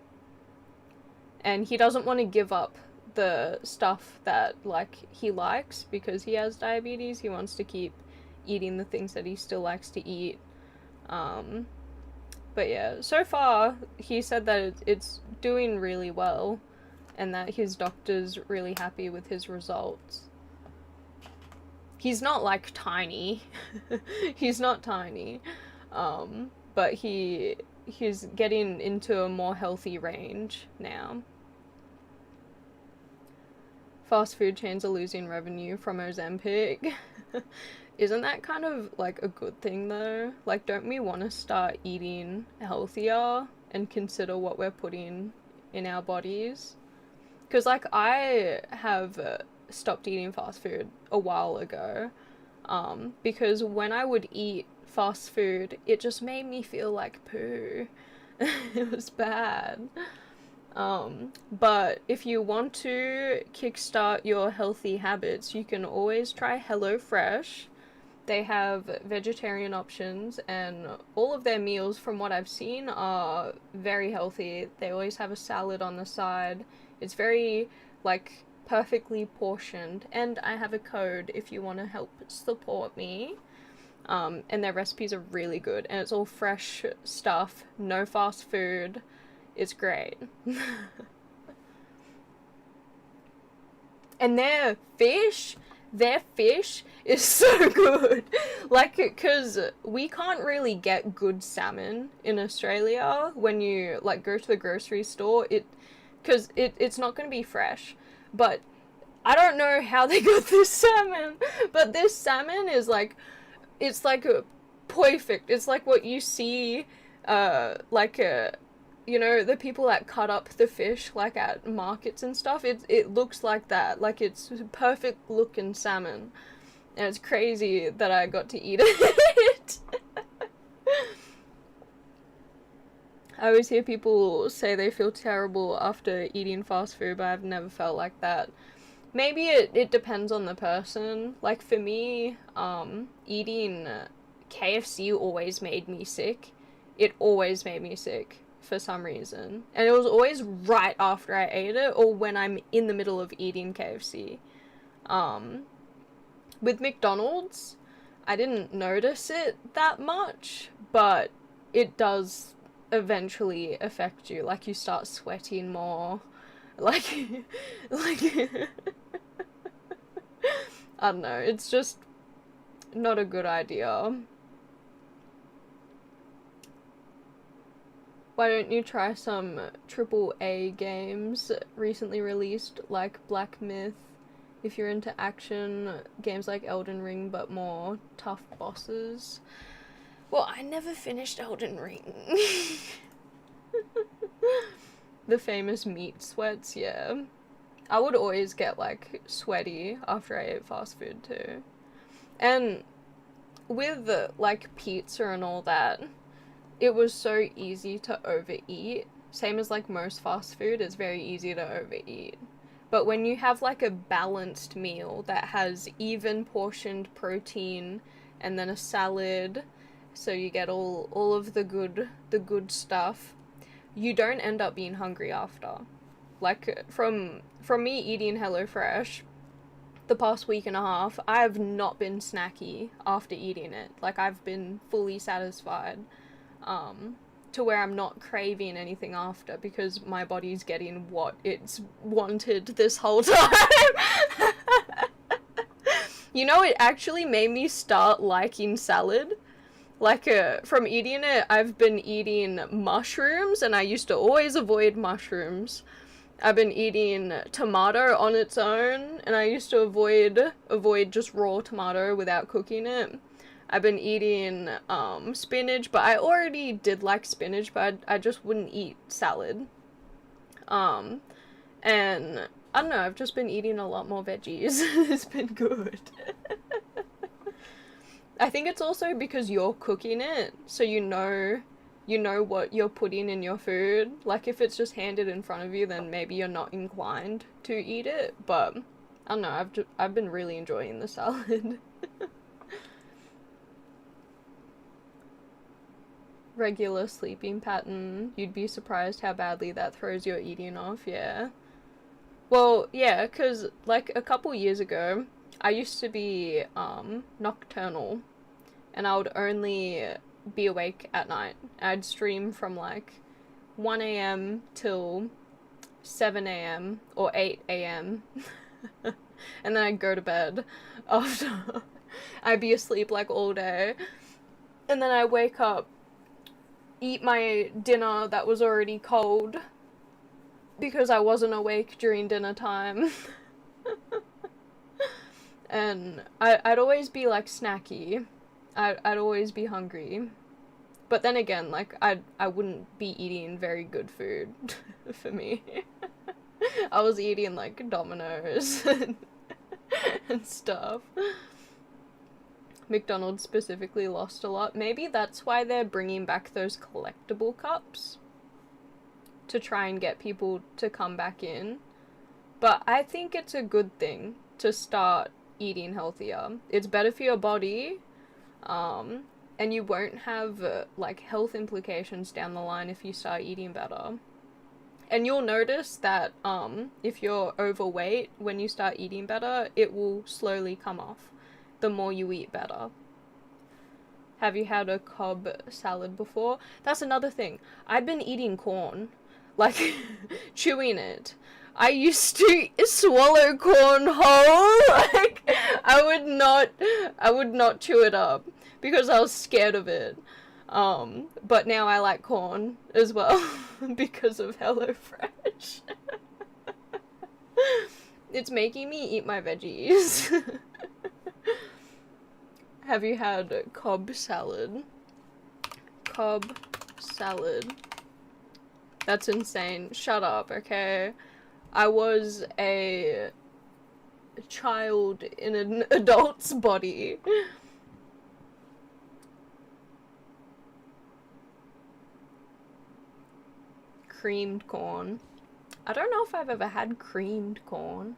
he doesn't want to give up the stuff that, like, he likes because he has diabetes. He wants to keep eating the things that he still likes to eat. But yeah, so far he said that it's doing really well and that his doctor's really happy with his results. He's not, like, tiny. He's not tiny. But he's getting into a more healthy range now. Fast food chains are losing revenue from Ozempic. isn't that kind of like a good thing though? Like, don't we want to start eating healthier and consider what we're putting in our bodies? Because, like, I have stopped eating fast food a while ago. Because when I would eat fast food, it just made me feel like poo. It was bad. But if you want to kickstart your healthy habits, you can always try HelloFresh. They have vegetarian options, and all of their meals, from what I've seen, are very healthy. They always have a salad on the side. It's very, like, perfectly portioned. And I have a code if you want to help support me. And their recipes are really good, and it's all fresh stuff, no fast food. It's great. And their fish is so good. Like, because we can't really get good salmon in Australia when you, like, go to the grocery store. Because it's not going to be fresh. But I don't know how they got this salmon, but this salmon is like, it's like a perfect. It's like what you see, like a, you know, the people that cut up the fish like at markets and stuff. It looks like that. Like, it's perfect looking salmon, and it's crazy that I got to eat it. I always hear people say they feel terrible after eating fast food, but I've never felt like that. Maybe it depends on the person. Like, for me, eating KFC always made me sick. It always made me sick for some reason. And it was always right after I ate it, or when I'm in the middle of eating KFC. With McDonald's, I didn't notice it that much, but it does eventually affect you. Like, you start sweating more. Like, like, I don't know, it's just not a good idea. Why don't you try some AAA games recently released, like Black Myth, if you're into action, games like Elden Ring, but more tough bosses? Well, I never finished Elden Ring. The famous meat sweats, yeah. I would always get, like, sweaty after I ate fast food, too. And with, like, pizza and all that, it was so easy to overeat. Same as, like, most fast food, it's very easy to overeat. But when you have, like, a balanced meal that has even portioned protein and then a salad, so you get all of the good stuff, you don't end up being hungry after. Like, from me eating HelloFresh the past week and a half, I have not been snacky after eating it. Like, I've been fully satisfied, to where I'm not craving anything after, because my body's getting what it's wanted this whole time. You know, it actually made me start liking salad. Like, from eating it, I've been eating mushrooms, and I used to always avoid mushrooms. I've been eating tomato on its own, and I used to avoid just raw tomato without cooking it. I've been eating spinach, but I already did like spinach, but I just wouldn't eat salad. And I don't know, I've just been eating a lot more veggies. It's been good. I think it's also because you're cooking it, so you know what you're putting in your food. Like, if it's just handed in front of you, then maybe you're not inclined to eat it, but I don't know, I've been really enjoying the salad. Regular sleeping pattern, you'd be surprised how badly that throws your eating off, yeah. Well, yeah, because, like, a couple years ago, I used to be, nocturnal, and I would only be awake at night. I'd stream from, like, 1 a.m. till 7 a.m. or 8 a.m. And then I'd go to bed after. I'd be asleep, like, all day. And then I wake up, eat my dinner that was already cold, because I wasn't awake during dinner time. And I'd always be like snacky. I'd always be hungry. But then again, like I wouldn't be eating very good food for me. I was eating like Domino's and stuff. McDonald's specifically lost a lot. Maybe that's why they're bringing back those collectible cups to try and get people to come back in. But I think it's a good thing to start eating healthier. It's better for your body, and you won't have like health implications down the line if you start eating better. And you'll notice that if you're overweight, when you start eating better, it will slowly come off the more you eat better. Have you had a Cobb salad before? That's another thing. I've been eating corn, like chewing it. I used to swallow corn whole. Like I would not chew it up because I was scared of it. But now I like corn as well because of HelloFresh. It's making me eat my veggies. Have you had Cobb salad? Cobb salad. That's insane. Shut up, okay? I was a child in an adult's body. Creamed corn. I don't know if I've ever had creamed corn.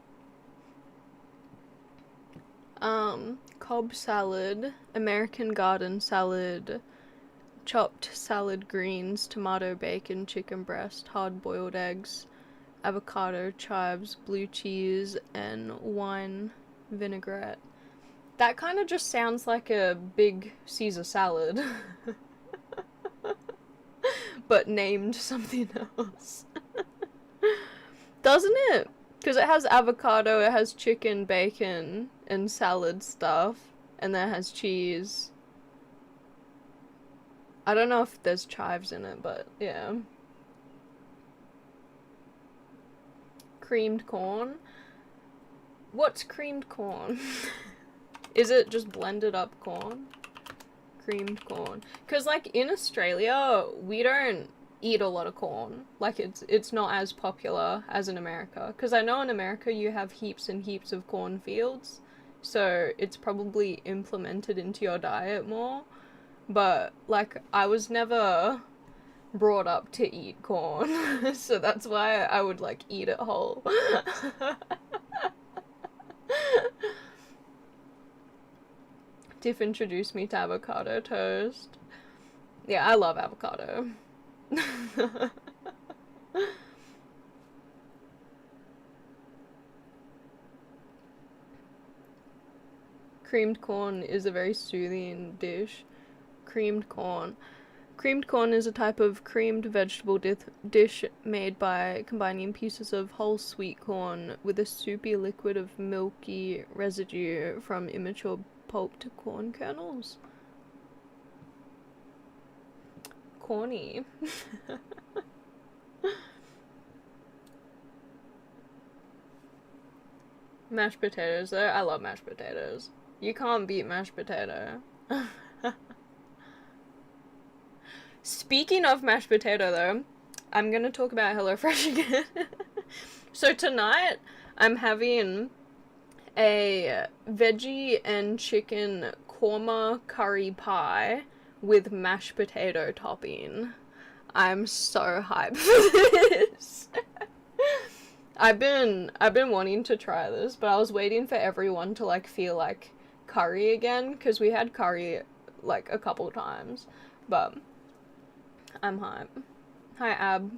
Cobb salad, American Garden salad, chopped salad greens, tomato, bacon, chicken breast, hard-boiled eggs, avocado, chives, blue cheese, and wine vinaigrette. That kind of just sounds like a big Caesar salad. But named something else. Doesn't it? Because it has avocado, it has chicken, bacon, and salad stuff, and then it has cheese. I don't know if there's chives in it, but yeah. Creamed corn? What's creamed corn? Is it just blended up corn? Creamed corn. Because, like, in Australia, we don't eat a lot of corn. Like, it's not as popular as in America. Because I know in America you have heaps and heaps of cornfields, so it's probably implemented into your diet more. But, like, I was never brought up to eat corn, so that's why I would, like, eat it whole. Tiff introduced me to avocado toast. Yeah, I love avocado. Creamed corn is a very soothing dish. Creamed corn. Creamed corn is a type of creamed vegetable dish made by combining pieces of whole sweet corn with a soupy liquid of milky residue from immature pulped corn kernels. Corny. Mashed potatoes, though. I love mashed potatoes. You can't beat mashed potato. Speaking of mashed potato, though, I'm gonna talk about HelloFresh again. So tonight, I'm having a veggie and chicken korma curry pie with mashed potato topping. I'm so hyped for this. I've been wanting to try this, but I was waiting for everyone to like feel like curry again, because we had curry like a couple times, but I'm hyped. Hi Ab.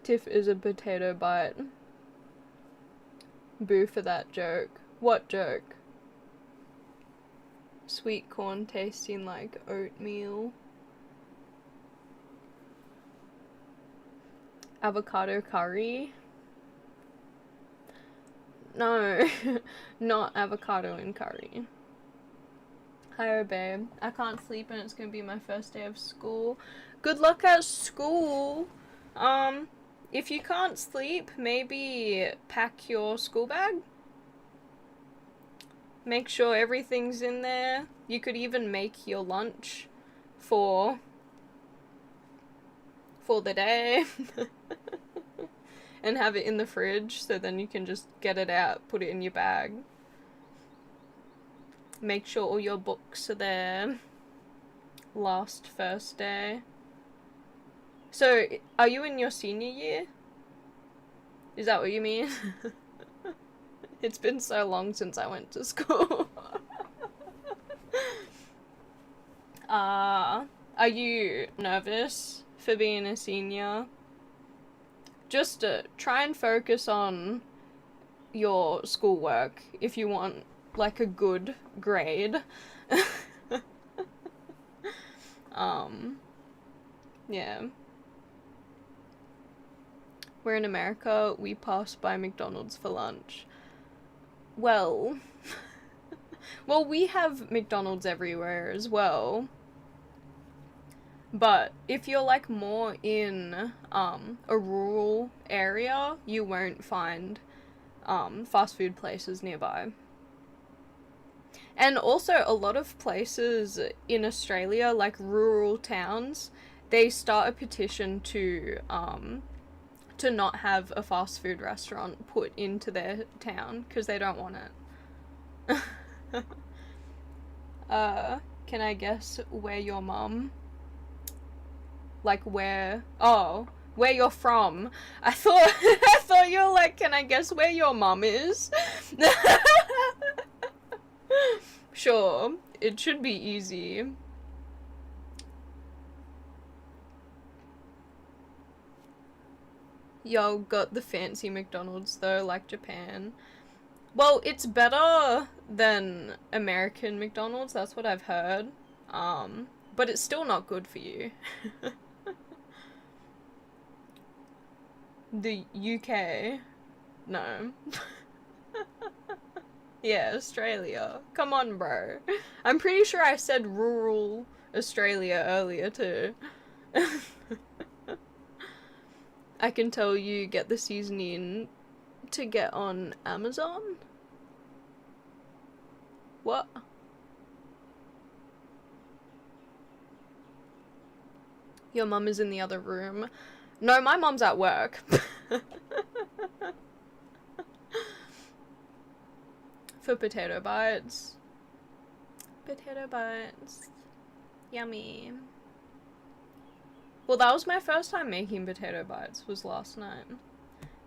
Tiff is a potato bite. Boo for that joke. What joke? Sweet corn tasting like oatmeal. Avocado curry? No, not avocado and curry. Hi, babe. I can't sleep and it's gonna be my first day of school. Good luck at school. If you can't sleep, maybe pack your school bag. Make sure everything's in there. You could even make your lunch for the day and have it in the fridge, so then you can just get it out, put it in your bag. Make sure all your books are there. First day. So, are you in your senior year? Is that what you mean? It's been so long since I went to school. Are you nervous for being a senior? Just try and focus on your schoolwork if you want, like, a good grade. Yeah. We're in America, we pass by McDonald's for lunch. Well, we have McDonald's everywhere as well. But if you're, like, more in, a rural area, you won't find, fast food places nearby. And also, a lot of places in Australia, like rural towns, they start a petition to not have a fast food restaurant put into their town because they don't want it. Can I guess where your mum? Like where you're from. I thought you were like, can I guess where your mum is? Sure, it should be easy. Y'all got the fancy McDonald's though, like Japan. Well, it's better than American McDonald's, that's what I've heard. But it's still not good for you. The UK? No. Yeah, Australia. Come on, bro. I'm pretty sure I said rural Australia earlier too. I can tell you get the seasoning to get on Amazon? What? Your mum is in the other room. No, my mum's at work. For potato bites. Potato bites. Yummy. Well, that was my first time making potato bites, was last night.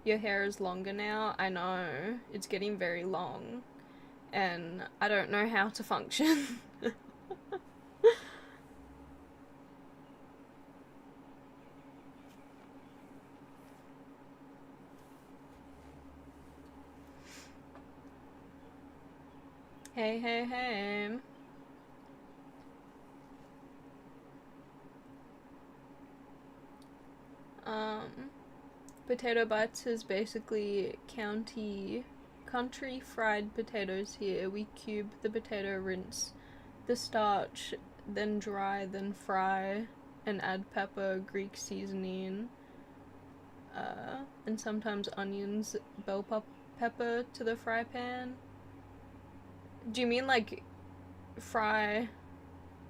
Your hair is longer now. I know. It's getting very long. And I don't know how to function. Hey, hey, hey. Potato bites is basically country fried potatoes here. We cube the potato, rinse the starch, then dry, then fry, and add pepper, Greek seasoning, and sometimes onions, bell pepper to the fry pan. Do you mean like fry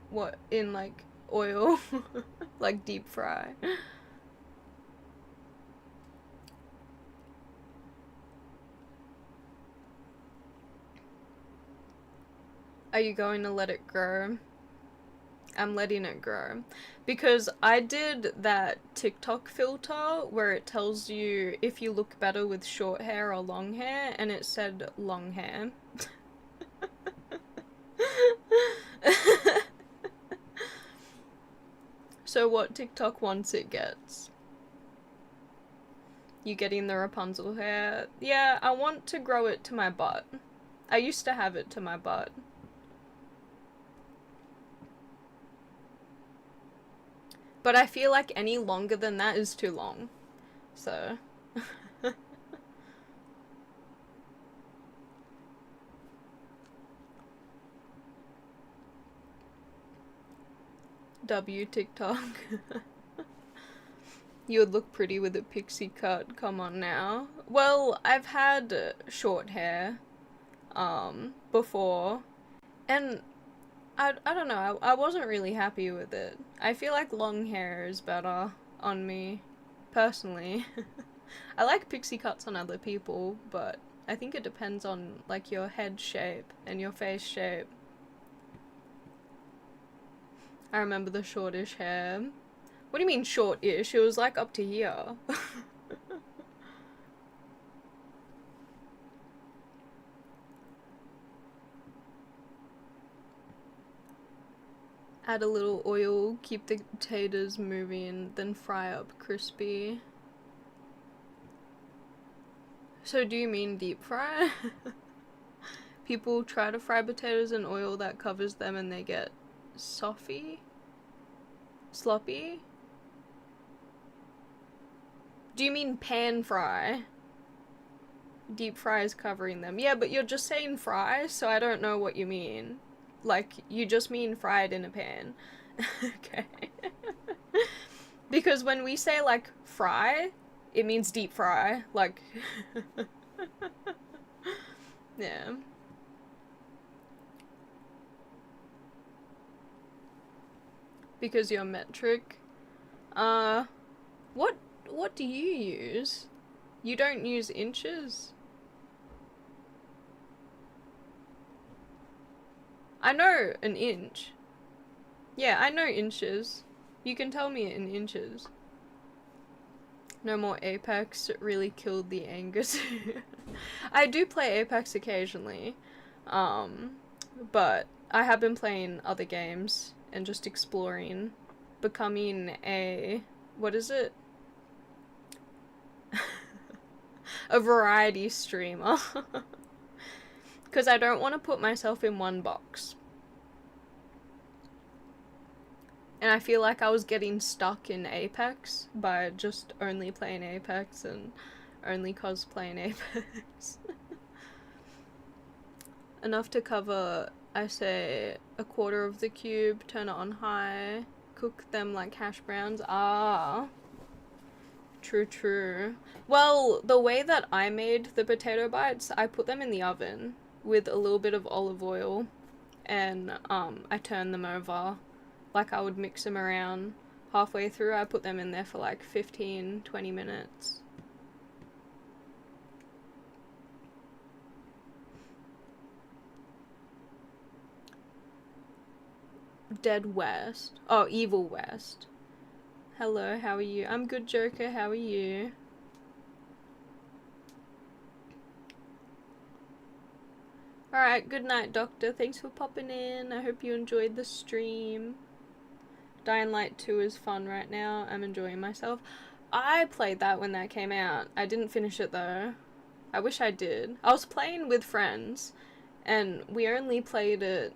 what in like oil? Like deep fry? Are you going to let it grow? I'm letting it grow. Because I did that TikTok filter where it tells you if you look better with short hair or long hair, and it said long hair. So what TikTok wants it gets. You getting the Rapunzel hair? Yeah, I want to grow it to my butt. I used to have it to my butt. But I feel like any longer than that is too long. So. W TikTok. You would look pretty with a pixie cut. Come on now. Well, I've had short hair. before, and I don't know, I wasn't really happy with it. I feel like long hair is better on me, personally. I like pixie cuts on other people, but I think it depends on, like, your head shape and your face shape. I remember the shortish hair. What do you mean short-ish? It was, like, up to here. Add a little oil, keep the potatoes moving, then fry up crispy. So do you mean deep fry? People try to fry potatoes in oil that covers them and they get sloppy? Do you mean pan fry? Deep fry is covering them. Yeah, but you're just saying fry, so I don't know what you mean. Like, you just mean fried in a pan. Okay. Because when we say, like, fry, it means deep fry. Like, yeah. Because you're metric. What do you use? You don't use inches? I know an inch. Yeah, I know inches. You can tell me in inches. No more Apex, it really killed the Angus. I do play Apex occasionally, but I have been playing other games and just exploring, becoming a, what is it? A variety streamer. Because I don't want to put myself in one box. And I feel like I was getting stuck in Apex by just only playing Apex and only cosplaying Apex. Enough to cover, I say, a quarter of the cube, turn it on high, cook them like hash browns. Ah. True. Well, the way that I made the potato bites, I put them in the oven with a little bit of olive oil, and I turned them over. Like, I would mix them around. Halfway through, I put them in there for like 15-20 minutes. Dead West. Oh, Evil West. Hello, how are you? I'm good, Joker, how are you? Alright, good night, Doctor. Thanks for popping in. I hope you enjoyed the stream. Dying Light 2 is fun right now. I'm enjoying myself. I played that when that came out. I didn't finish it though. I wish I did. I was playing with friends, and we only played it,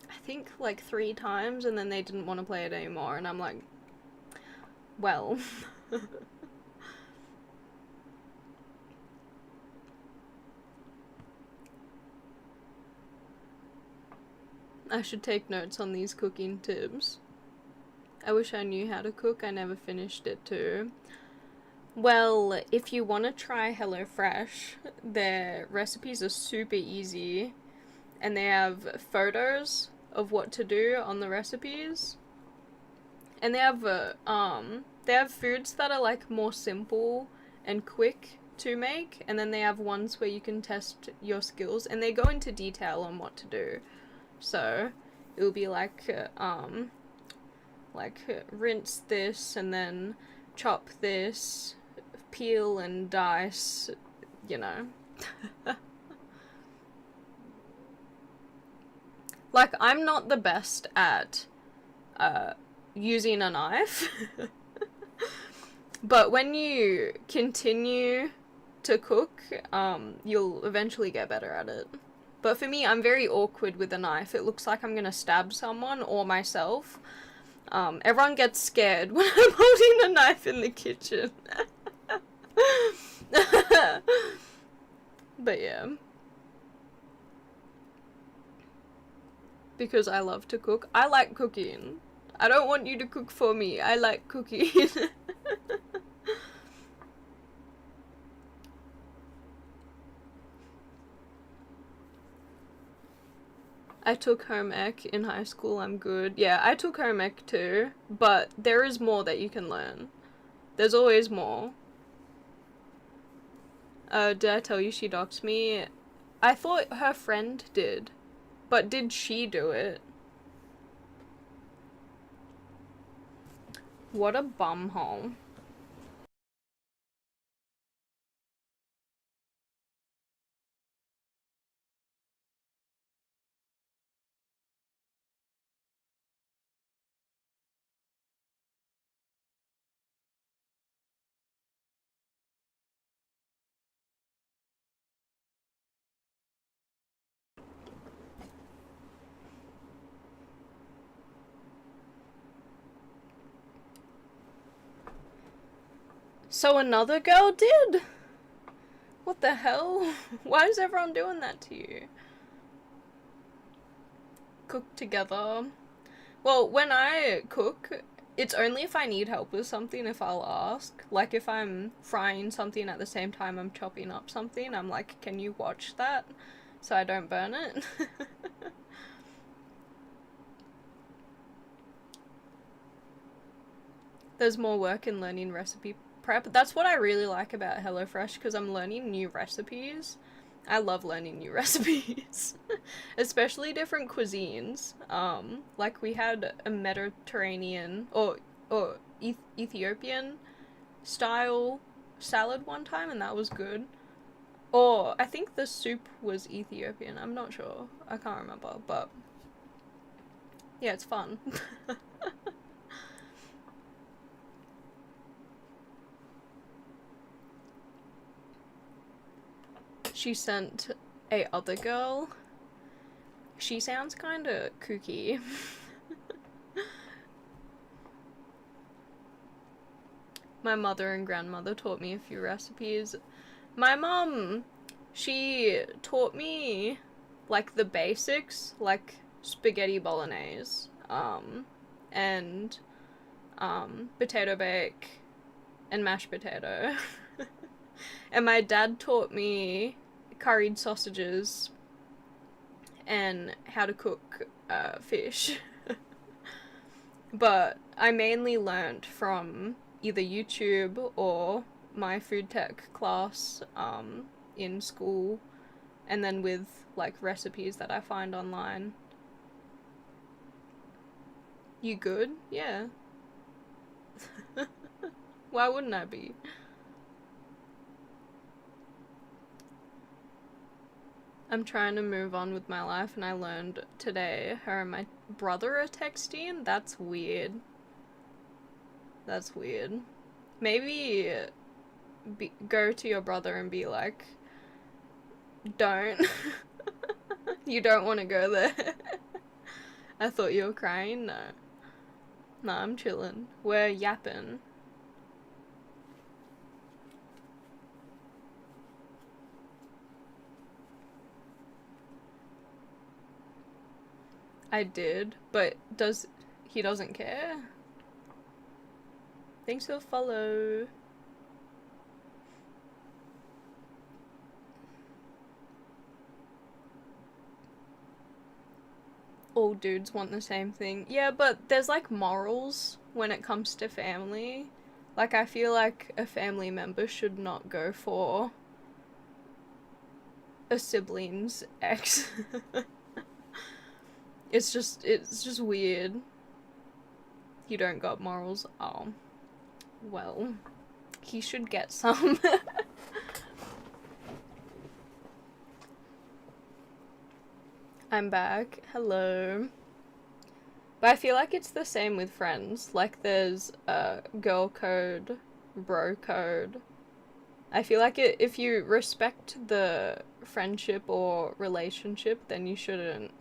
I think, like 3 times, and then they didn't want to play it anymore, and I'm like, well. I should take notes on these cooking tips. I wish I knew how to cook. I never finished it too. Well, if you want to try HelloFresh, their recipes are super easy, and they have photos of what to do on the recipes. And they have foods that are like more simple and quick to make, and then they have ones where you can test your skills, and they go into detail on what to do. So it'll be like rinse this and then chop this, peel and dice, you know. Like, I'm not the best at using a knife. But when you continue to cook, you'll eventually get better at it. But for me, I'm very awkward with a knife. It looks like I'm gonna stab someone or myself. Everyone gets scared when I'm holding a knife in the kitchen. But yeah. Because I love to cook. I like cooking. I don't want you to cook for me. I like cooking. I took home ec in high school, I'm good. Yeah, I took home ec too, but there is more that you can learn. There's always more. Did I tell you she doxed me? I thought her friend did, but did she do it? What a bumhole. So another girl did? What the hell? Why is everyone doing that to you? Cook together. Well, when I cook, it's only if I need help with something if I'll ask. Like if I'm frying something at the same time I'm chopping up something, I'm like, can you watch that so I don't burn it? There's more work in learning recipe prep. That's what I really like about HelloFresh, because I'm learning new recipes. I love learning new recipes, especially different cuisines. Like we had a Mediterranean or Ethiopian style salad one time, and that was good. Or I think the soup was Ethiopian. I'm not sure. I can't remember, but yeah, it's fun. She sent a other girl. She sounds kinda kooky. My mother and grandmother taught me a few recipes. My mom, she taught me like the basics, like spaghetti bolognese, and potato bake and mashed potato. And my dad taught me curried sausages and how to cook fish. But I mainly learnt from either YouTube or my food tech class in school, and then with like recipes that I find online. You good? Yeah. Why wouldn't I be? I'm trying to move on with my life, and I learned today her and my brother are texting. That's weird. That's weird. Maybe go to your brother and be like, don't. You don't want to go there. I thought you were crying. No. No, I'm chilling. We're yapping. I did, but he doesn't care? Thanks for the follow. All dudes want the same thing. Yeah, but there's like morals when it comes to family. Like I feel like a family member should not go for a sibling's ex. It's just weird. You don't got morals. Oh. Well, he should get some. I'm back. Hello. But I feel like it's the same with friends. Like there's girl code, bro code. I feel like if you respect the friendship or relationship, then you shouldn't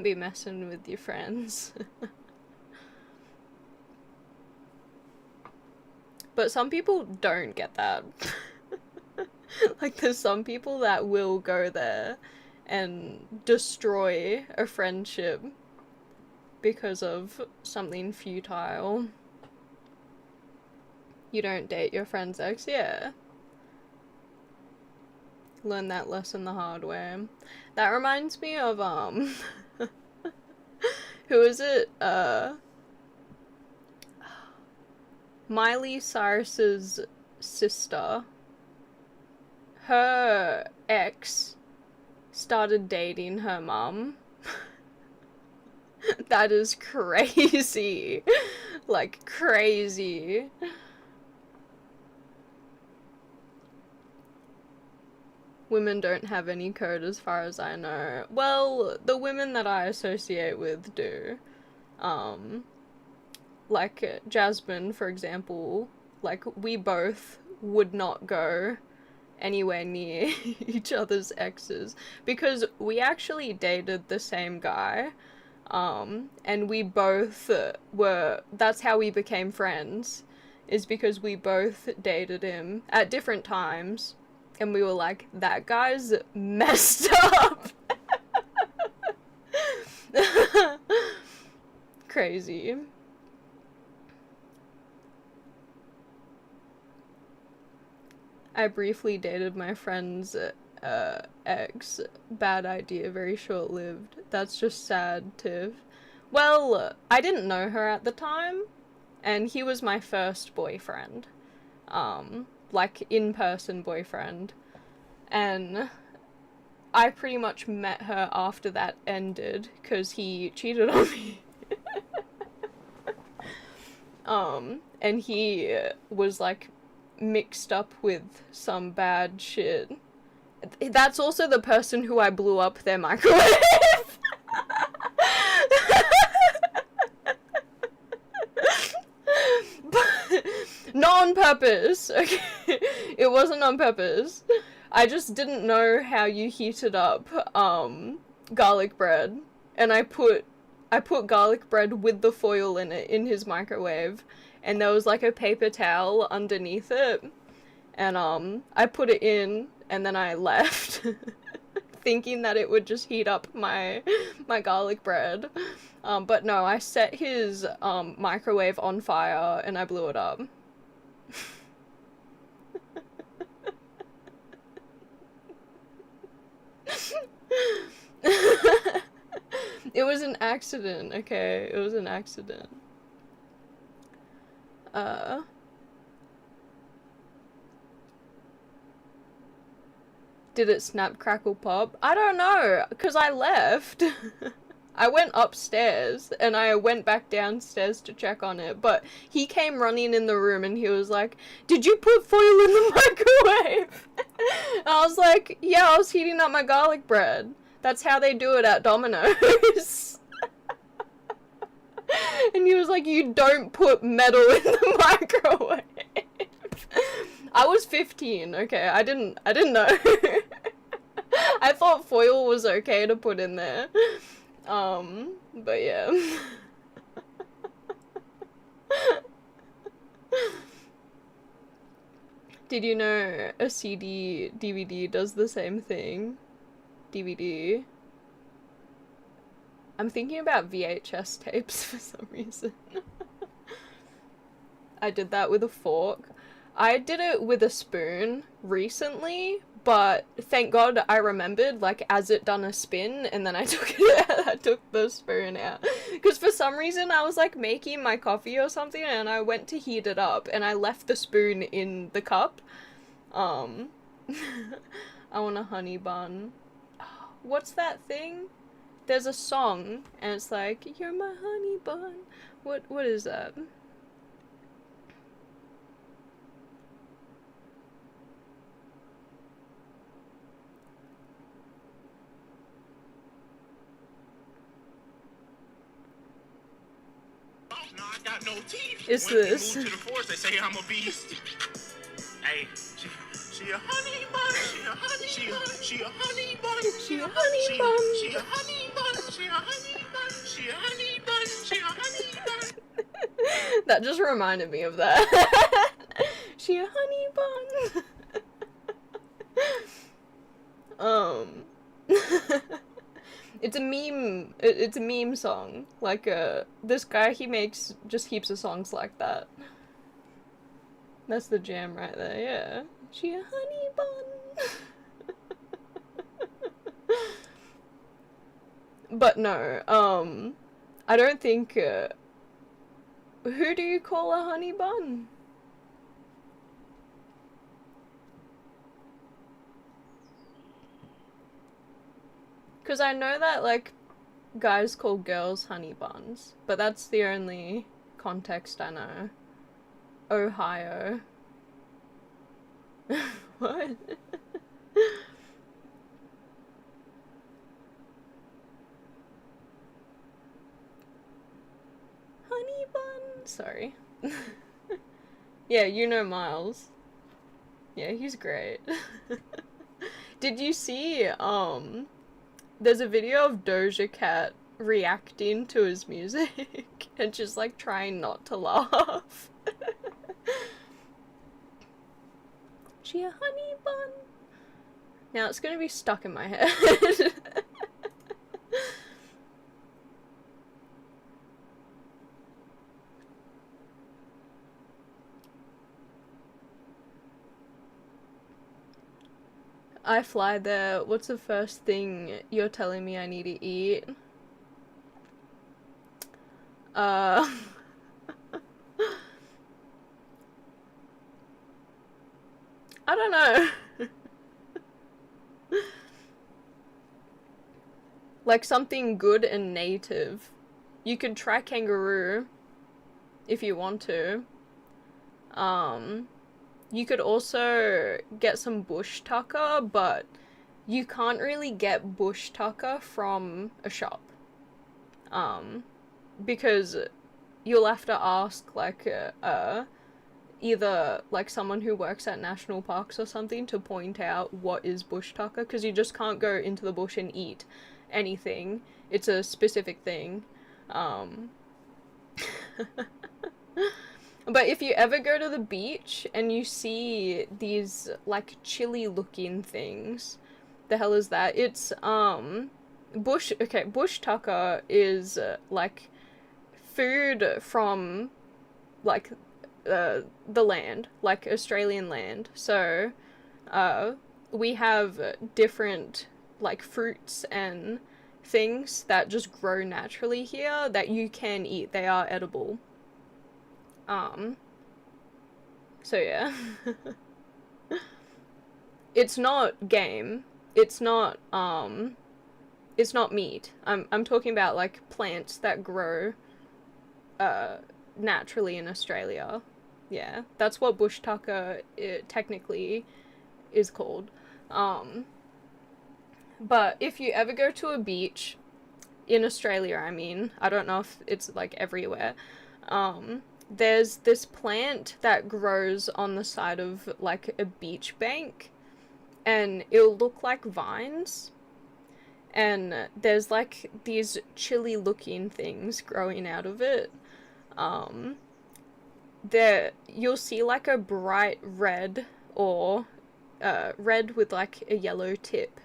be messing with your friends. But some people don't get that. Like there's some people that will go there and destroy a friendship because of something futile. You don't date your friend's ex, yeah. Learn that lesson the hard way. That reminds me of Who is it? Miley Cyrus's sister. Her ex started dating her mum. That is crazy. Like, crazy. Women don't have any code as far as I know. Well, the women that I associate with do. Like Jasmine, for example, like, we both would not go anywhere near each other's exes because we actually dated the same guy. And we both that's how we became friends, is because we both dated him at different times, and we were like, that guy's messed up. Crazy. I briefly dated my friend's ex. Bad idea, very short-lived. That's just sad, Tiv. Well, I didn't know her at the time, and he was my first boyfriend. Like, in-person boyfriend. And I pretty much met her after that ended, because he cheated on me. And he was, like, mixed up with some bad shit. That's also the person who I blew up their microwave. But not on purpose, okay? It wasn't on purpose. I just didn't know how you heated up garlic bread, and I put garlic bread with the foil in it in his microwave, and there was like a paper towel underneath it, and I put it in, and then I left thinking that it would just heat up my garlic bread. But no, I set his microwave on fire and I blew it up. It was an accident, okay? It was an accident. Did it snap, crackle, pop? I don't know, because I left. I went upstairs, and I went back downstairs to check on it, but he came running in the room, and he was like, "Did you put foil in the microwave?" And I was like, "Yeah, I was heating up my garlic bread. That's how they do it at Domino's." And he was like, "You don't put metal in the microwave." I was 15, okay? I didn't know. I thought foil was okay to put in there. But yeah. Did you know a CD DVD does the same thing? DVD. I'm thinking about VHS tapes for some reason. I did that with a fork. I did it with a spoon recently, but thank God I remembered, like, as it done a spin, and then I took it out, I took the spoon out. Because for some reason I was, like, making my coffee or something, and I went to heat it up, and I left the spoon in the cup. I want a honey bun. What's that thing? There's a song, and it's like, "You're my honey bun." What is that? No, I got no teeth. It's when this. We move to the forest, they say I'm a beast. Hey, she a honey bun. She a honey bun. She a honey bun. She a honey bun. She a honey bun. She a honey bun. She a honey bun. That just reminded me of that. She a honey bun. It's a meme. It's a meme song. Like, this guy, he makes just heaps of songs like that. That's the jam right there, yeah. She a honey bun. But no, I don't think, who do you call a honey bun? Because I know that, like, guys call girls honey buns, but that's the only context I know. Ohio. What? Honey bun? Sorry. Yeah, you know Miles. Yeah, he's great. Did you see, there's a video of Doja Cat reacting to his music and just like trying not to laugh. She a honey bun? Now it's gonna be stuck in my head. I fly there. What's the first thing you're telling me I need to eat? Uh, I don't know. Like something good and native. You could try kangaroo if you want to. You could also get some bush tucker, but you can't really get bush tucker from a shop. Because you'll have to ask like either like someone who works at national parks or something to point out what is bush tucker, because you just can't go into the bush and eat anything. It's a specific thing. But if you ever go to the beach and you see these like chili looking things, the hell is that? It's bush tucker is like food from like the land, like Australian land. So we have different like fruits and things that just grow naturally here that you can eat. They are edible. So yeah. It's not game. It's not meat. I'm talking about like plants that grow naturally in Australia. Yeah, that's what bush tucker technically is called. But if you ever go to a beach in Australia, I mean, I don't know if it's like everywhere. There's this plant that grows on the side of like a beach bank, and it'll look like vines, and there's like these chili looking things growing out of it. There you'll see like a bright red or red with like a yellow tip,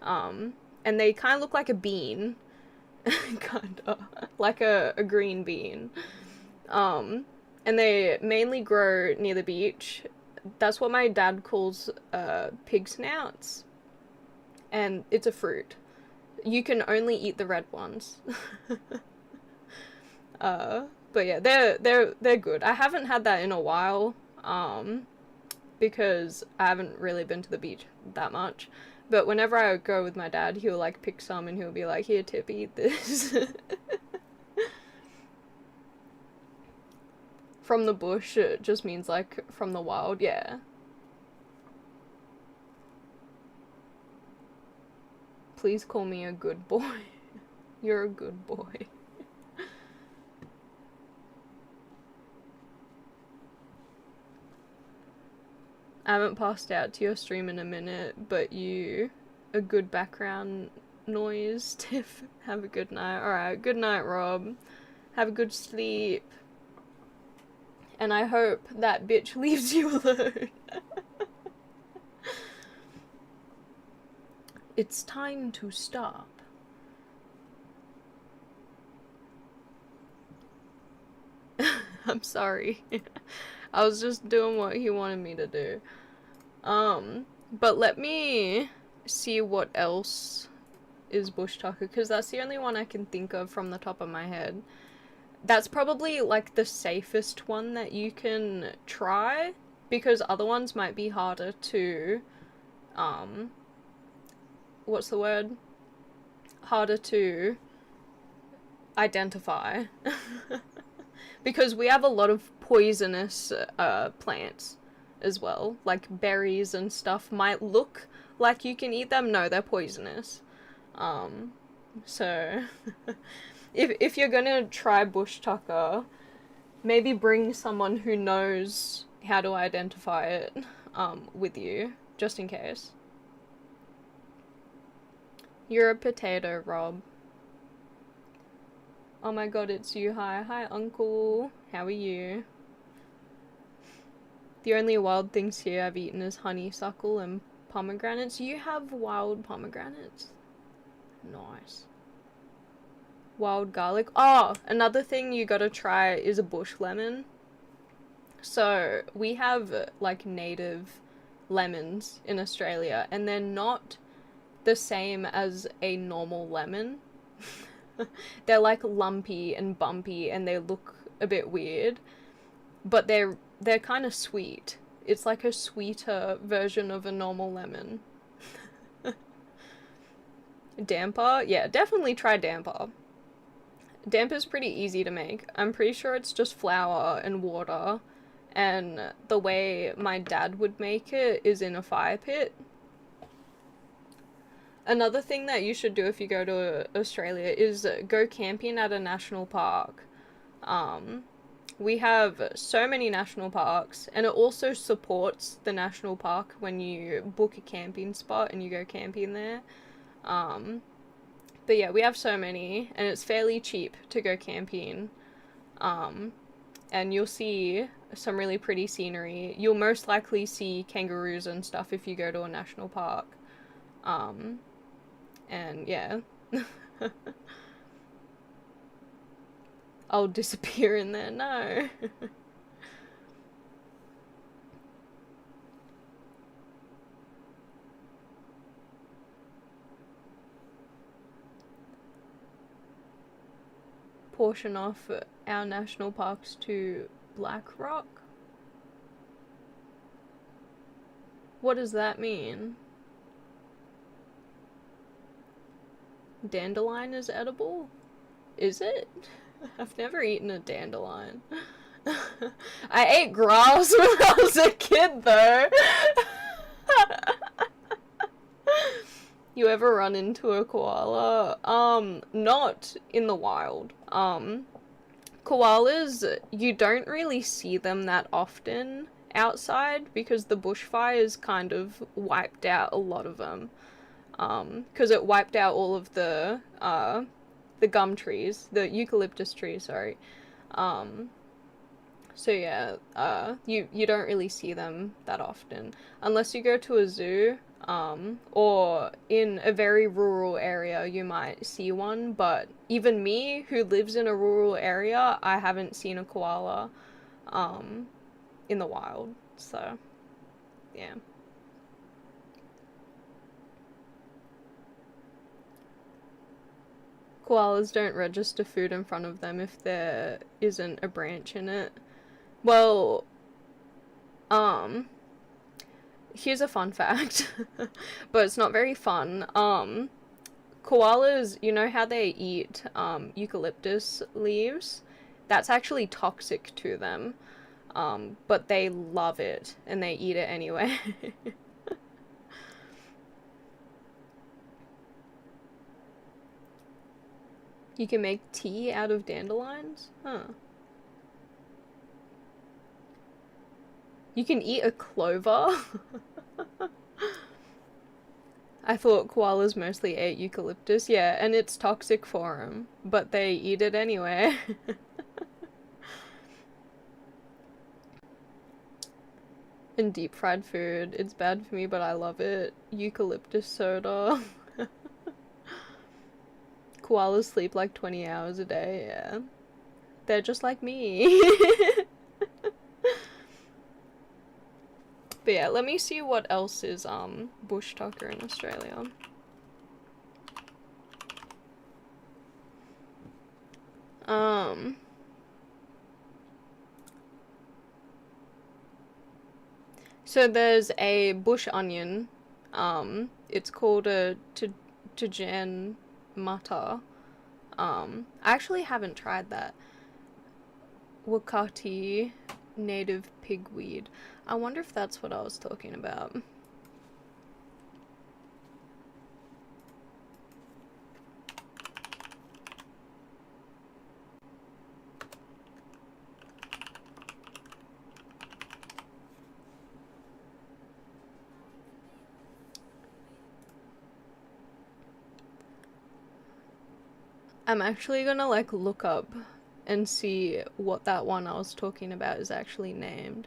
and they kind of look like a bean. Kinda like a green bean. And they mainly grow near the beach. That's what my dad calls pig snouts, and it's a fruit. You can only eat the red ones. But yeah, they're good. I haven't had that in a while, because I haven't really been to the beach that much. But whenever I go with my dad, he'll like pick some and he'll be like, "Here, Tip, eat this." From the bush, it just means like from the wild, yeah. Please call me a good boy. You're a good boy. I haven't passed out to your stream in a minute, but you a good background noise, Tiff. Have a good night. Alright, good night, Rob. Have a good sleep. And I hope that bitch leaves you alone. It's time to stop. I'm sorry. I was just doing what he wanted me to do. But let me see what else is bush tucker, because that's the only one I can think of from the top of my head. That's probably like the safest one that you can try, because other ones might be harder to, what's the word? Harder to identify. Because we have a lot of poisonous plants as well. Like berries and stuff might look like you can eat them. No, they're poisonous. So if you're gonna try bush tucker, maybe bring someone who knows how to identify it with you, just in case. You're a potato, Rob. Oh my god, it's you. Hi. Hi, uncle. How are you? The only wild things here I've eaten is honeysuckle and pomegranates. You have wild pomegranates? Nice. Wild garlic. Oh, another thing you gotta try is a bush lemon. So, we have, like, native lemons in Australia, and they're not the same as a normal lemon. They're, like, lumpy and bumpy, and they look a bit weird, but they're kind of sweet. It's like a sweeter version of a normal lemon. Damper? Yeah, definitely try damper. Damper's pretty easy to make. I'm pretty sure it's just flour and water, and the way my dad would make it is in a fire pit. Another thing that you should do if you go to Australia is go camping at a national park. We have so many national parks, and it also supports the national park when you book a camping spot and you go camping there. But yeah, we have so many, and it's fairly cheap to go camping. And you'll see some really pretty scenery. You'll most likely see kangaroos and stuff if you go to a national park. And yeah. I'll disappear in there, no. Portion off our national parks to Blackrock? What does that mean? Dandelion is edible? Is it? I've never eaten a dandelion. I ate grass when I was a kid, though. You ever run into a koala? Not in the wild. Koalas, you don't really see them that often outside because the bushfires kind of wiped out a lot of them. Because it wiped out all of the gum trees, the eucalyptus trees, sorry. So yeah, you don't really see them that often. Unless you go to a zoo, or in a very rural area, you might see one, but even me, who lives in a rural area, I haven't seen a koala, in the wild, so, yeah. Koalas don't register food in front of them if there isn't a branch in it. Well, here's a fun fact, but it's not very fun. Koalas, you know how they eat, eucalyptus leaves? That's actually toxic to them, but they love it, and they eat it anyway. You can make tea out of dandelions? Huh. You can eat a clover? I thought koalas mostly ate eucalyptus. Yeah, and it's toxic for them, but they eat it anyway. And deep fried food. It's bad for me, but I love it. Eucalyptus soda. Koalas sleep like 20 hours a day, yeah. They're just like me. But yeah, let me see what else is bush tucker in Australia. Um, so there's a bush onion. It's called a Tajan mata. I actually haven't tried that. Wakati native pigweed. I wonder if that's what I was talking about. I'm actually gonna like look up and see what that one I was talking about is actually named.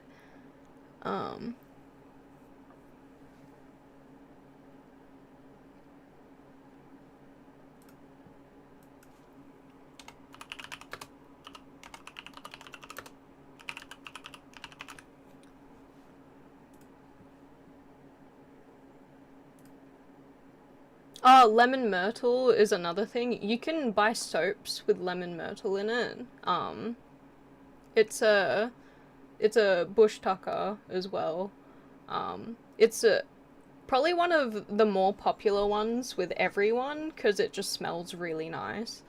Oh, lemon myrtle is another thing. You can buy soaps with lemon myrtle in it. It's a bush tucker as well. It's probably one of the more popular ones with everyone because it just smells really nice.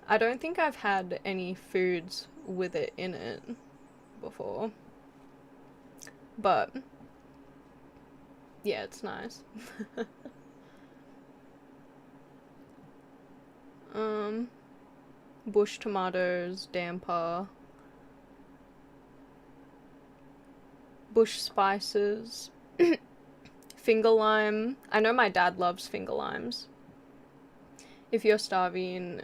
I don't think I've had any foods with it in it before. But yeah, it's nice. Bush tomatoes, damper, bush spices, finger lime. I know my dad loves finger limes. If you're starving,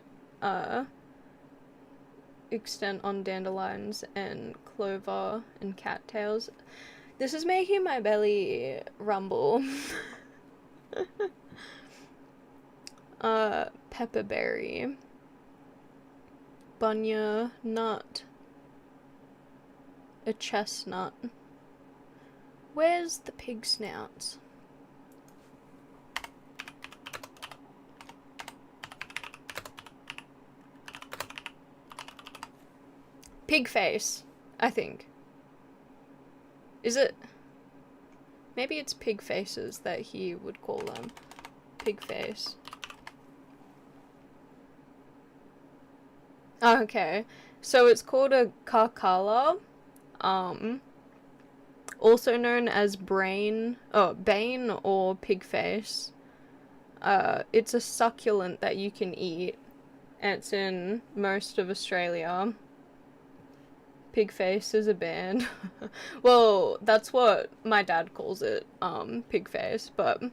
extent on dandelions and clover and cattails. This is making my belly rumble. Pepperberry, bunya nut, a chestnut. Where's the pig snouts? Pig face, I think. Is it? Maybe it's pig faces that he would call them. Pig face. Okay, so it's called a kakala, also known as bane or pig face. It's a succulent that you can eat, and it's in most of Australia. Pig face is a band. Well, that's what my dad calls it, pig face, but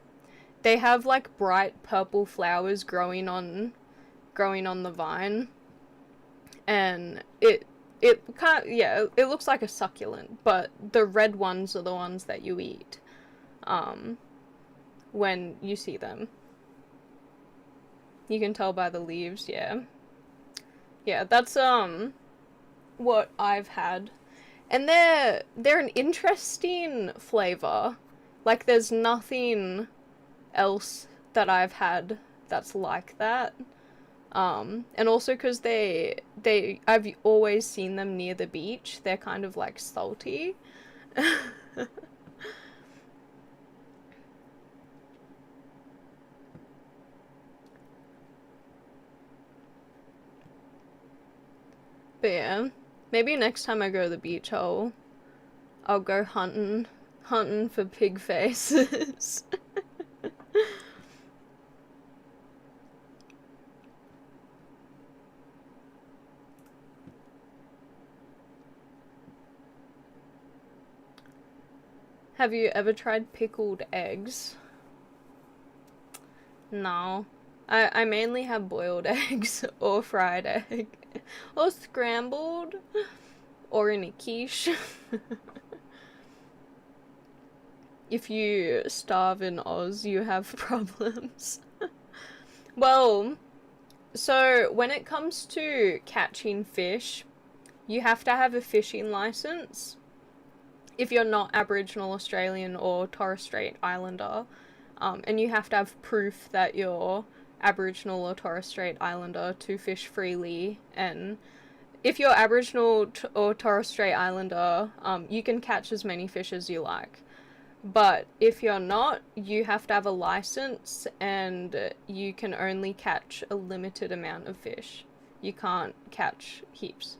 they have like bright purple flowers growing on the vine. And it kind of, yeah, it looks like a succulent, but the red ones are the ones that you eat when you see them. You can tell by the leaves, yeah. Yeah, that's what I've had. And they're an interesting flavor. Like there's nothing else that I've had that's like that. And also because I've always seen them near the beach. They're kind of like salty. But yeah, maybe next time I go to the beach, I'll go hunting for pig faces. Have you ever tried pickled eggs? No. I mainly have boiled eggs or fried egg or scrambled or in a quiche. If you starve in Oz, you have problems. Well, so when it comes to catching fish, you have to have a fishing license if you're not Aboriginal Australian or Torres Strait Islander, and you have to have proof that you're Aboriginal or Torres Strait Islander to fish freely, and if you're Aboriginal or Torres Strait Islander, you can catch as many fish as you like. But if you're not, you have to have a license, and you can only catch a limited amount of fish. You can't catch heaps.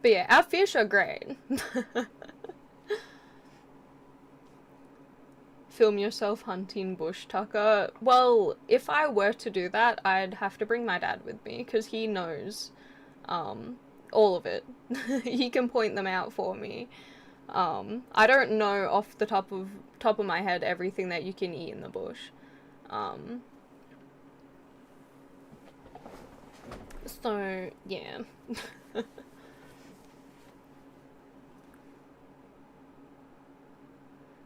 But yeah, our fish are great. Film yourself hunting bush, Tucker. Well, if I were to do that, I'd have to bring my dad with me, because he knows all of it. He can point them out for me. I don't know off the top of my head everything that you can eat in the bush. So yeah.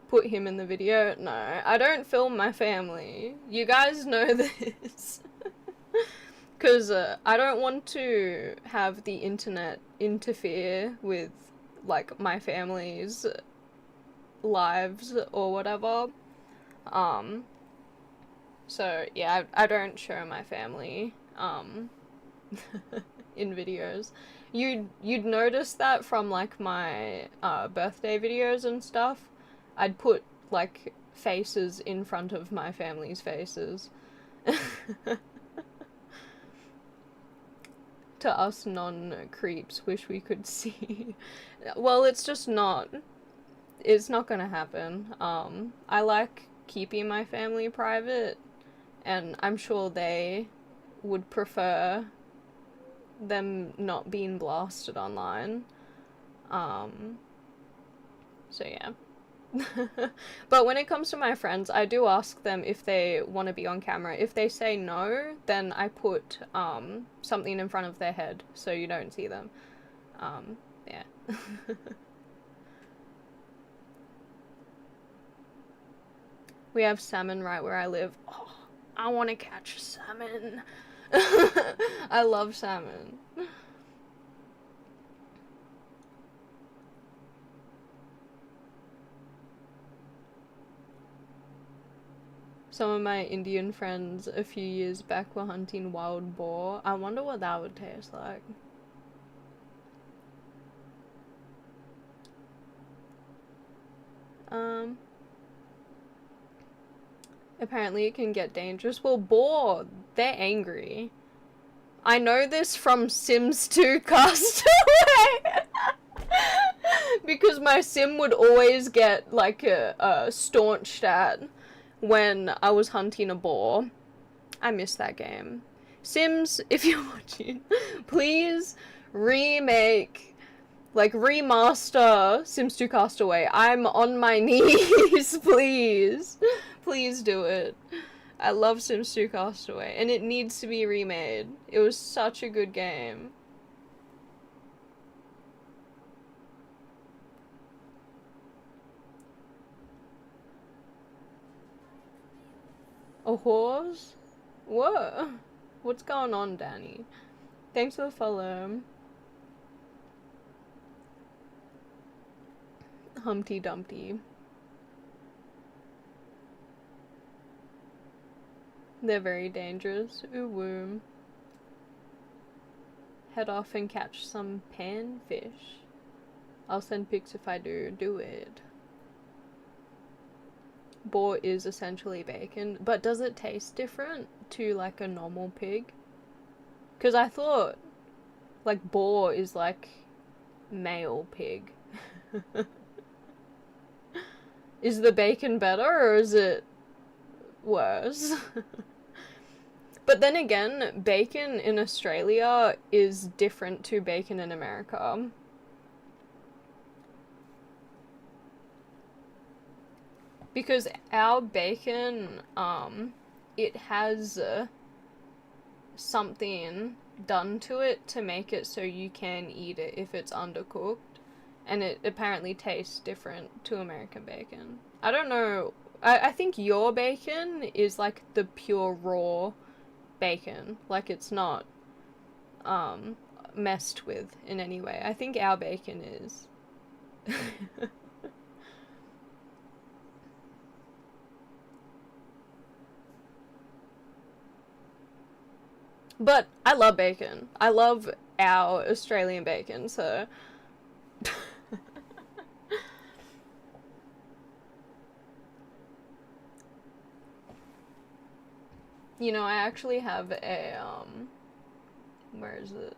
Put him in the video. No, I don't film my family. You guys know this. Because I don't want to have the internet interfere with, like, my family's lives or whatever. So yeah, I don't show my family in videos. You'd notice that from, like, my birthday videos and stuff. I'd put, like, faces in front of my family's faces. To us non-creeps, wish we could see. Well, it's just not. It's not gonna happen. I like keeping my family private, and I'm sure they would prefer them not being blasted online. So yeah. But when it comes to my friends, I do ask them if they want to be on camera. If they say no, then I put something in front of their head so you don't see them. Yeah. We have salmon right where I live. Oh, I want to catch salmon. I love salmon. Some of my Indian friends a few years back were hunting wild boar. I wonder what that would taste like. Apparently it can get dangerous. Well, boar, they're angry. I know this from Sims 2 Castaway. Because my sim would always get, like, staunched at when I was hunting a boar. I miss that game. Sims, if you're watching, please remake, like, remaster Sims 2 Castaway. I'm on my knees, please. Please do it. I love Sims 2 Castaway, and it needs to be remade. It was such a good game. A horse? What? What's going on, Danny? Thanks for the follow. Humpty Dumpty. They're very dangerous. Ooh woo. Head off and catch some panfish. I'll send pics if I do it. Boar is essentially bacon, but does it taste different to, like, a normal pig? Because I thought, like, boar is like male pig. Is the bacon better or is it worse? But then again, bacon in Australia is different to bacon in America. Because our bacon, it has something done to it to make it so you can eat it if it's undercooked. And it apparently tastes different to American bacon. I don't know. I think your bacon is like the pure raw bacon. Like, it's not messed with in any way. I think our bacon is. But I love bacon. I love our Australian bacon, so. You know, I actually have a, where is it?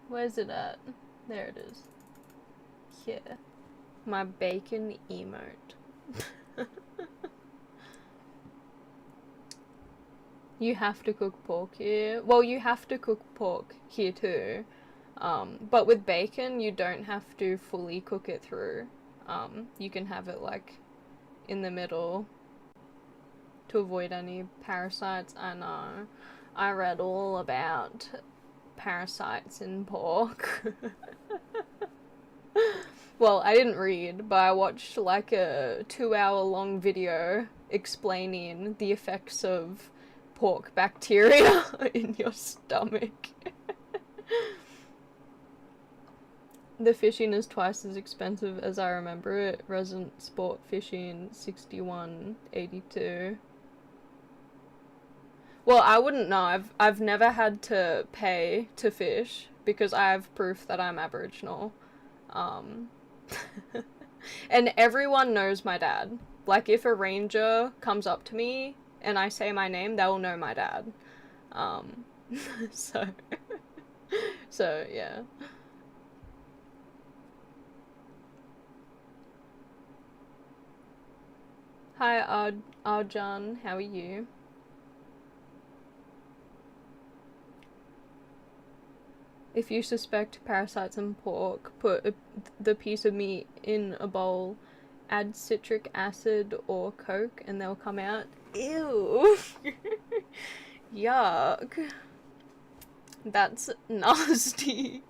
Where's it at? There it is. Yeah. My bacon emote. You have to cook pork here. Well, you have to cook pork here too. But with bacon, you don't have to fully cook it through. You can have it like in the middle to avoid any parasites. I know. I read all about parasites in pork. Well, I didn't read, but I watched like a 2-hour long video explaining the effects of pork bacteria in your stomach. The fishing is twice as expensive as I remember it. Resident Sport Fishing, $61.82. Well, I wouldn't know. I've never had to pay to fish because I have proof that I'm Aboriginal. And everyone knows my dad. Like, if a ranger comes up to me and I say my name, they'll know my dad. So, yeah. Hi, Arjan, how are you? If you suspect parasites in pork, put the piece of meat in a bowl, add citric acid or Coke, and they'll come out. Ew! Yuck. That's nasty.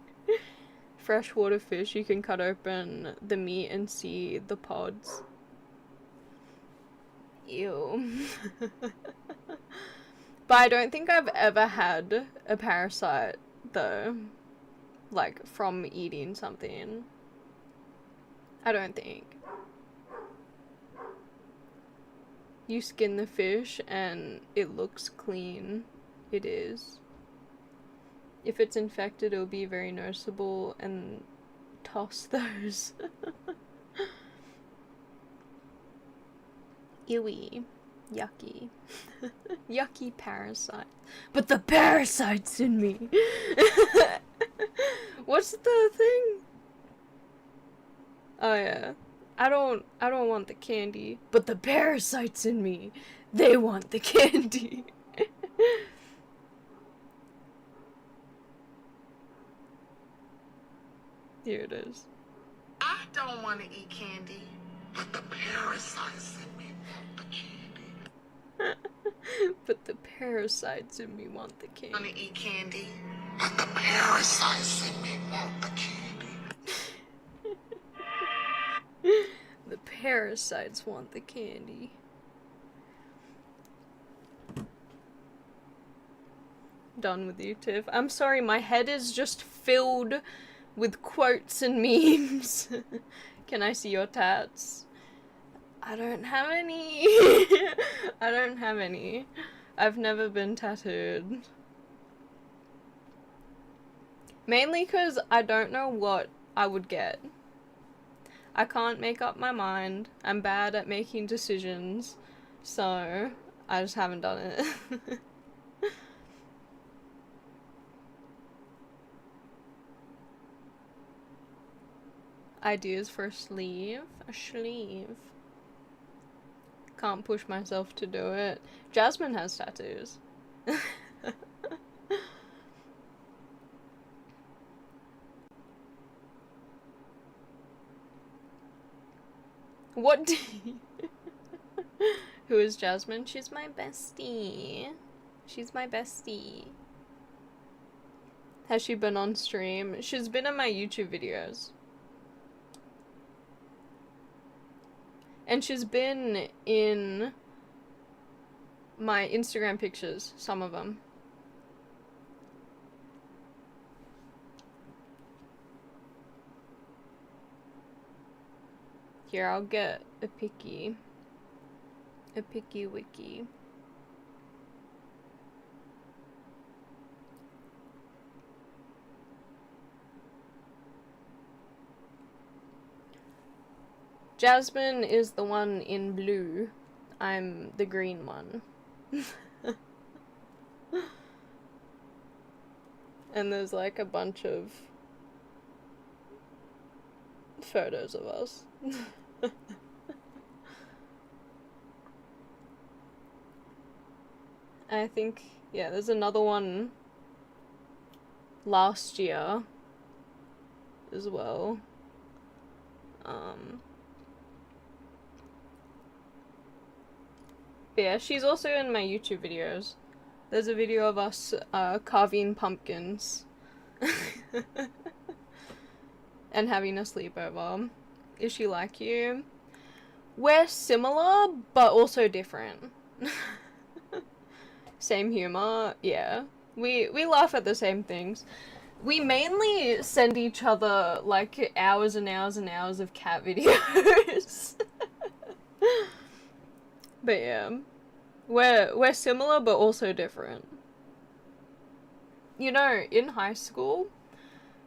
Freshwater fish, you can cut open the meat and see the pods. Ew. But I don't think I've ever had a parasite, though. Like, from eating something. I don't think. You skin the fish and it looks clean. It is. If it's infected, it'll be very noticeable, and toss those. Ewy. Yucky. Yucky parasite. But the parasite's in me! What's the thing? Oh yeah. I don't want the candy, but the parasite's in me. They want the candy. Here it is. I don't want to eat candy, but the parasites in me want the candy. But the parasites in me want the candy. I want to eat candy, but the parasites in me want the candy. The parasites want the candy. Done with you, Tiff. I'm sorry, my head is just filled with quotes and memes. Can I see your tats? I don't have any. I don't have any. I've never been tattooed. Mainly because I don't know what I would get. I can't make up my mind. I'm bad at making decisions. So, I just haven't done it. Ideas for a sleeve? A sleeve. Can't push myself to do it. Jasmine has tattoos. What do you... Who is Jasmine? She's my bestie. She's my bestie. Has she been on stream? She's been in my YouTube videos. And she's been in my Instagram pictures, some of them. Here, I'll get a picky wiki. Jasmine is the one in blue. I'm the green one. And there's like a bunch of photos of us. I think, yeah, there's another one last year as well. But yeah, she's also in my YouTube videos. There's a video of us carving pumpkins and having a sleepover. Is she like you? We're similar, but also different. Same humor, yeah. We laugh at the same things. We mainly send each other like hours and hours and hours of cat videos. But yeah, we're similar but also different. You know, in high school,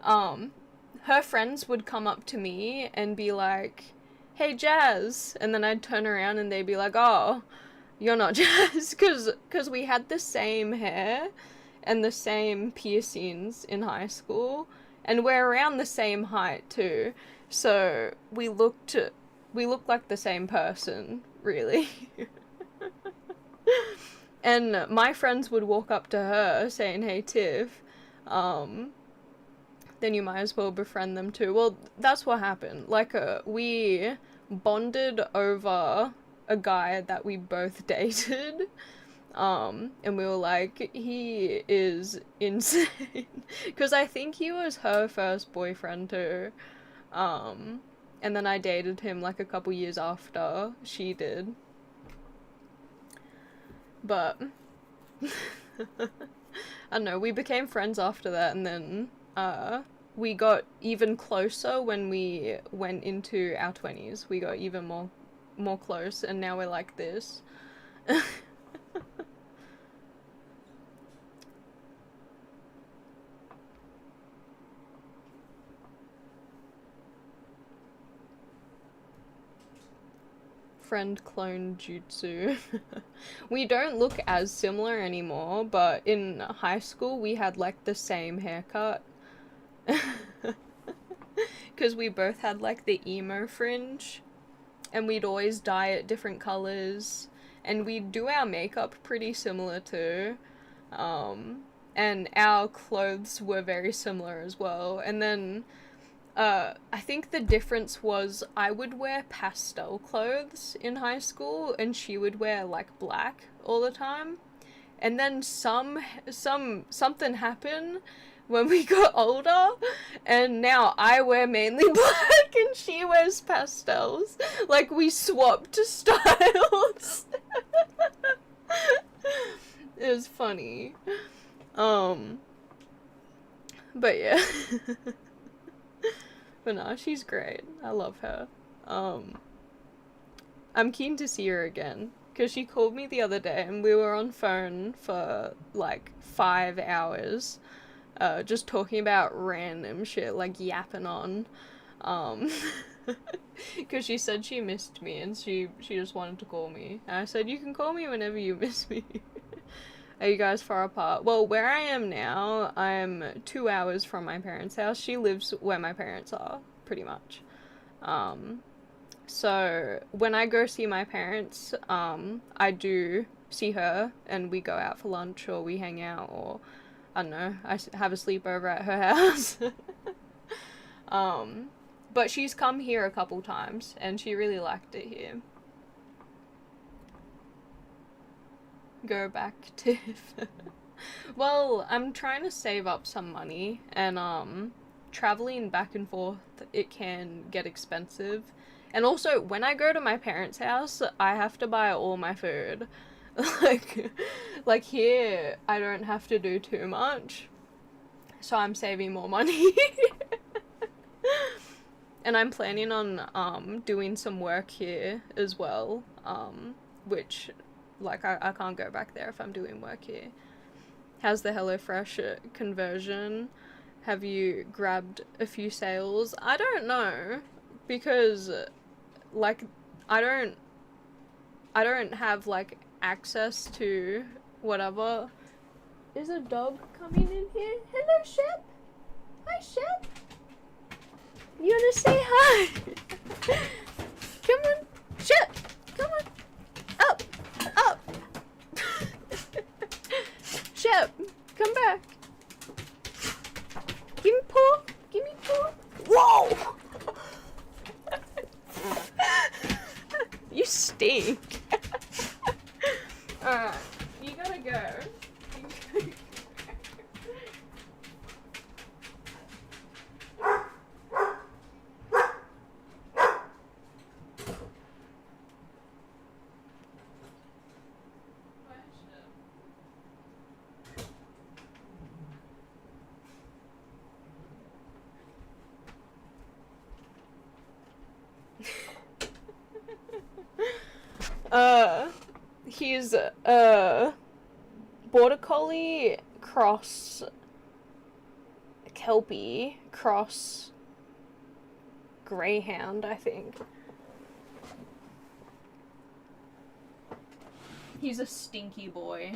her friends would come up to me and be like, "Hey, Jazz," and then I'd turn around and they'd be like, "Oh, you're not Jazz," because we had the same hair and the same piercings in high school, and we're around the same height too, so we looked like the same person, really. And my friends would walk up to her saying, "Hey, Tiff," then you might as well befriend them too. Well, that's what happened. Like, we bonded over a guy that we both dated. And we were like, he is insane. Because I think he was her first boyfriend too. And then I dated him like a couple years after she did. But I don't know, we became friends after that, and then we got even closer when we went into our 20s. We got even more close, and now we're like this. Friend clone jutsu. We don't look as similar anymore, but in high school we had like the same haircut. Because we both had like the emo fringe, and we'd always dye it different colors, and we'd do our makeup pretty similar too. And our clothes were very similar as well. And then I think the difference was I would wear pastel clothes in high school and she would wear like black all the time. And then something happened when we got older, and now I wear mainly black and she wears pastels. Like, we swapped styles. It was funny. But yeah. But no, she's great. I love her. I'm keen to see her again, because she called me the other day and we were on phone for like 5 hours, just talking about random shit, like yapping on. Because she said she missed me and she just wanted to call me. And I said, you can call me whenever you miss me. Are you guys far apart? Well, where I am now, I'm 2 hours from my parents' house. She lives where my parents are, pretty much. So when I go see my parents, I do see her and we go out for lunch or we hang out, or I don't know, I have a sleepover at her house. But she's come here a couple times and she really liked it here. Go back, Tiff. Well, I'm trying to save up some money, and traveling back and forth, it can get expensive. And also, when I go to my parents' house, I have to buy all my food. like, like here, I don't have to do too much, so I'm saving more money. And I'm planning on doing some work here as well, which, like, I can't go back there if I'm doing work here. How's the HelloFresh conversion? Have you grabbed a few sales? I don't know, because, like, I don't have, like, access to whatever. Is a dog coming in here? Hello, Shep. Hi, Shep. You wanna say hi? Come on, Shep. Come on. Up, up. Shep, come back. Give me paw. Give me paw. Whoa! You stink. Alright, you gotta go. He's border collie cross kelpie cross greyhound, I think. He's a stinky boy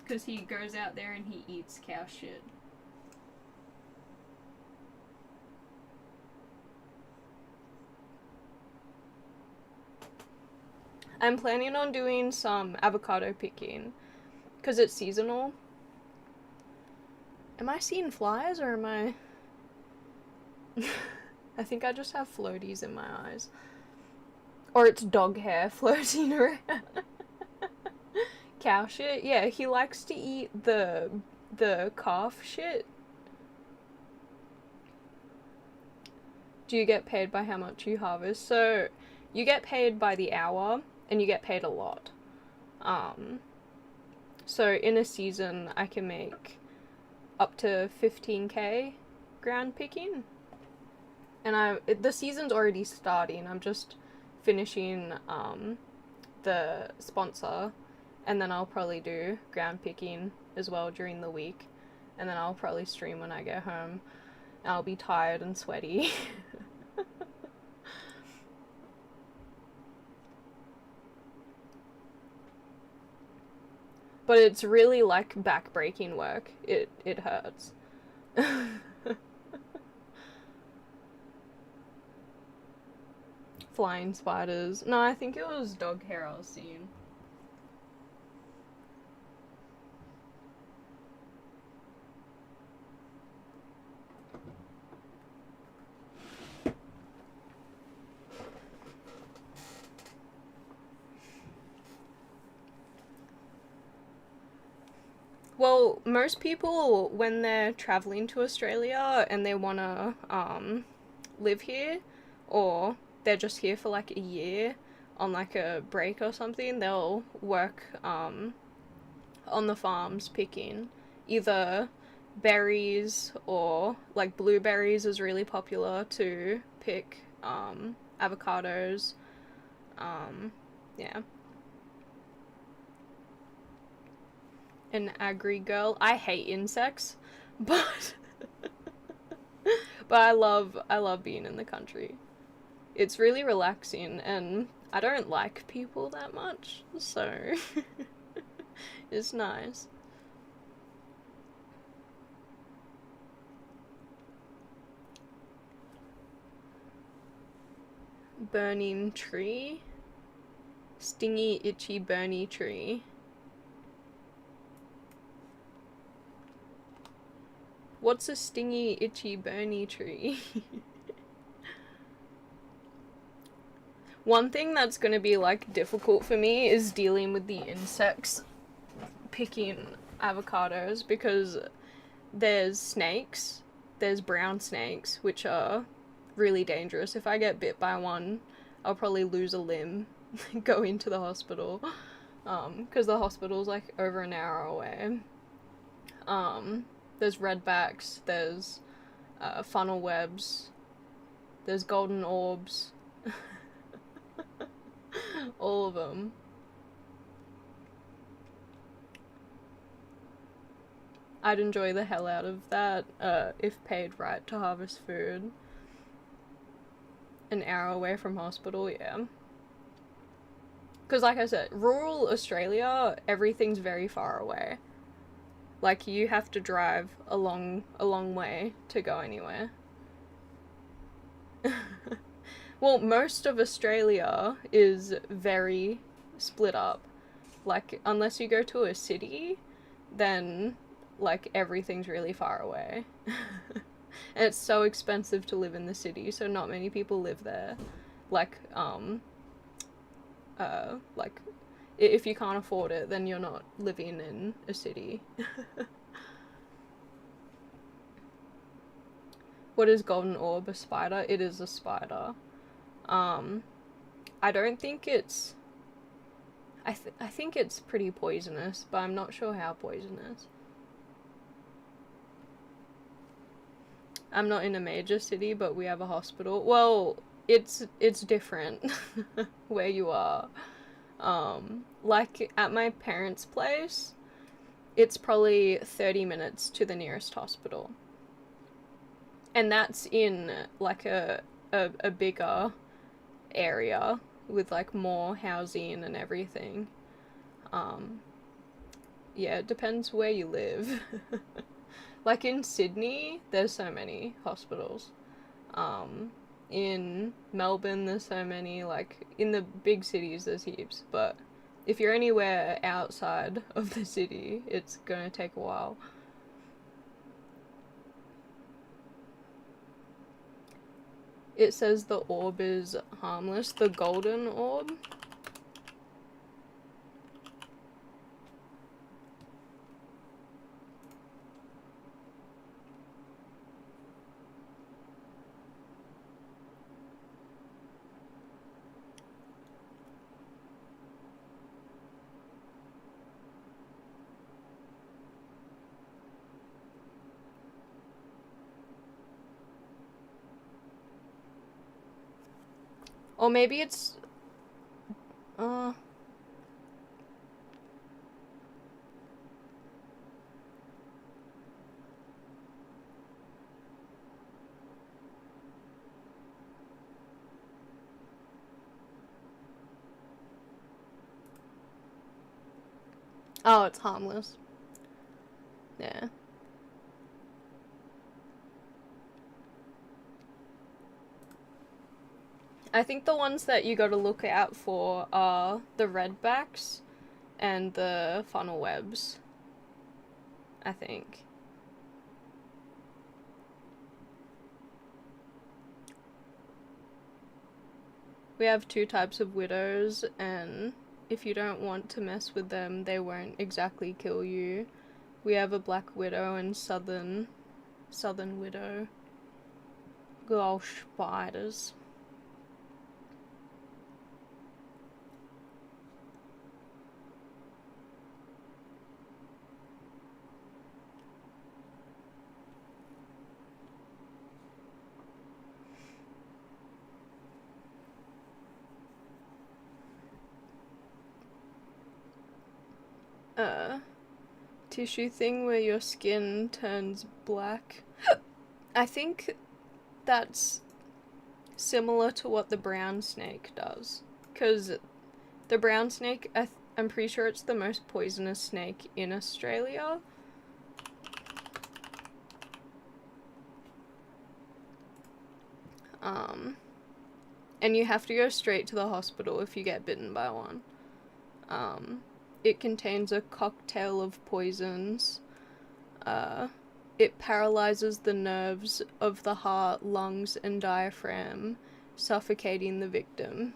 because he goes out there and he eats cow shit. I'm planning on doing some avocado picking because it's seasonal. Am I seeing flies or am I... I think I just have floaties in my eyes. Or it's dog hair floating around. Cow shit? Yeah, he likes to eat the calf shit. Do you get paid by how much you harvest? So, you get paid by the hour, and you get paid a lot. So in a season, I can make up to 15k ground picking. And the season's already starting. I'm just finishing the sponsor, and then I'll probably do ground picking as well during the week, and then I'll probably stream when I get home. I'll be tired and sweaty. But it's really like back-breaking work. It hurts. Flying spiders. No, I think it was dog hair I was seeing. Well, most people, when they're traveling to Australia and they want to live here, or they're just here for like a year on like a break or something, they'll work on the farms picking either berries, or like blueberries is really popular to pick, avocados, yeah. An agri girl. I hate insects, but but I love being in the country. It's really relaxing, and I don't like people that much, so it's nice. Burning tree. Stingy, itchy, burny tree. What's a stingy, itchy, burny tree? One thing that's gonna be like difficult for me is dealing with the insects picking avocados, because there's snakes, there's brown snakes, which are really dangerous. If I get bit by one, I'll probably lose a limb, go into the hospital. because the hospital's like over an hour away. There's redbacks, there's funnel webs, there's golden orbs, all of them. I'd enjoy the hell out of that if paid right to harvest food. An hour away from hospital, yeah. Because like I said, rural Australia, everything's very far away. Like, you have to drive a long way to go anywhere. Well, most of Australia is very split up. Like, unless you go to a city, then, like, everything's really far away. And it's so expensive to live in the city, so not many people live there. Like, like, if you can't afford it, then you're not living in a city. What is golden orb? A spider? It is a spider. I don't think it's... I think it's pretty poisonous, but I'm not sure how poisonous. I'm not in a major city, but we have a hospital. Well, it's different where you are. Like at my parents' place, it's probably 30 minutes to the nearest hospital. And that's in like a bigger area with like more housing and everything. Yeah, it depends where you live. Like in Sydney, there's so many hospitals. In Melbourne, there's so many. Like in the big cities, there's heaps. But if you're anywhere outside of the city, it's gonna take a while. It says the orb is harmless. The golden orb? Or maybe it's... Oh, it's harmless. Yeah. I think the ones that you gotta look out for are the redbacks and the funnel webs. I think. We have two types of widows, and if you don't want to mess with them, they won't exactly kill you. We have a black widow and southern widow. Good old spiders. Tissue thing where your skin turns black. I think that's similar to what the brown snake does. Because the brown snake, I'm pretty sure it's the most poisonous snake in Australia. And you have to go straight to the hospital if you get bitten by one. It contains a cocktail of poisons. It paralyzes the nerves of the heart, lungs, and diaphragm, suffocating the victim.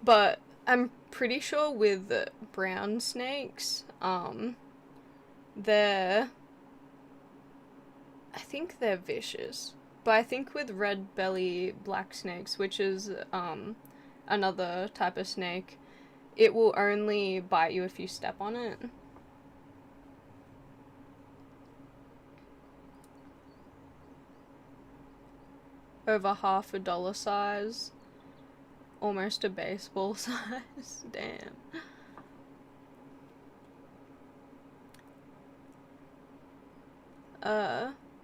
But I'm pretty sure with brown snakes, I think they're vicious. But I think with red belly black snakes, which is another type of snake, it will only bite you if you step on it. Over half a dollar size. Almost a baseball size. Damn.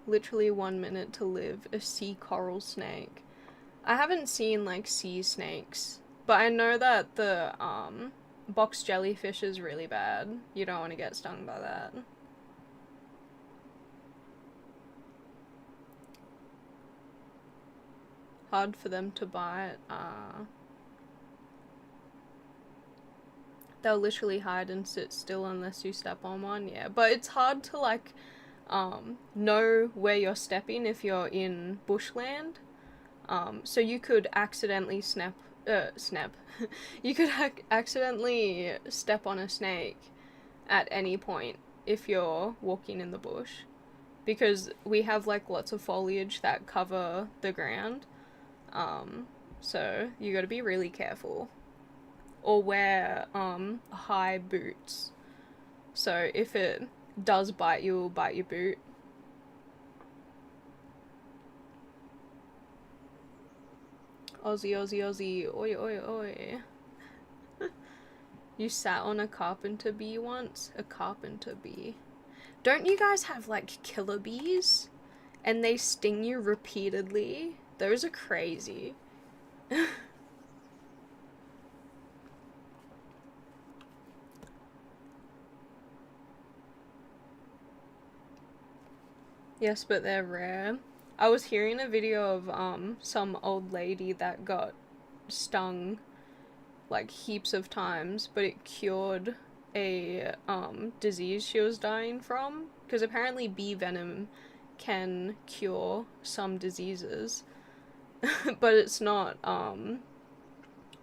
Literally 1 minute to live. A sea coral snake. I haven't seen like sea snakes, but I know that the box jellyfish is really bad. You don't want to get stung by that. Hard for them to bite. They'll literally hide and sit still unless you step on one. Yeah, but it's hard to like know where you're stepping if you're in bushland. So you could accidentally you could accidentally step on a snake at any point if you're walking in the bush, because we have like lots of foliage that cover the ground. So you got to be really careful, or wear high boots. So if it does bite you, it'll bite your boot. Aussie, Aussie, Aussie, oi, oi, oi. You sat on a carpenter bee once? A carpenter bee. Don't you guys have like killer bees? And they sting you repeatedly? Those are crazy. Yes, but they're rare. I was hearing a video of some old lady that got stung like heaps of times, but it cured a disease she was dying from, because apparently bee venom can cure some diseases. But it's not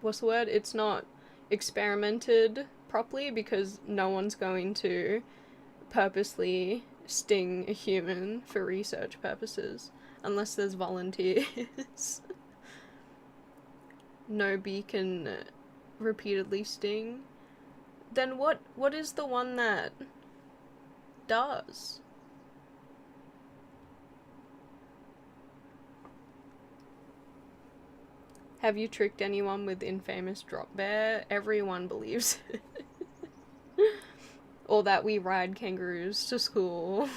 what's the word? It's not experimented properly, because no one's going to purposely sting a human for research purposes unless there's volunteers. No bee can repeatedly sting. Then what is the one that does? Have you tricked anyone with infamous drop bear? Everyone believes it. Or that we ride kangaroos to school.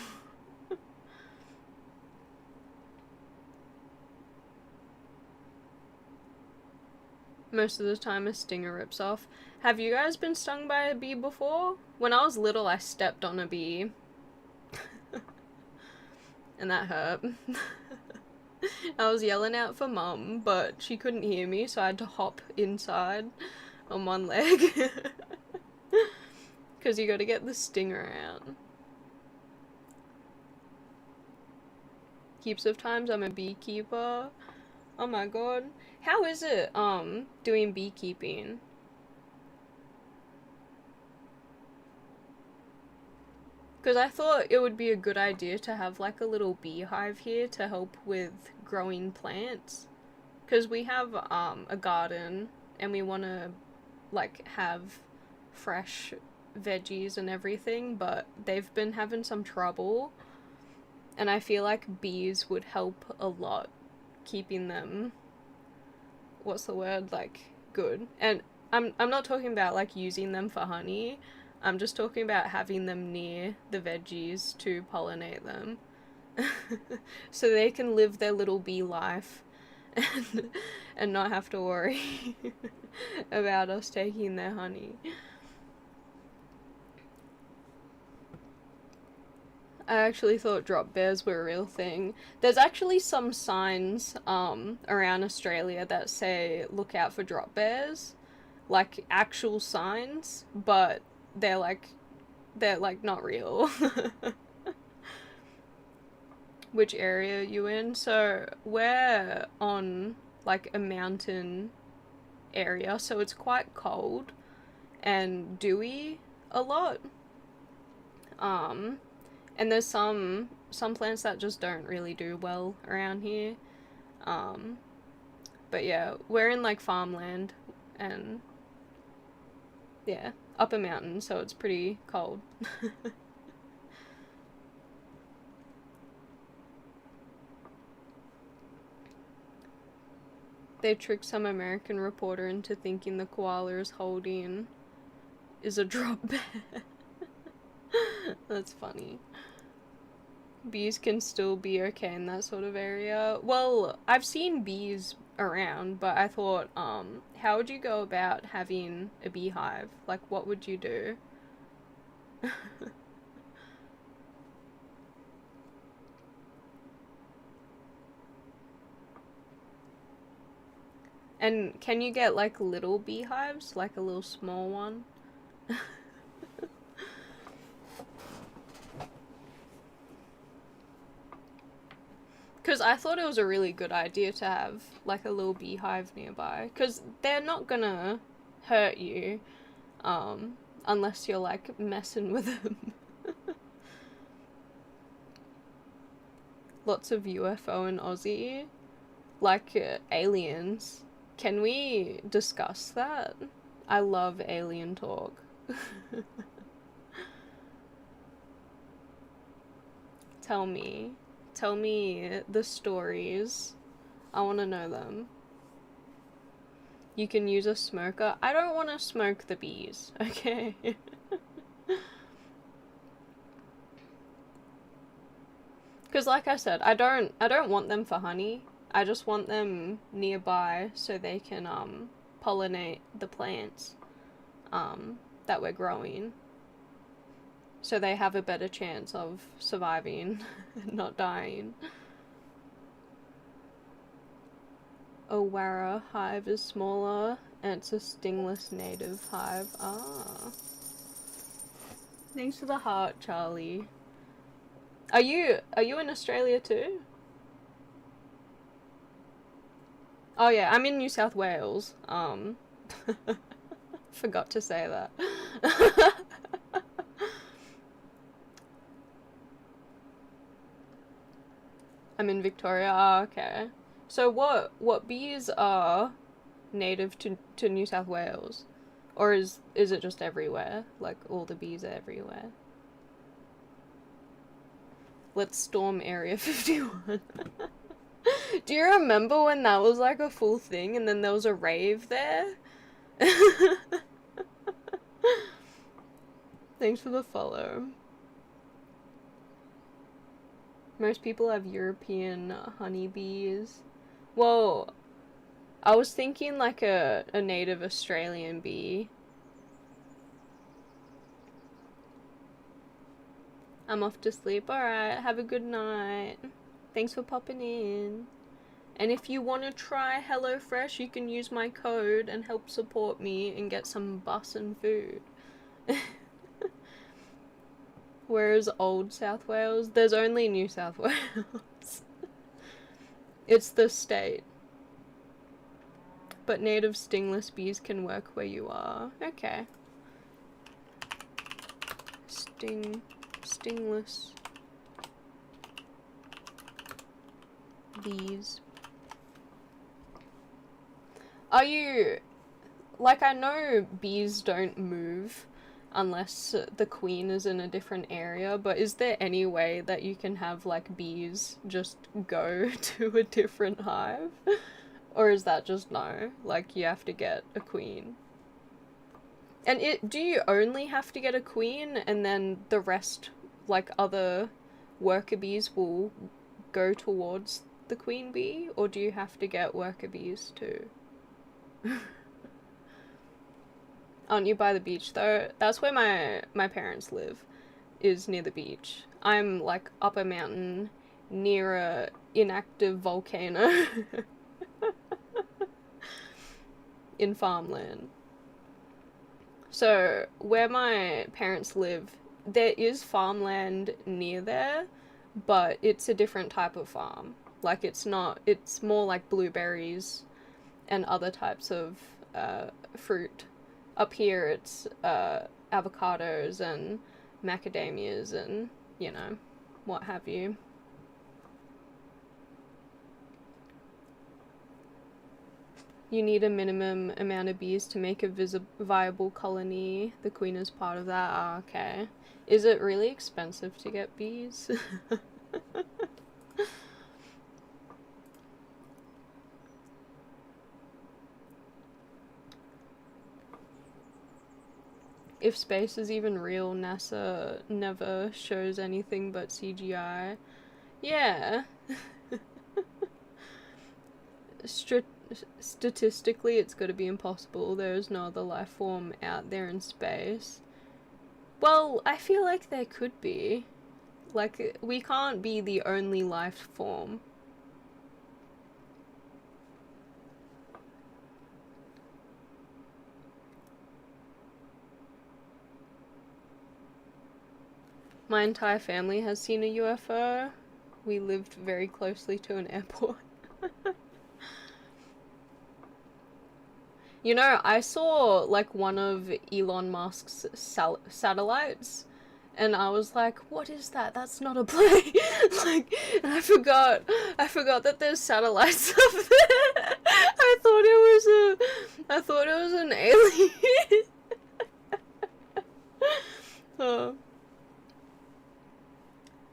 Most of the time a stinger rips off. Have you guys been stung by a bee before? When I was little, I stepped on a bee. And that hurt. I was yelling out for mum, but she couldn't hear me, so I had to hop inside on one leg. Because you gotta get the stinger out. Heaps of times I'm a beekeeper. Oh my god. How is it, doing beekeeping? Because I thought it would be a good idea to have like a little beehive here to help with growing plants. Because we have a garden and we want to like have fresh veggies and everything, but they've been having some trouble. And I feel like bees would help a lot keeping them, what's the word, like, good. And I'm not talking about like using them for honey. I'm just talking about having them near the veggies to pollinate them. So they can live their little bee life and not have to worry about us taking their honey. I actually thought drop bears were a real thing. There's actually some signs around Australia that say look out for drop bears, like actual signs, but they're like not real. Which area are you in? So we're on like a mountain area, so it's quite cold and dewy a lot. And there's some some plants that just don't really do well around here. But yeah, we're in like farmland and yeah, up a mountain, so it's pretty cold. They tricked some American reporter into thinking the koala is holding is a drop bear. That's funny. Bees can still be okay in that sort of area. Well, I've seen bees around, but I thought, how would you go about having a beehive? Like, what would you do? And can you get like little beehives, like a little small one? Because I thought it was a really good idea to have like a little beehive nearby, because they're not gonna hurt you unless you're like messing with them. Lots of UFO and Aussie, like aliens. Can we discuss that? I love alien talk. Tell me the stories. I want to know them. You can use a smoker. I don't want to smoke the bees, okay? Because like I said, I don't want them for honey. I just want them nearby so they can pollinate the plants that we're growing. So they have a better chance of surviving and not dying. Owara hive is smaller and it's a stingless native hive. Ah. Thanks for the heart, Charlie. Are you in Australia too? Oh yeah, I'm in New South Wales. Forgot to say that. I'm in Victoria. Oh, okay. So what bees are native to New South Wales? Or is it just everywhere? Like all the bees are everywhere? Let's storm Area 51. Do you remember when that was like a full thing and then there was a rave there? Thanks for the follow. Most people have European honeybees. Well, I was thinking like a native Australian bee. I'm off to sleep. Alright, have a good night. Thanks for popping in. And if you want to try HelloFresh, you can use my code and help support me and get some bus and food. Whereas old South Wales, there's only New South Wales. It's the state. But native stingless bees can work where you are. Okay. Stingless bees. Are you... Like, I know bees don't move unless the queen is in a different area, but is there any way that you can have, like, bees just go to a different hive? Or is that just no? Like, you have to get a queen? And do you only have to get a queen and then the rest, like, other worker bees will go towards the queen bee? Or do you have to get worker bees too? Aren't you by the beach though? That's where my parents live, is near the beach. I'm like up a mountain near a inactive volcano in farmland. So where my parents live, there is farmland near there, but it's a different type of farm. Like it's more like blueberries and other types of fruit. Up here it's avocados and macadamias and, you know. what have you. You need a minimum amount of bees to make a viable colony. The queen is part of that. Ah, okay. Is it really expensive to get bees? If space is even real, NASA never shows anything but CGI. Yeah. Statistically, it's got to be impossible. There's no other life form out there in space. Well, I feel like there could be. Like, we can't be the only life form. My entire family has seen a UFO. We lived very closely to an airport. You know, I saw like one of Elon Musk's satellites, and I was like, "What is that? That's not a plane." Like, and I forgot that there's satellites up there. I thought it was an alien. Oh.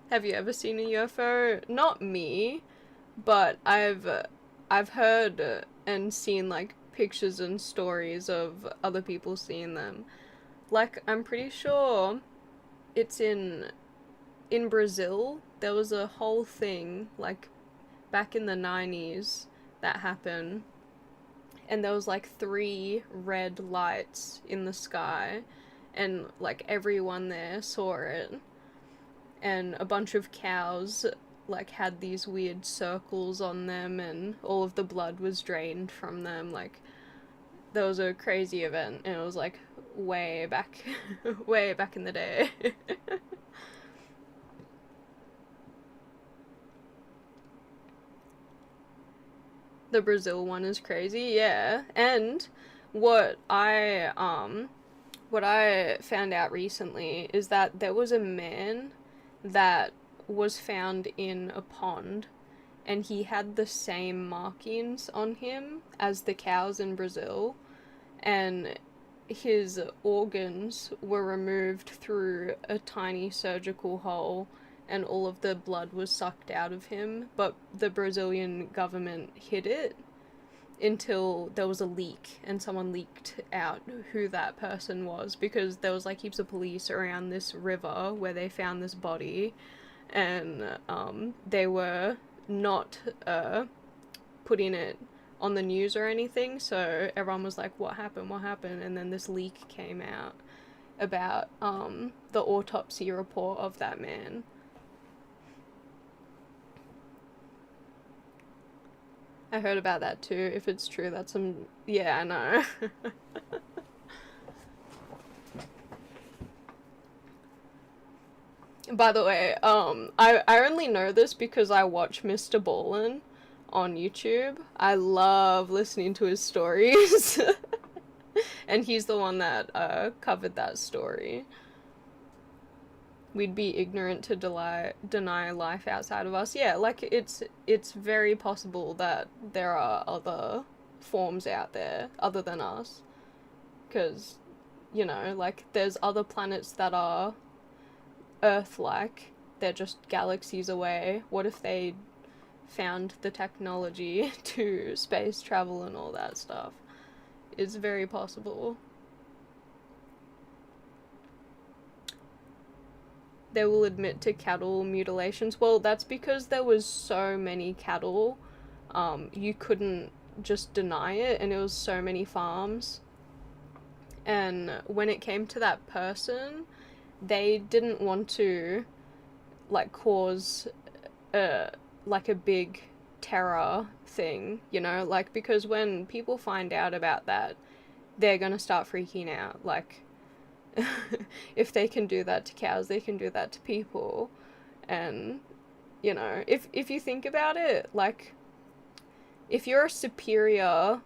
Have you ever seen a UFO? Not me, but I've heard and seen like pictures and stories of other people seeing them. Like, I'm pretty sure it's in Brazil. There was a whole thing like back in the 90s that happened, and there was like 3 red lights in the sky, and like everyone there saw it, and a bunch of cows like had these weird circles on them, and all of the blood was drained from them. Like, there was a crazy event, and it was like way back way back in the day. The Brazil one is crazy, yeah. And what I found out recently is that there was a man that was found in a pond, and he had the same markings on him as the cows in Brazil, and his organs were removed through a tiny surgical hole, and all of the blood was sucked out of him, but the Brazilian government hid it until there was a leak, and someone leaked out who that person was, because there was like heaps of police around this river where they found this body, and they were not putting it on the news or anything, so everyone was like, what happened, and then this leak came out about the autopsy report of that man. I heard about that too. If it's true, that's some... Yeah, I know. By the way, I only know this because I watch Mr. Ballin on YouTube. I love listening to his stories. And he's the one that covered that story. We'd be ignorant to deny life outside of us. Yeah, like, it's very possible that there are other forms out there other than us. Because, you know, like, there's other planets that are Earth-like. They're just galaxies away. What if they found the technology to space travel and all that stuff? It's very possible. They will admit to cattle mutilations. Well, that's because there was so many cattle. You couldn't just deny it, and it was so many farms. And when it came to that person, they didn't want to, like, cause like a big terror thing, you know? Like, because when people find out about that, they're gonna start freaking out. Like, if they can do that to cows, they can do that to people. And, you know, if you think about it, like, if you're a superior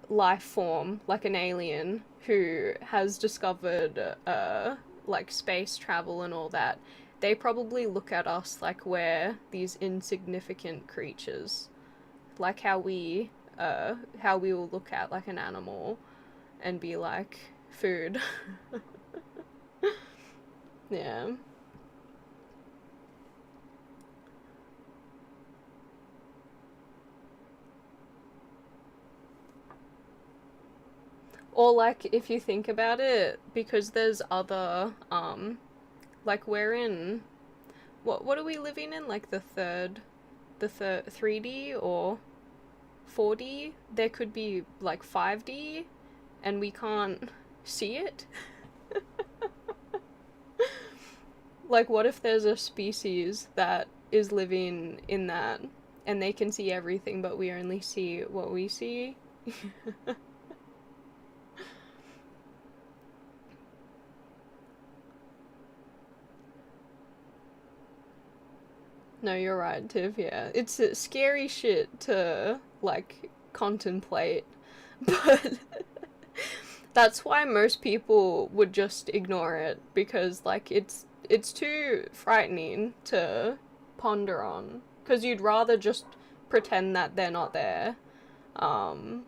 life form, like an alien who has discovered like space travel and all that, they probably look at us like we're these insignificant creatures, like how we will look at like an animal and be like, food. Yeah. Or like if you think about it, because there's other like we're in what are we living in? Like the third 3D or 4D? There could be like 5D and we can't see it. Like what if there's a species that is living in that and they can see everything but we only see what we see? No, you're right, Tiff, yeah. It's scary shit to, like, contemplate, but that's why most people would just ignore it, because, like, it's too frightening to ponder on, because you'd rather just pretend that they're not there, um,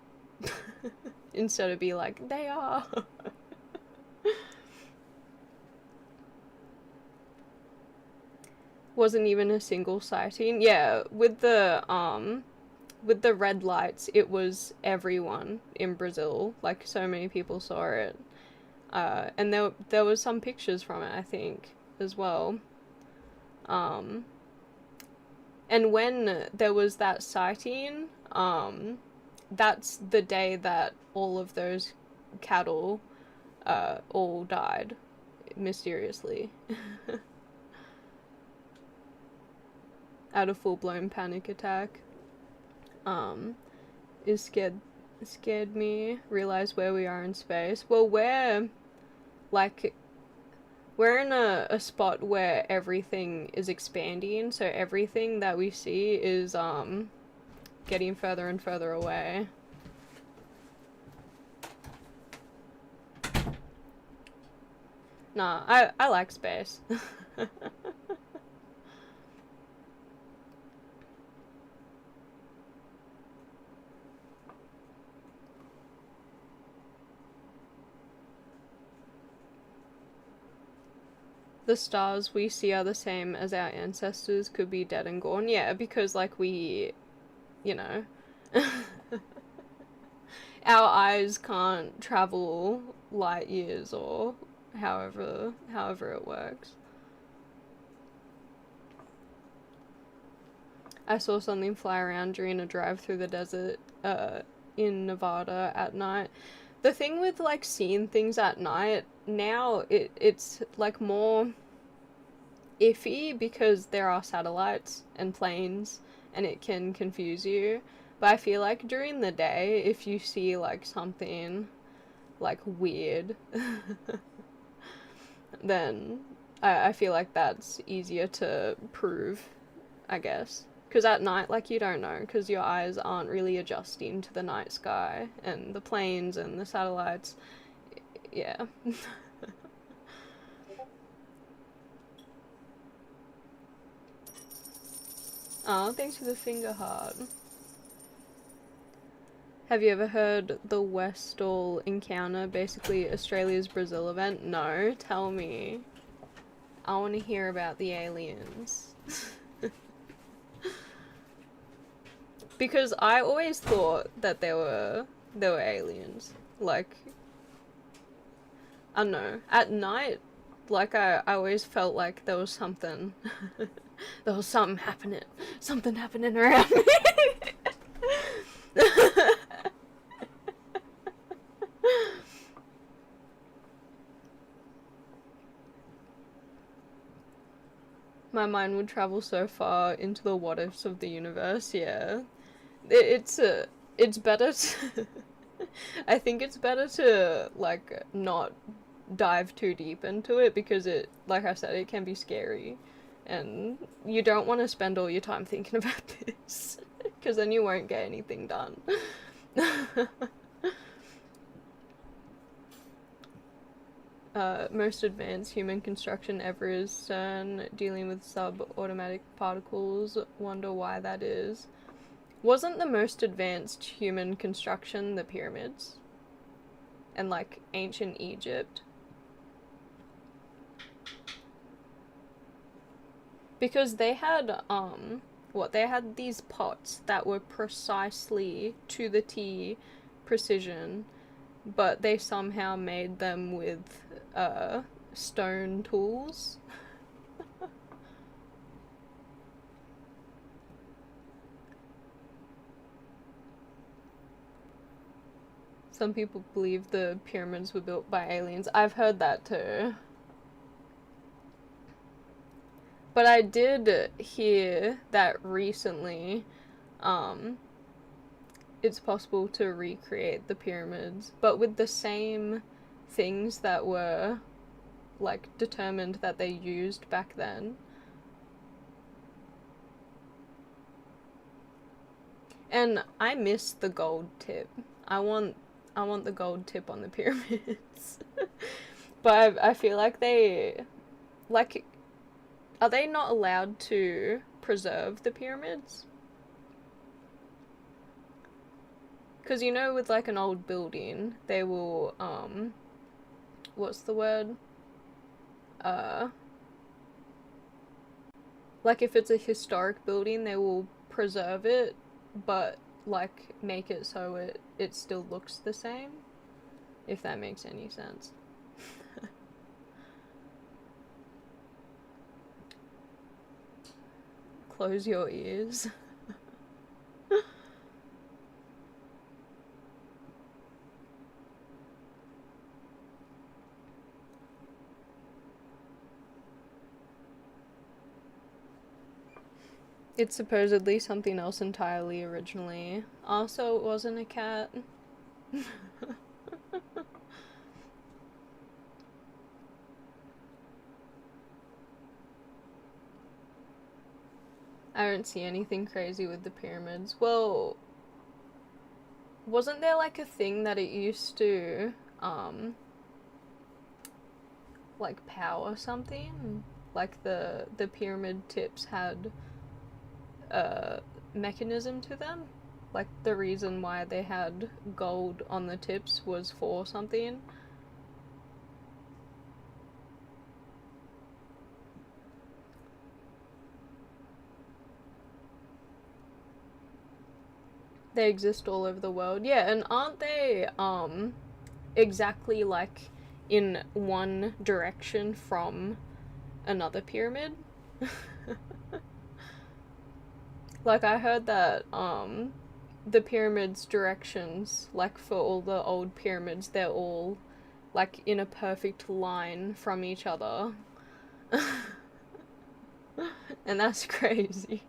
instead of be like, they are. Wasn't even a single sighting. Yeah, with the red lights, it was everyone in Brazil. Like so many people saw it. And there was some pictures from it, I think, as well. And when there was that sighting, that's the day that all of those cattle all died mysteriously. Out of full-blown panic attack. It scared me. Realize where we are in space. Well, we're in a spot where everything is expanding, so everything that we see is getting further and further away. Nah, I like space. The stars we see are the same as our ancestors could be dead and gone. Yeah, because like we, you know, our eyes can't travel light years or however it works. I saw something fly around during a drive through the desert in Nevada at night. The thing with like seeing things at night now, it's like more iffy because there are satellites and planes and it can confuse you. But I feel like during the day, if you see like something like weird, then I feel like that's easier to prove, I guess. Because at night, like, you don't know, because your eyes aren't really adjusting to the night sky and the planes and the satellites. Yeah. Oh, thanks for the finger heart. Have you ever heard the Westall encounter, basically Australia's Brazil event? No, tell me. I want to hear about the aliens. Because I always thought that there were aliens. Like, I don't know. At night, like I always felt like there was something. There was something happening. Something happening around me. My mind would travel so far into the what ifs of the universe, yeah. It's better to I think it's better to like not dive too deep into it because it, like I said, it can be scary and you don't want to spend all your time thinking about this because then you won't get anything done. most advanced human construction ever is CERN, dealing with subatomic particles. Wonder why that is. Wasn't the most advanced human construction the pyramids? And like ancient Egypt? Because they had, they had these pots that were precisely to the T precision, but they somehow made them with, stone tools. Some people believe the pyramids were built by aliens. I've heard that too. But I did hear that recently, it's possible to recreate the pyramids, but with the same things that were, like, determined that they used back then. And I miss the gold tip. I want the gold tip on the pyramids. But I feel like they, like, are they not allowed to preserve the pyramids? Because, you know, with, like, an old building, they will, what's the word? Like, if it's a historic building, they will preserve it, but, like, make it so it still looks the same, if that makes any sense. Close your ears. It's supposedly something else entirely originally. Also, it wasn't a cat. I don't see anything crazy with the pyramids. Well, wasn't there like a thing that it used to, like power something? Like the pyramid tips had a mechanism to them? Like the reason why they had gold on the tips was for something? They exist all over the world. Yeah, and aren't they, exactly like in one direction from another pyramid? Like, I heard that, the pyramids' directions, like for all the old pyramids, they're all like in a perfect line from each other. And that's crazy.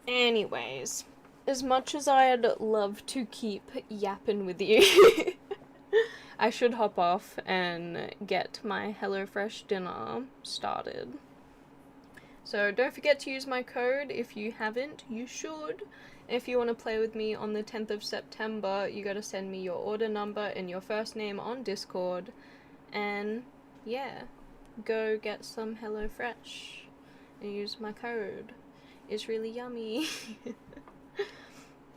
Anyways, as much as I'd love to keep yapping with you, I should hop off and get my HelloFresh dinner started. So don't forget to use my code. If you haven't, you should. If you want to play with me on the 10th of September, you gotta send me your order number and your first name on Discord. And yeah, go get some HelloFresh and use my code. It's really yummy.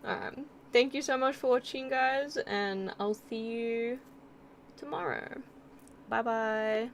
Alright, thank you so much for watching, guys, and I'll see you tomorrow. Bye bye.